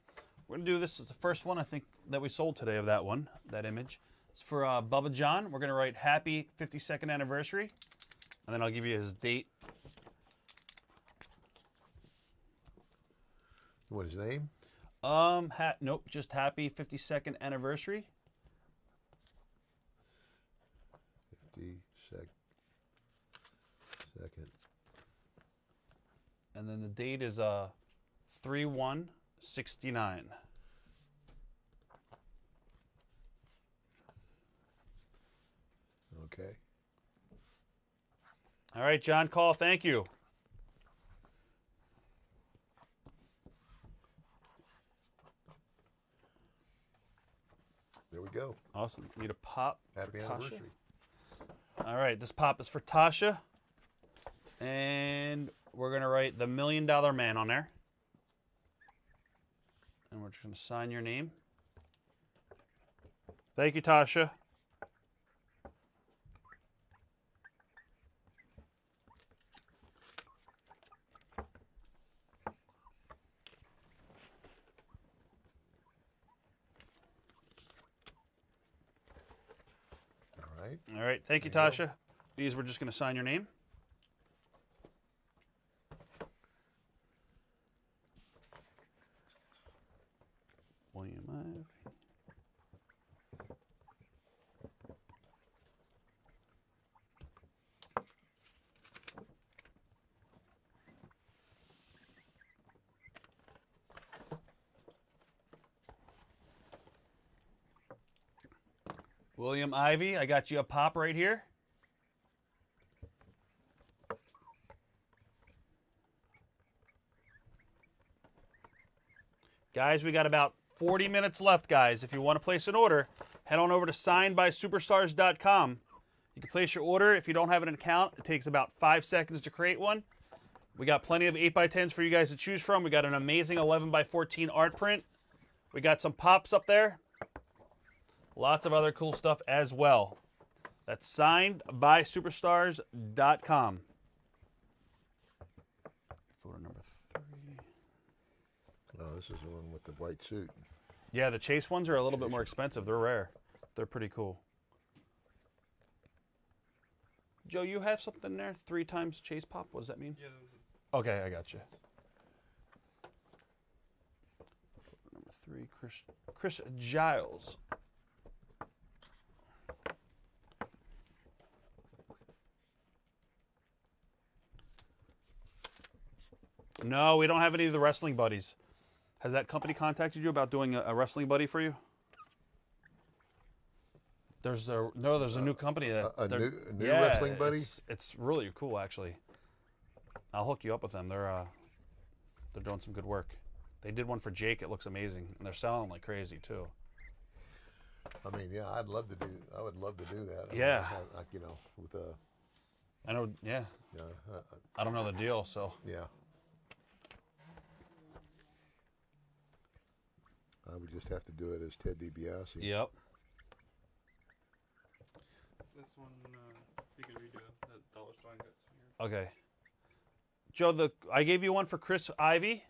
We're going to do this as the first one, I think, that we sold today of that one, that image. It's for Bubba John. We're going to write happy 52nd anniversary, and then I'll give you his date. what his name? Nope, just happy 52nd anniversary. 52nd. And then the date is 3/1/69. Okay. All right, John Call, thank you. There we go. Awesome. Need a pop. Happy for Tasha. anniversary. All right, this pop is for Tasha. And we're going to write the $1 Million Man on there. And we're just going to sign your name. Thank you, Tasha. All right. All right, thank you, There you Tasha. These, we're just going to sign your name. William Ivey. William Ivey, I got you a pop right here. Guys, we got about 40 minutes left, guys. If you want to place an order, head on over to signedbysuperstars.com. You can place your order. If you don't have an account, it takes about 5 seconds to create one. We got plenty of 8x10s for you guys to choose from. We got an amazing 11x14 art print. We got some pops up there. lots of other cool stuff as well. That's signed by superstars.com. Photo number 3. Oh, this is the one with the white suit. Yeah, the Chase ones are a little bit more expensive. They're rare. They're pretty cool. Joe, you have something there? 3 times Chase Pop? What does that mean? Yeah, Okay, I got you. Number 3, Chris Giles. No, we don't have any of the wrestling buddies. Has that company contacted you about doing a wrestling buddy for you? There's a new company that A they're- new wrestling buddy? It's really cool actually. I'll hook you up with them. They're doing some good work. They did one for Jake. It looks amazing, and they're selling like crazy too. I mean, yeah, I would love to do that. I mean, Yeah. like, you know, with a, I know. Yeah, you know, I don't know the deal. So yeah. I would just have to do it as Ted DiBiase. yep. this one, you can redo it. That dollar sign gets here. Okay. Joe, I gave you one for Chris Ivy.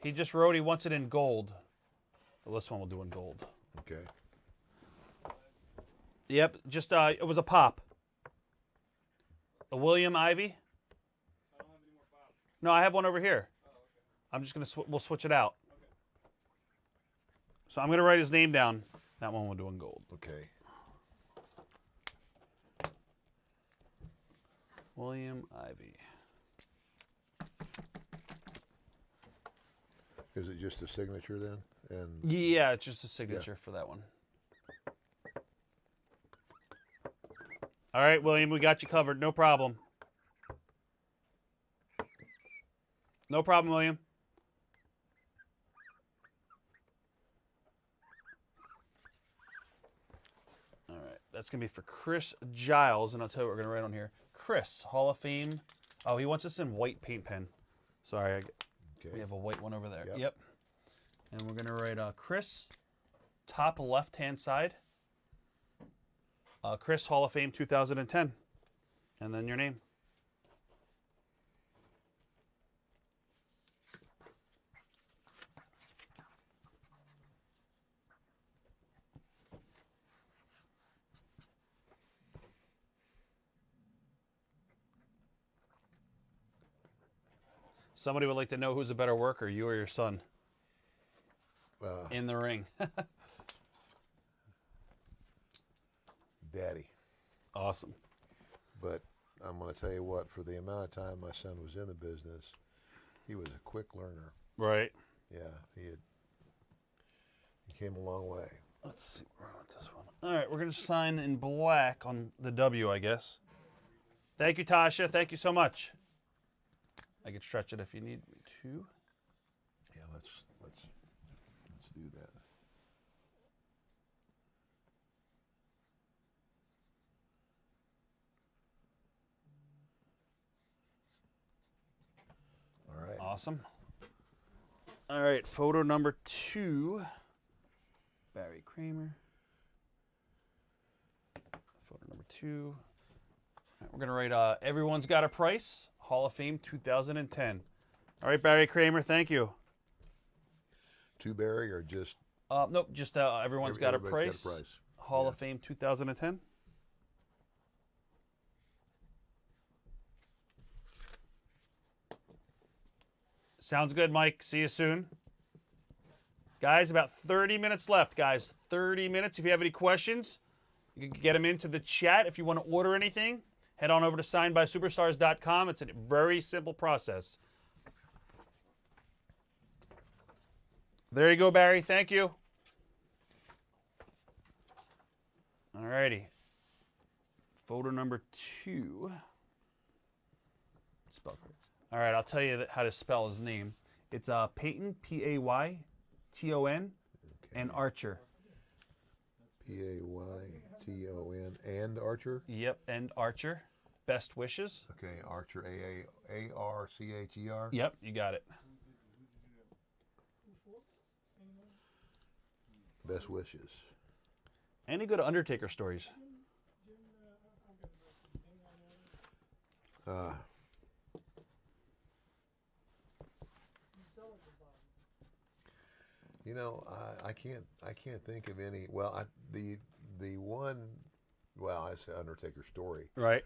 He just wrote he wants it in gold. Well, this one we'll do in gold. Okay. Yep, just it was a pop. A William Ivy. I don't have any more pops. No, I have one over here. Oh, okay. I'm just gonna we'll switch it out. Okay. So I'm gonna write his name down. That one we'll do in gold. Okay. William Ivy. Is it just a signature then? And Yeah, it's just a signature for that one. All right, William, we got you covered. No problem. No problem, William. All right, that's going to be for Chris Giles, and I'll tell you what we're going to write on here. Chris, Hall of Fame. Oh, he wants us in white paint pen. Sorry, we okay. have a white one over there. Yep. Yep. And we're going to write Chris, top left-hand side. Chris, Hall of Fame 2010. And then your name. Somebody would like to know who's a better worker, you or your son, in the ring. Daddy. Awesome. But I'm going to tell you what, for the amount of time my son was in the business, he was a quick learner. Right. Yeah, he came a long way. Let's see where I want this one. All right, we're going to sign in black on the W, I guess. Thank you, Tasha. Thank you so much. I can stretch it if you need me to. Yeah, let's do that. All right. Awesome. All right, photo number 2. Barry Kramer. Photo number 2. All right, we're going to write Everyone's Got a Price, Hall of Fame 2010. All right, Barry Kramer, thank you. 2 Barry or just Nope, just Everyone's Got a Everybody's Price, Got a Price. Hall Yeah. of Fame 2010. Sounds good, Mike. See you soon. Guys, about 30 minutes left, guys. 30 minutes. If you have any questions, you can get them into the chat. If you want to order anything, head on over to signedbysuperstars.com. It's a very simple process. There you go, Barry. Thank you. All righty. Photo number 2. Spell correct. All right, I'll tell you how to spell his name. It's Peyton, Payton, and Archer. Payton and Archer. Yep, and Archer. Best wishes. Okay, Archer, Archer. Yep, you got it. Best wishes. Any good Undertaker stories? Jim, I'm gonna go anything on that. He's selling the body. You know, I can't think of any. Well, the one, well, I say Undertaker story. Right.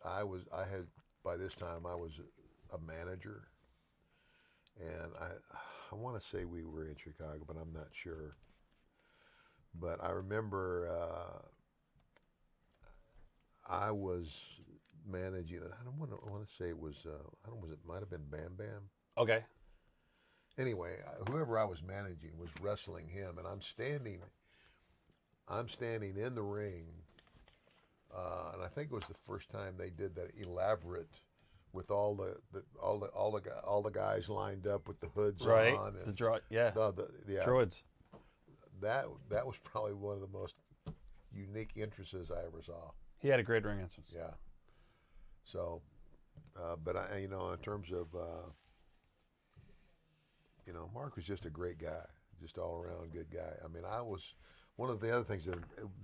I had by this time I was a manager, and I want to say we were in Chicago, but I'm not sure. But I remember I was managing, and I want to say it was I don't was it might have been Bam Bam. Okay. Anyway, whoever I was managing was wrestling him, and I'm standing in the ring, and I think it was the first time they did that elaborate with all the guys lined up with the hoods Right. on. And The draw. Yeah. yeah, Druids. that was probably one of the most unique entrances I ever saw. He had a great ring entrance. Yeah. So, but in terms of, Mark was just a great guy, just all around good guy. I mean, one of the other things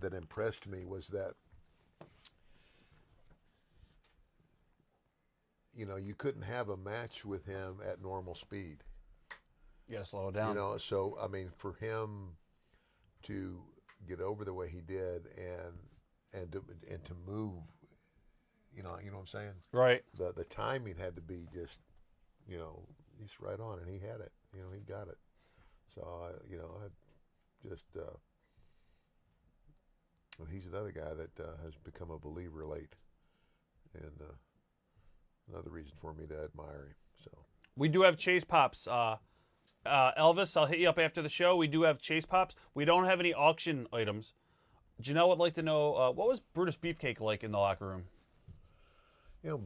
that impressed me was that, you couldn't have a match with him at normal speed. You got to slow it down. So I mean, for him to get over the way he did and to move, you know what I'm saying? Right. The timing had to be just, just right on, and he had it. He got it. So I just and he's another guy that has become a believer late, and another reason for me to admire him. So We do have Chase Pops. Elvis, I'll hit you up after the show. We do have Chase Pops. We don't have any auction items. Janelle would like to know, what was Brutus Beefcake like in the locker room?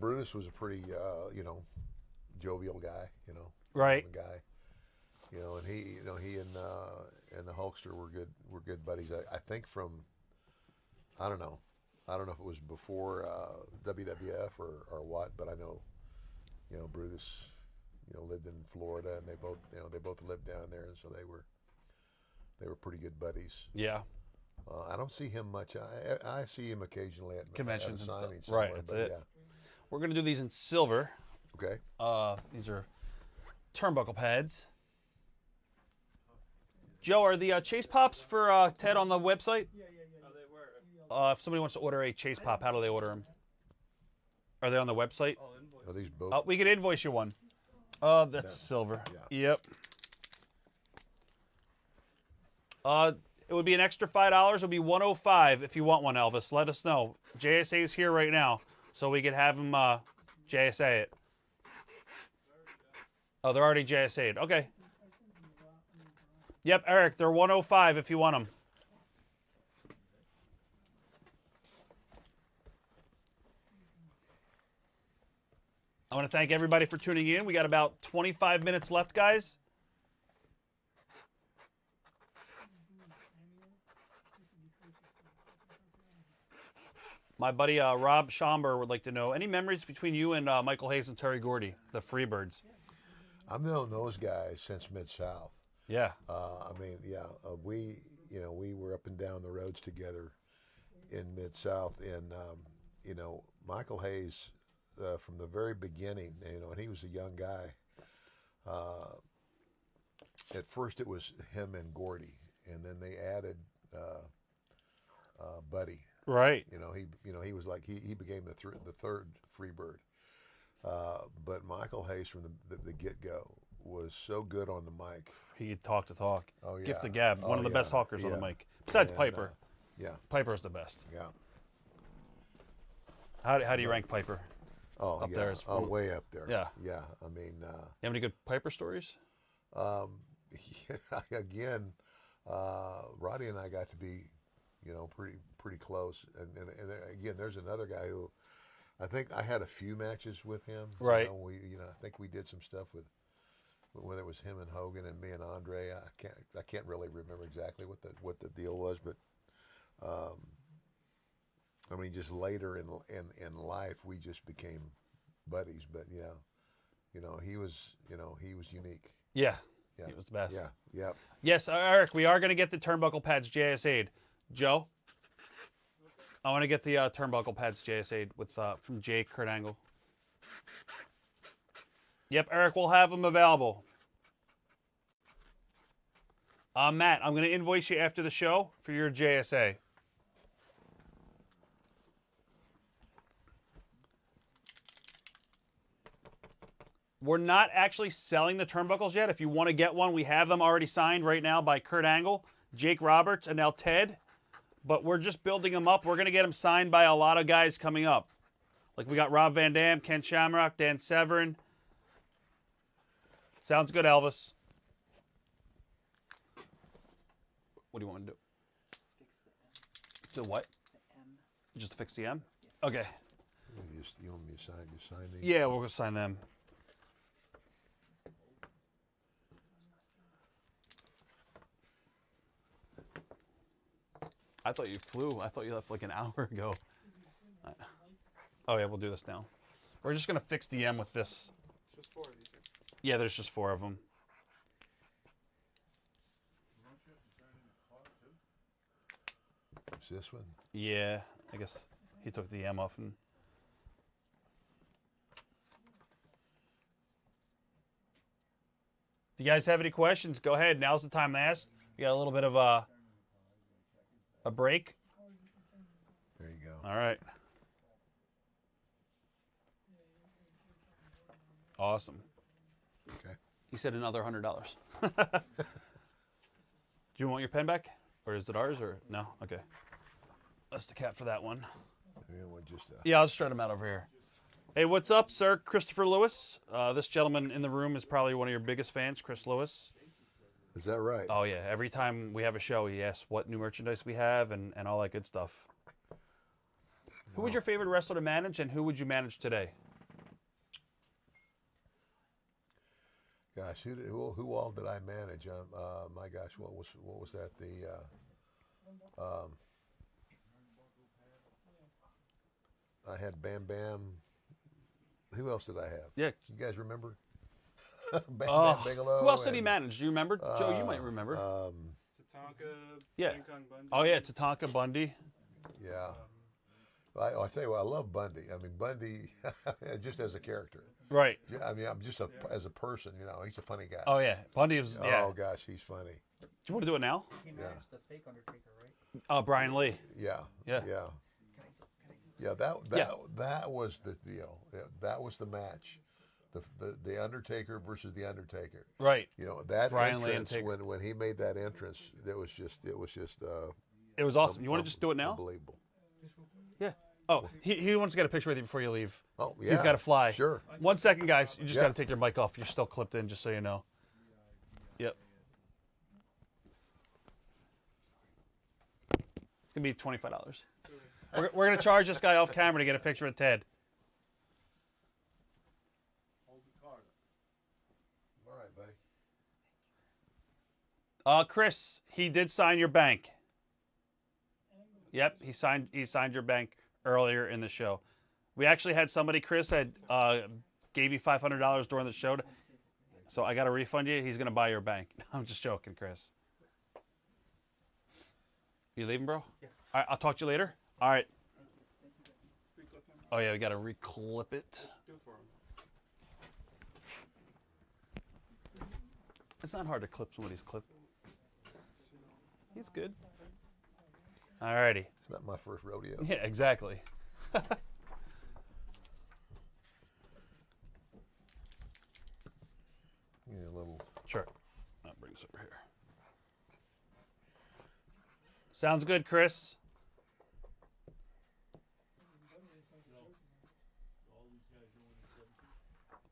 Brutus was a pretty, jovial guy. Right. Guy. And he and the Hulkster were good buddies. I think from, I don't know if it was before WWF or what, but I know, Brutus, lived in Florida, and they both lived down there, and so they were pretty good buddies. Yeah. I don't see him much. I see him occasionally at Conventions at and stuff. signings somewhere, Right, that's but it. Yeah. We're going to do these in silver. Okay. These are turnbuckle pads. Joe, are the Chase Pops for Ted on the website? Yeah. Oh, they were. If somebody wants to order a Chase Pop, how do they order them? Are they on the website? All invoice. Are these both? We can invoice you one. That's silver. Yeah. Yep. It would be an extra $5. It would be $105 if you want one, Elvis. Let us know. JSA is here right now, so we could have him JSA it. Oh, they're already JSA'd. Okay. Yep, Eric, they're $105 if you want them. I want to thank everybody for tuning in. We got about 25 minutes left, guys. My buddy Rob Schomburg would like to know, any memories between you and Michael Hayes and Terry Gordy, the Freebirds? I've known those guys since Mid-South. Yeah. We were up and down the roads together in Mid-South, and Michael Hayes, from the very beginning, and he was a young guy. At first, it was him and Gordy, and then they added Buddy. Right. He was like he became the third Freebird. But Michael Hayes from the get-go was so good on the mic. He could talk the talk. Oh, yeah. Gift the gab. One of the best talkers on the Yeah. mic. Besides And, Piper. Yeah, Piper's the best. yeah. How do you rank Piper? Oh, Up yeah. there is Oh, full- way up there. Yeah. Yeah. I mean, You have any good Piper stories? again, Roddy and I got to be, pretty close. And again, there's another guy who, I think I had a few matches with him. Right. I think we did some stuff with, whether it was him and Hogan and me and Andre. I can't really remember exactly what the deal was, but I mean, just later in life, we just became buddies. But yeah, he was unique. Yeah. Yeah. He was the best. Yeah. Yep. Yes, Eric, we are going to get the turnbuckle pads JSA'd. Joe, I want to get the turnbuckle pads JSA'd with from Jake Kurt Angle. Yep, Eric, we'll have them available. Matt, I'm going to invoice you after the show for your JSA. We're not actually selling the turnbuckles yet. If you want to get one, we have them already signed right now by Kurt Angle, Jake Roberts, and now Ted. But we're just building them up. We're going to get them signed by a lot of guys coming up. Like we got Rob Van Dam, Ken Shamrock, Dan Severn. Sounds good, Elvis. What do you want me to do? Do what? Just to fix the M? Okay. You want me to sign these? Yeah, we're going to sign them. I thought you flew. I thought you left like an hour ago. Oh, yeah, we'll do this now. We're just going to fix the M with this. Just 4 of these. Yeah, there's just 4 of them. Is this one? Yeah, I guess he took the M off. And if you guys have any questions, go ahead. Now's the time to ask. We got a little bit of a break. There you go. All right. Awesome. Okay. He said another $100. Do you want your pen back? Or is it ours or no? Okay. That's the cap for that one. Yeah, I'll just shred him out over here. Hey, what's up, sir? Christopher Lewis. This gentleman in the room is probably one of your biggest fans, Chris Lewis. Is that right? Oh, yeah. Every time we have a show, he asks what new merchandise we have and all that good stuff. Who was your favorite wrestler to manage, and who would you manage today? Gosh, who all did I manage? My gosh, what was that? I had Bam Bam. Who else did I have? Yeah. You guys remember? Bam Bam Bigelow. Who else did he manage? Do you remember? Joe, you might remember. Tatanka, Yeah. King Kong Bundy. Oh, yeah, Tatanka Bundy. Yeah. I tell you what, I love Bundy. I mean, Bundy, just as a character. Right. Yeah, I mean, I'm just as a person, he's a funny guy. Oh, yeah. Bundy was, yeah. Oh, gosh, he's funny. Do you want to do it now? He managed the fake Undertaker, right? Brian Lee. Yeah. Yeah. Yeah. Yeah, that was the deal. Yeah, that was the match. The Undertaker versus the Undertaker. Right. That Brian Lee entrance when he made that entrance, it was awesome. You want to just do it now? Unbelievable. Yeah. Oh, he wants to get a picture with you before you leave. Oh, yeah. He's got to fly. Sure. 1 second, guys. You just Yeah. got to take your mic off. You're still clipped in, just so you know. Yep. It's going to be $25. We're going to charge this guy off camera to get a picture of Ted. All right, buddy. Chris, he did sign your bank. Yep, he signed your bank earlier in the show. We actually had somebody, Chris, that gave you $500 during the show. So I got to refund you. He's going to buy your bank. I'm just joking, Chris. You leaving, bro? Yeah. All right, I'll talk to you later. All right. Oh, yeah, we got to reclip it. Do it for him. It's not hard to clip somebody's clip. He's good. All righty. It's not my first rodeo. Yeah, exactly. Yeah, a little. Sure. I'll bring this over here. Sounds good, Chris.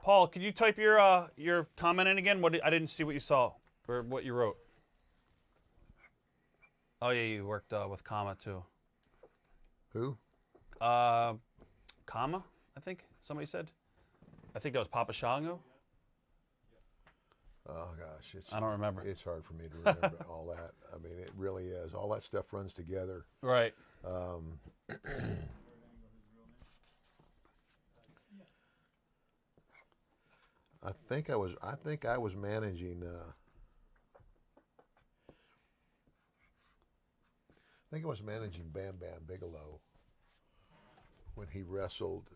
Paul, could you type your comment in again? I didn't see what you saw or what you wrote. Oh yeah, you worked with Comma too. Who? Comma, I think somebody said. I think that was Papa Shango. Oh gosh, I don't remember. It's hard for me to remember all that. I mean, it really is. All that stuff runs together. Right. I think I was managing think I was managing Bam Bam Bigelow when he wrestled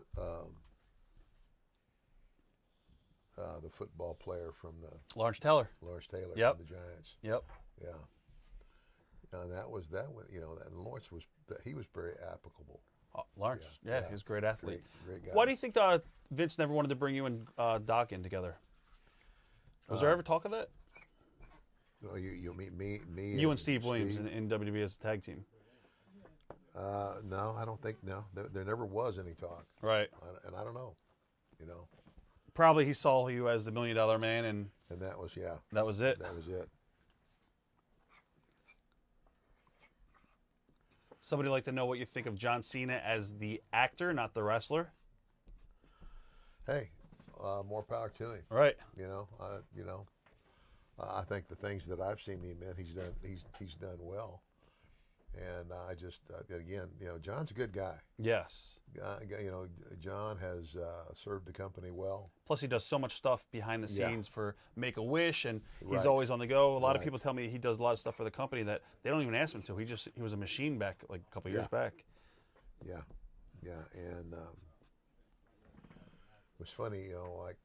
the football player from the Lawrence Taylor. From the Giants. Yep. Yeah. And that was you know, and Lawrence he was very applicable. Lawrence. Yeah, He was a great athlete. Great guy. Why do you think Vince never wanted to bring you and Doc in together? Was there ever talk of that? You know, you meet me. You and Steve Williams in WWE as a tag team. No, I don't think there never was any talk. Right. And I don't know. You know. Probably he saw you as the $1 Million Man, and that was that was it. That was it. Somebody like to know what you think of John Cena as the actor, not the wrestler. Hey, more power to him. Right. You know, I think the things that I've seen him in, he's done well. And I just again, you know, John's a good guy. Yes. You know, John has served the company well. Plus, he does so much stuff behind the scenes for Make-A-Wish, and he's Right. always on the go. A lot of Right. people tell me he does a lot of stuff for the company that they don't even ask him to. He was a machine back like a couple years back. Yeah, and it was funny, you know, like,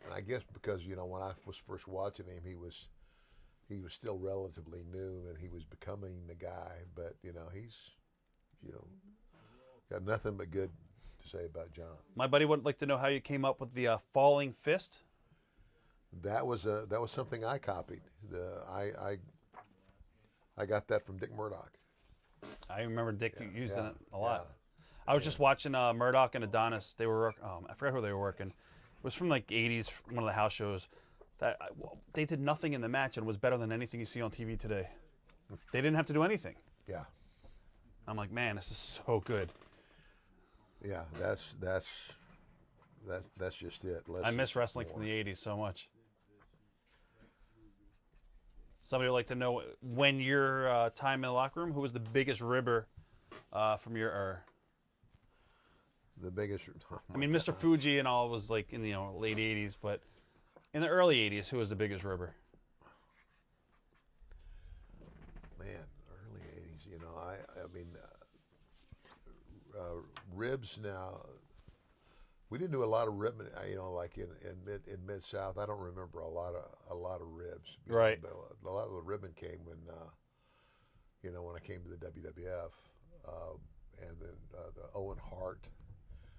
and I guess because, you know, when I was first watching him, he was still relatively new and he was becoming the guy, but you know, he's, you know, got nothing but good to say about John. My buddy would like to know how you came up with the falling fist. That was something I copied. I got that from Dick Murdoch. I remember Dick using yeah, it a lot. yeah. I was just watching Murdoch and Adonis. They were I forgot who they were working. It was from like '80s, one of the house shows. They did nothing in the match and it was better than anything you see on TV today. They didn't have to do anything. Yeah, I'm like, man, this is so good. yeah, that's just it. I miss wrestling from the '80s so much. Somebody would like to know, when your time in the locker room, who was the biggest ribber from your? The biggest. Oh I mean, Mr. Fuji and all was like in the late '80s, but in the early '80s, who was the biggest ribber? Man, early '80s. You know, I mean, ribs now. We didn't do a lot of ribbing. You know, like in mid South. I don't remember a lot of ribs. Right. A lot of the ribbon came when, you know, when I came to the WWF, and then the Owen Hart,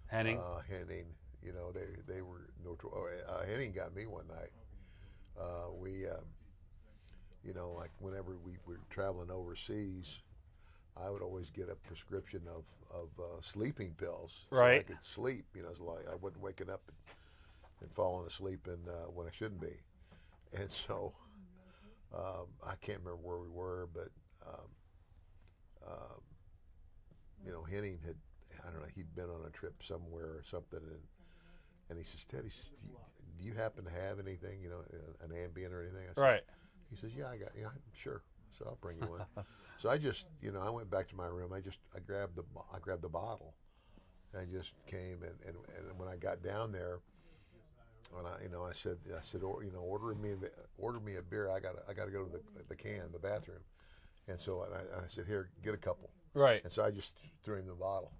Henning. Henning. You know, they were Henning got me one night. You know, like whenever we were traveling overseas, I would always get a prescription of sleeping pills, so Right. I could sleep. You know, so like I wasn't waking up and falling asleep when I shouldn't be. And so I can't remember where we were, but you know, Henning had, I don't know, he'd been on a trip somewhere or something, and he says, Ted, do you happen to have anything, you know, an Ambien or anything? I said, Right. He says, yeah, I got, you know, sure. So I'll bring you one. So I just, you know, I went back to my room. I grabbed the bottle, and just came and when I got down there, when I said, you know, order me a beer. I gotta go to the bathroom, and so I said, here, get a couple. Right. And so I just threw him the bottle.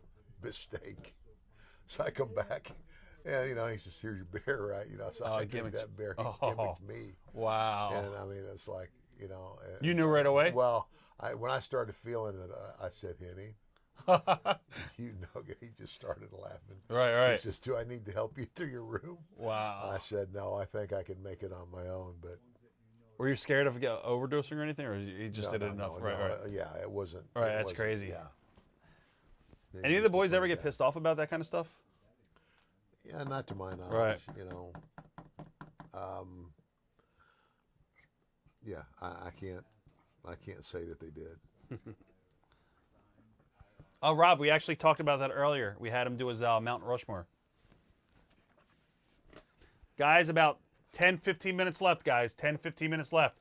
Mistake. So I come back, and you know, he says, here's your beer, right? You know, so I gimmick. gave that beer, he gimmicked me. Wow. And I mean, it's like, you know. You knew right away? Well, when I started feeling it, I said, Henny, you know, he just started laughing. Right. He says, do I need to help you through your room? Wow. I said, no, I think I can make it on my own. But Were you scared of overdosing or anything, or you just did it enough? Right. Yeah, it wasn't. Right, it that's wasn't, crazy. Yeah. Any of the boys ever get pissed off about that kind of stuff? Yeah, not to my knowledge. Right. You know. Yeah, I can't say that they did. Oh, Rob, we actually talked about that earlier. We had him do his Mount Rushmore. Guys, about 10, 15 minutes left, guys. 10, 15 minutes left.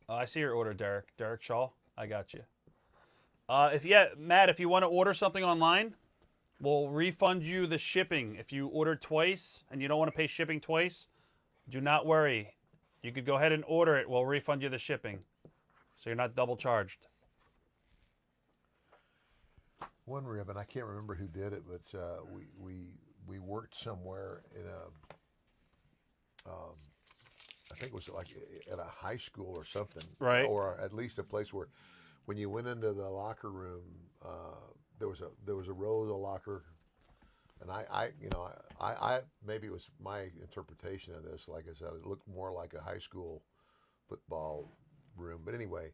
I see your order, Derek. Derek Shaw. I got you. Matt, if you want to order something online, We'll refund you the shipping. If you order twice and you don't want to pay shipping twice, do not worry. You could go ahead and order it. We'll refund you the shipping. So you're not double charged. One ribbon, I can't remember who did it, but we worked somewhere in a, I think it was like at a high school or something, Right. Or at least a place where, when you went into the locker room, there was a row of the locker, and I maybe it was my interpretation of this. Like I said, it looked more like a high school football room, but anyway,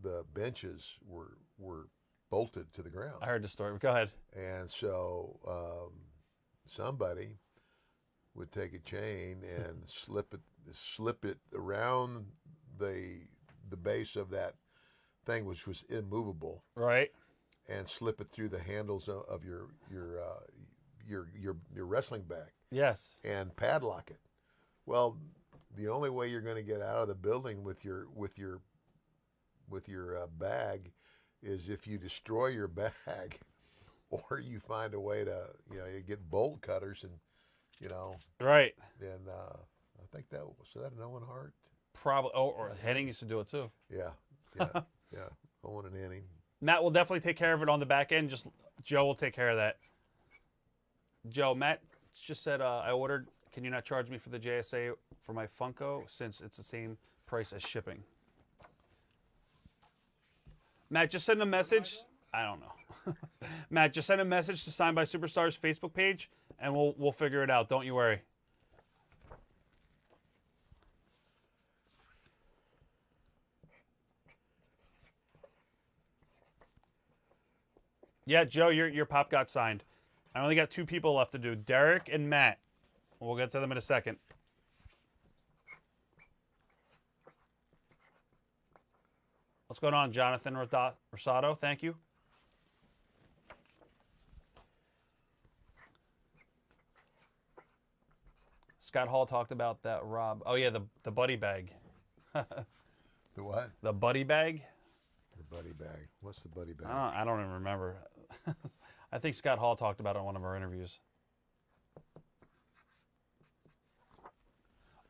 the benches were bolted to the ground. I heard the story. Go ahead. And so somebody would take a chain and slip it around the base of that thing, which was immovable, Right. and slip it through the handles of your wrestling bag Yes. and padlock it. Well, the only way you're going to get out of the building with your bag is if you destroy your bag, or you find a way to, you get bolt cutters and, Right. and I think that was that an Owen Hart? Probably. Oh, or Henning used to do it too. Yeah. Owen and Annie. Matt will definitely take care of it on the back end. Just Joe will take care of that. Joe, Matt just said I ordered. Can you not charge me for the JSA for my Funko since it's the same price as shipping? Matt, just send a message. I don't know. Matt, just send a message to Signed by Superstars Facebook page, and we'll figure it out. Don't you worry. Yeah, Joe, your pop got signed. I only got 2 people left to do, Derek and Matt. We'll get to them in a second. What's going on, Jonathan Rosado? Thank you. Scott Hall talked about that, Rob. Oh, yeah, the buddy bag. The what? The buddy bag? The buddy bag. What's the buddy bag? I don't even remember. I think Scott Hall talked about it in one of our interviews.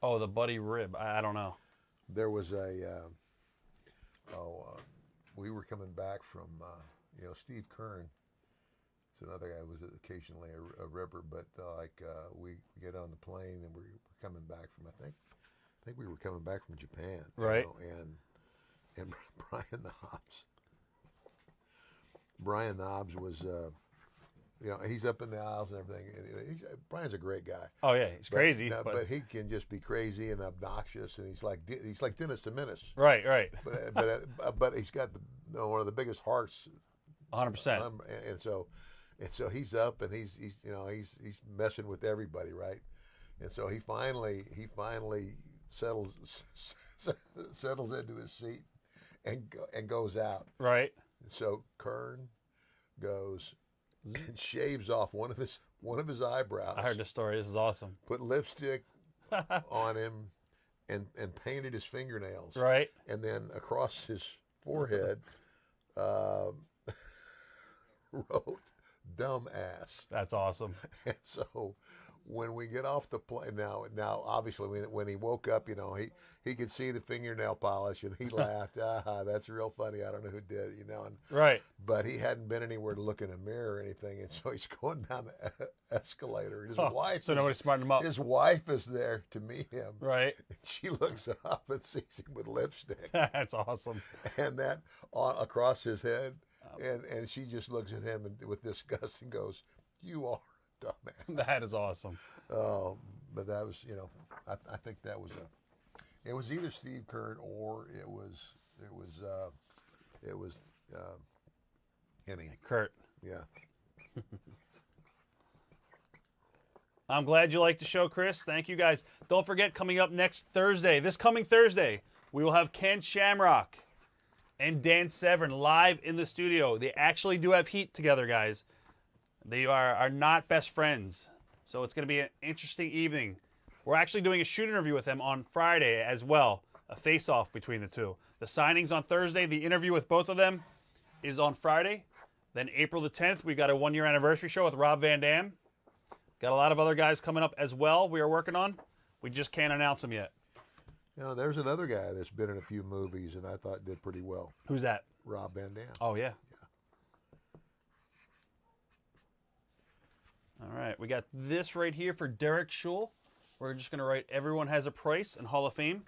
Oh, the buddy rib. I don't know. There was we were coming back from, Steve Kern. It's another guy who was occasionally a ribber, but we get on the plane and we're coming back from, I think we were coming back from Japan. Right. And Brian Knobs was, he's up in the aisles and everything. And Brian's a great guy. Oh, yeah, he's crazy. But he can just be crazy and obnoxious, and he's like Dennis the Menace. Right. But he's got one of the biggest hearts. 100%. And so he's up and he's messing with everybody, right? And so he finally settles into his seat and goes out. Right. So Kern goes and shaves off one of his eyebrows. I heard this story. This is awesome. Put lipstick on him and painted his fingernails. Right. And then across his forehead wrote "dumbass." That's awesome. And so when we get off the plane, now obviously when he woke up, he could see the fingernail polish and he laughed. That's real funny. I don't know who did it, and Right. but he hadn't been anywhere to look in a mirror or anything, and so he's going down the escalator. His wife, So nobody smartened him up. his wife is there to meet him. Right. She looks up and sees him with lipstick That's awesome. and that across his head, and she just looks at him with disgust and goes, "You are a dumbass." That is awesome. But that was, I think that was it was either Steve Kern or it was Henning. Kurt. Yeah. I'm glad you liked the show, Chris. Thank you, guys. Don't forget, coming up next Thursday, this coming Thursday, we will have Ken Shamrock and Dan Severn live in the studio. They actually do have heat together, guys. They are not best friends. So it's going to be an interesting evening. We're actually doing a shoot interview with them on Friday as well, a face-off between the two. The signing's on Thursday. The interview with both of them is on Friday. Then April the 10th, we got a 1-year anniversary show with Rob Van Dam. Got a lot of other guys coming up as well we are working on. We just can't announce them yet. You know, there's another guy that's been in a few movies and I thought did pretty well. Who's that? Rob Van Dam. Oh, yeah. All right, we got this right here for Derek Schul. We're just going to write Everyone Has a Price and Hall of Fame.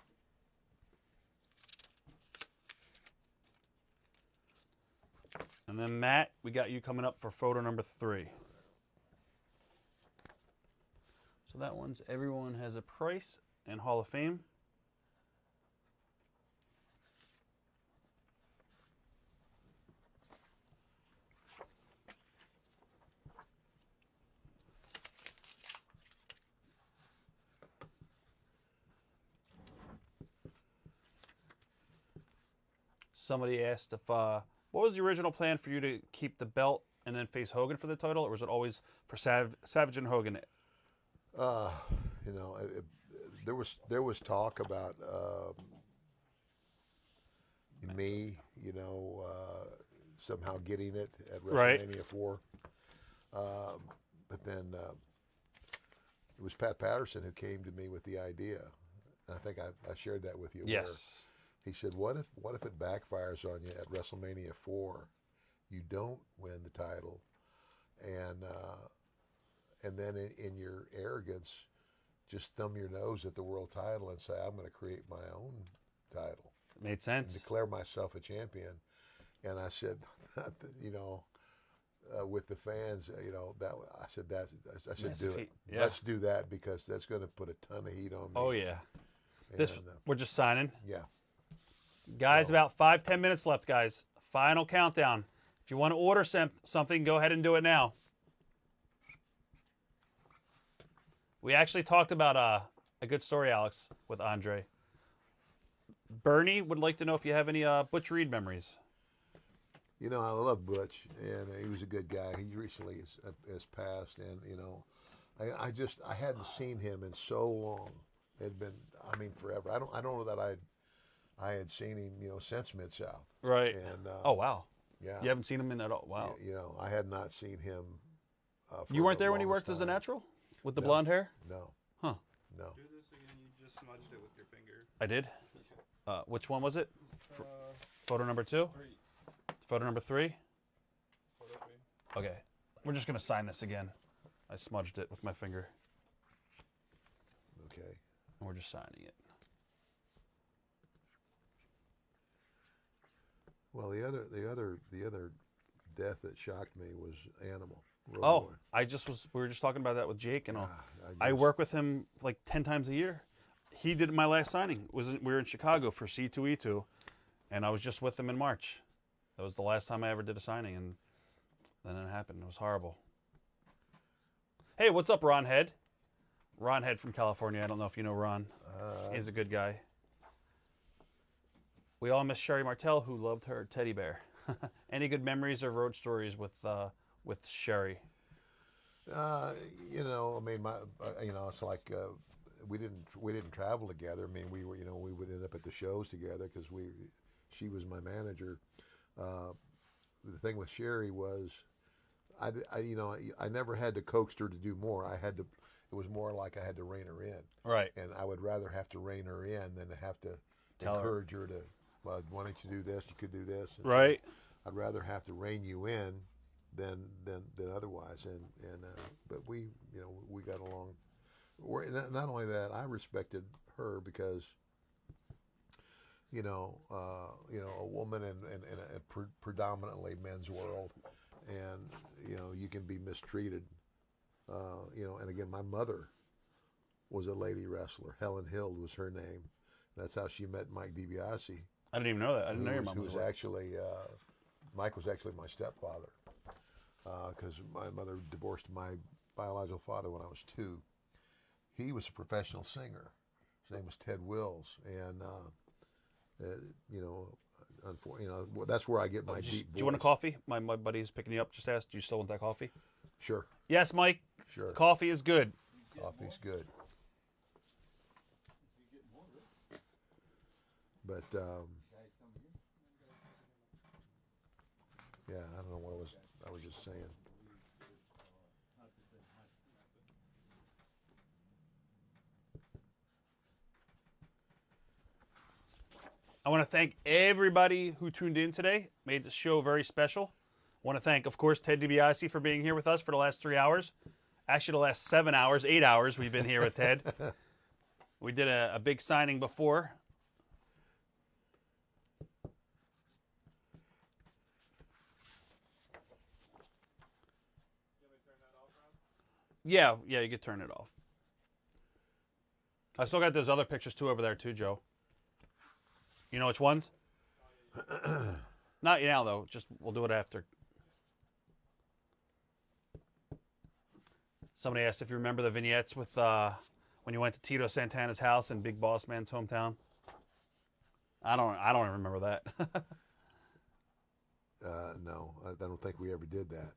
And then Matt, we got you coming up for photo number 3. So that one's Everyone Has a Price and Hall of Fame. Somebody asked if, what was the original plan for you to keep the belt and then face Hogan for the title, or was it always for Savage and Hogan? You know, there was talk about me, you know, somehow getting it at Right. WrestleMania 4. But then it was Pat Patterson who came to me with the idea. And I think I shared that with you. Yes. Where he said, "What if it backfires on you at WrestleMania 4? You don't win the title, and then in your arrogance, just thumb your nose at the world title and say, I'm going to create my own title, Made sense. declare myself a champion." And I said, you know, with the fans, you know, I said Massive do it. heat. Yeah. Let's do that because that's going to put a ton of heat on me. Oh, yeah. And, We're just signing. yeah. Guys, So- about 5-10 minutes left, guys. Final countdown. If you want to order something, go ahead and do it now. We actually talked about a good story, Alex, with Andre. Bernie would like to know if you have any Butch Reed memories. You know, I love Butch, and he was a good guy. He recently has passed, and you know, I hadn't seen him in so long. It had been, I mean, forever. I don't know that I had seen him, you know, since Mid-South. Right. And Oh, wow. yeah, You haven't seen him in at all? Wow. you know, I had not seen him. For You weren't the there when he longest worked as a time. natural? With the No. blonde hair? No. Huh. No. Do this again. You just smudged it with your finger. I did? Which one was it? Uh, Photo number 2? 3. Photo number 3? Photo 3. Okay. We're just going to sign this again. I smudged it with my finger. Okay. And we're just signing it. Well, the other death that shocked me was Animal. Road Oh, Warrior. we were just talking about that with Jake and all. I I just- work with him like 10 times a year. He did my last signing. We were in Chicago for C2E2, and I was just with him in March. That was the last time I ever did a signing, and then it happened. It was horrible. Hey, what's up, Ron Head? Ron Head from California. I don't know if you know Ron. He's a good guy. We all miss Sherry Martel, who loved her teddy bear. Any good memories or road stories with Sherry? You know, I mean, you know, it's like we didn't travel together. I mean, we were, you know, we would end up at the shows together because she was my manager. The thing with Sherry was, you know, I never had to coax her to do more. It was more like I had to rein her in. Right. And I would rather have to rein her in than to have to Tell her. encourage her to, well, why don't you do this? You could do this. And so Right. I'd rather have to rein you in than otherwise. But we, you know, we got along. Not only that, I respected her because, you know, a woman in a predominantly men's world, and you know, you can be mistreated. You know, and again, my mother was a lady wrestler. Helen Hild was her name. That's how she met Mike DiBiase. I didn't even know that. I didn't know your mom who was was a- actually Mike was actually my stepfather because my mother divorced my biological father when I was 2. He was a professional singer. His name was Ted Wills, and you know, that's where I get my deep voice. Do you want a coffee? My buddy's picking you up. Just asked, do you still want that coffee? Sure, Yes, Mike. sure. Coffee is good. Coffee's good. But yeah, I don't know what it was. I was just saying. I want to thank everybody who tuned in today, made the show very special. I want to thank, of course, Ted DiBiase for being here with us for the last 3 hours. Actually, the last 7 hours, 8 hours we've been here with Ted. We did a big signing before. Yeah, you could turn it off. I still got those other pictures too over there too, Joe. You know which ones? Not now though. Just we'll do it after. Somebody asked if you remember the vignettes with when you went to Tito Santana's house in Big Boss Man's hometown. I don't remember that. No, I don't think we ever did that.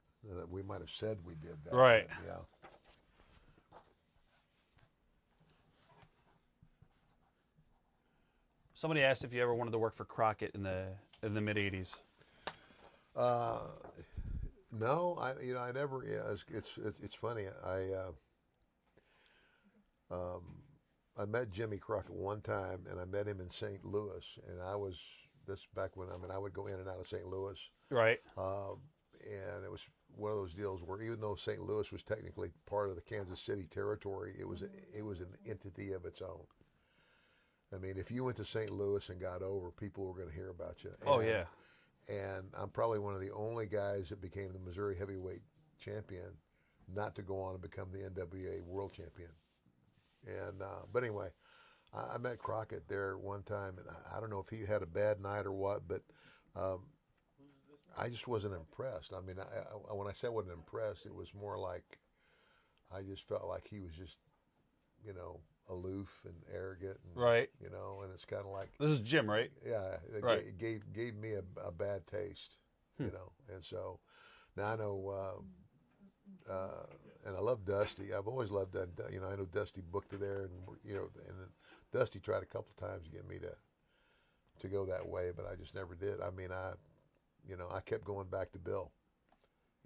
We might have said we did that. Right. But, yeah. Somebody asked if you ever wanted to work for Crockett in the mid '80s. No, I never. Yeah, it's funny. I met Jimmy Crockett one time, and I met him in St. Louis, and I was this back when I would go in and out of St. Louis, Right. and it was one of those deals where even though St. Louis was technically part of the Kansas City territory, it was an entity of its own. I mean, if you went to St. Louis and got over, people were going to hear about you. Oh yeah. And I'm probably one of the only guys that became the Missouri heavyweight champion not to go on and become the NWA world champion. And but anyway, I met Crockett there one time, and I don't know if he had a bad night or what, but I just wasn't impressed. I mean, when I say I wasn't impressed, it was more like I just felt like he was just, aloof and arrogant, and, Right. and it's kind of like, This is Jim, right? yeah, it Right. gave me a bad taste, and so now I know, and I love Dusty. I've always loved that. I know Dusty booked her there, and Dusty tried a couple of times to get me to go that way, but I just never did. I mean, I kept going back to Bill,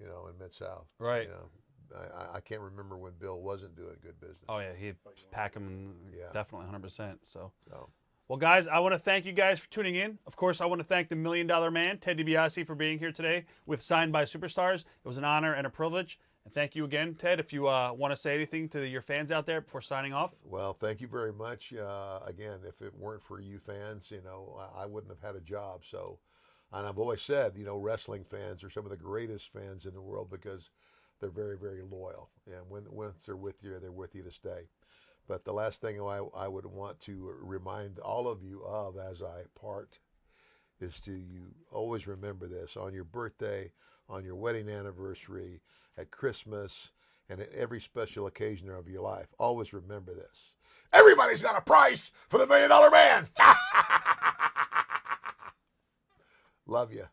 in Mid-South. Right. I can't remember when Bill wasn't doing good business. Oh yeah, he'd pack them definitely 100%. So. So, Well, guys, I want to thank you guys for tuning in. Of course, I want to thank the $1 Million Man, Ted DiBiase, for being here today with Signed by Superstars. It was an honor and a privilege. And thank you again, Ted. If you want to say anything to your fans out there before signing off. well, thank you very much. Again, if it weren't for you fans, I wouldn't have had a job. So, and I've always said, wrestling fans are some of the greatest fans in the world because they're very, very loyal. And once they're with you to stay. But the last thing I would want to remind all of you of as I part is to you always remember this on your birthday, on your wedding anniversary, at Christmas, and at every special occasion of your life. Always remember this. Everybody's got a price for the $1 Million Man. Love you.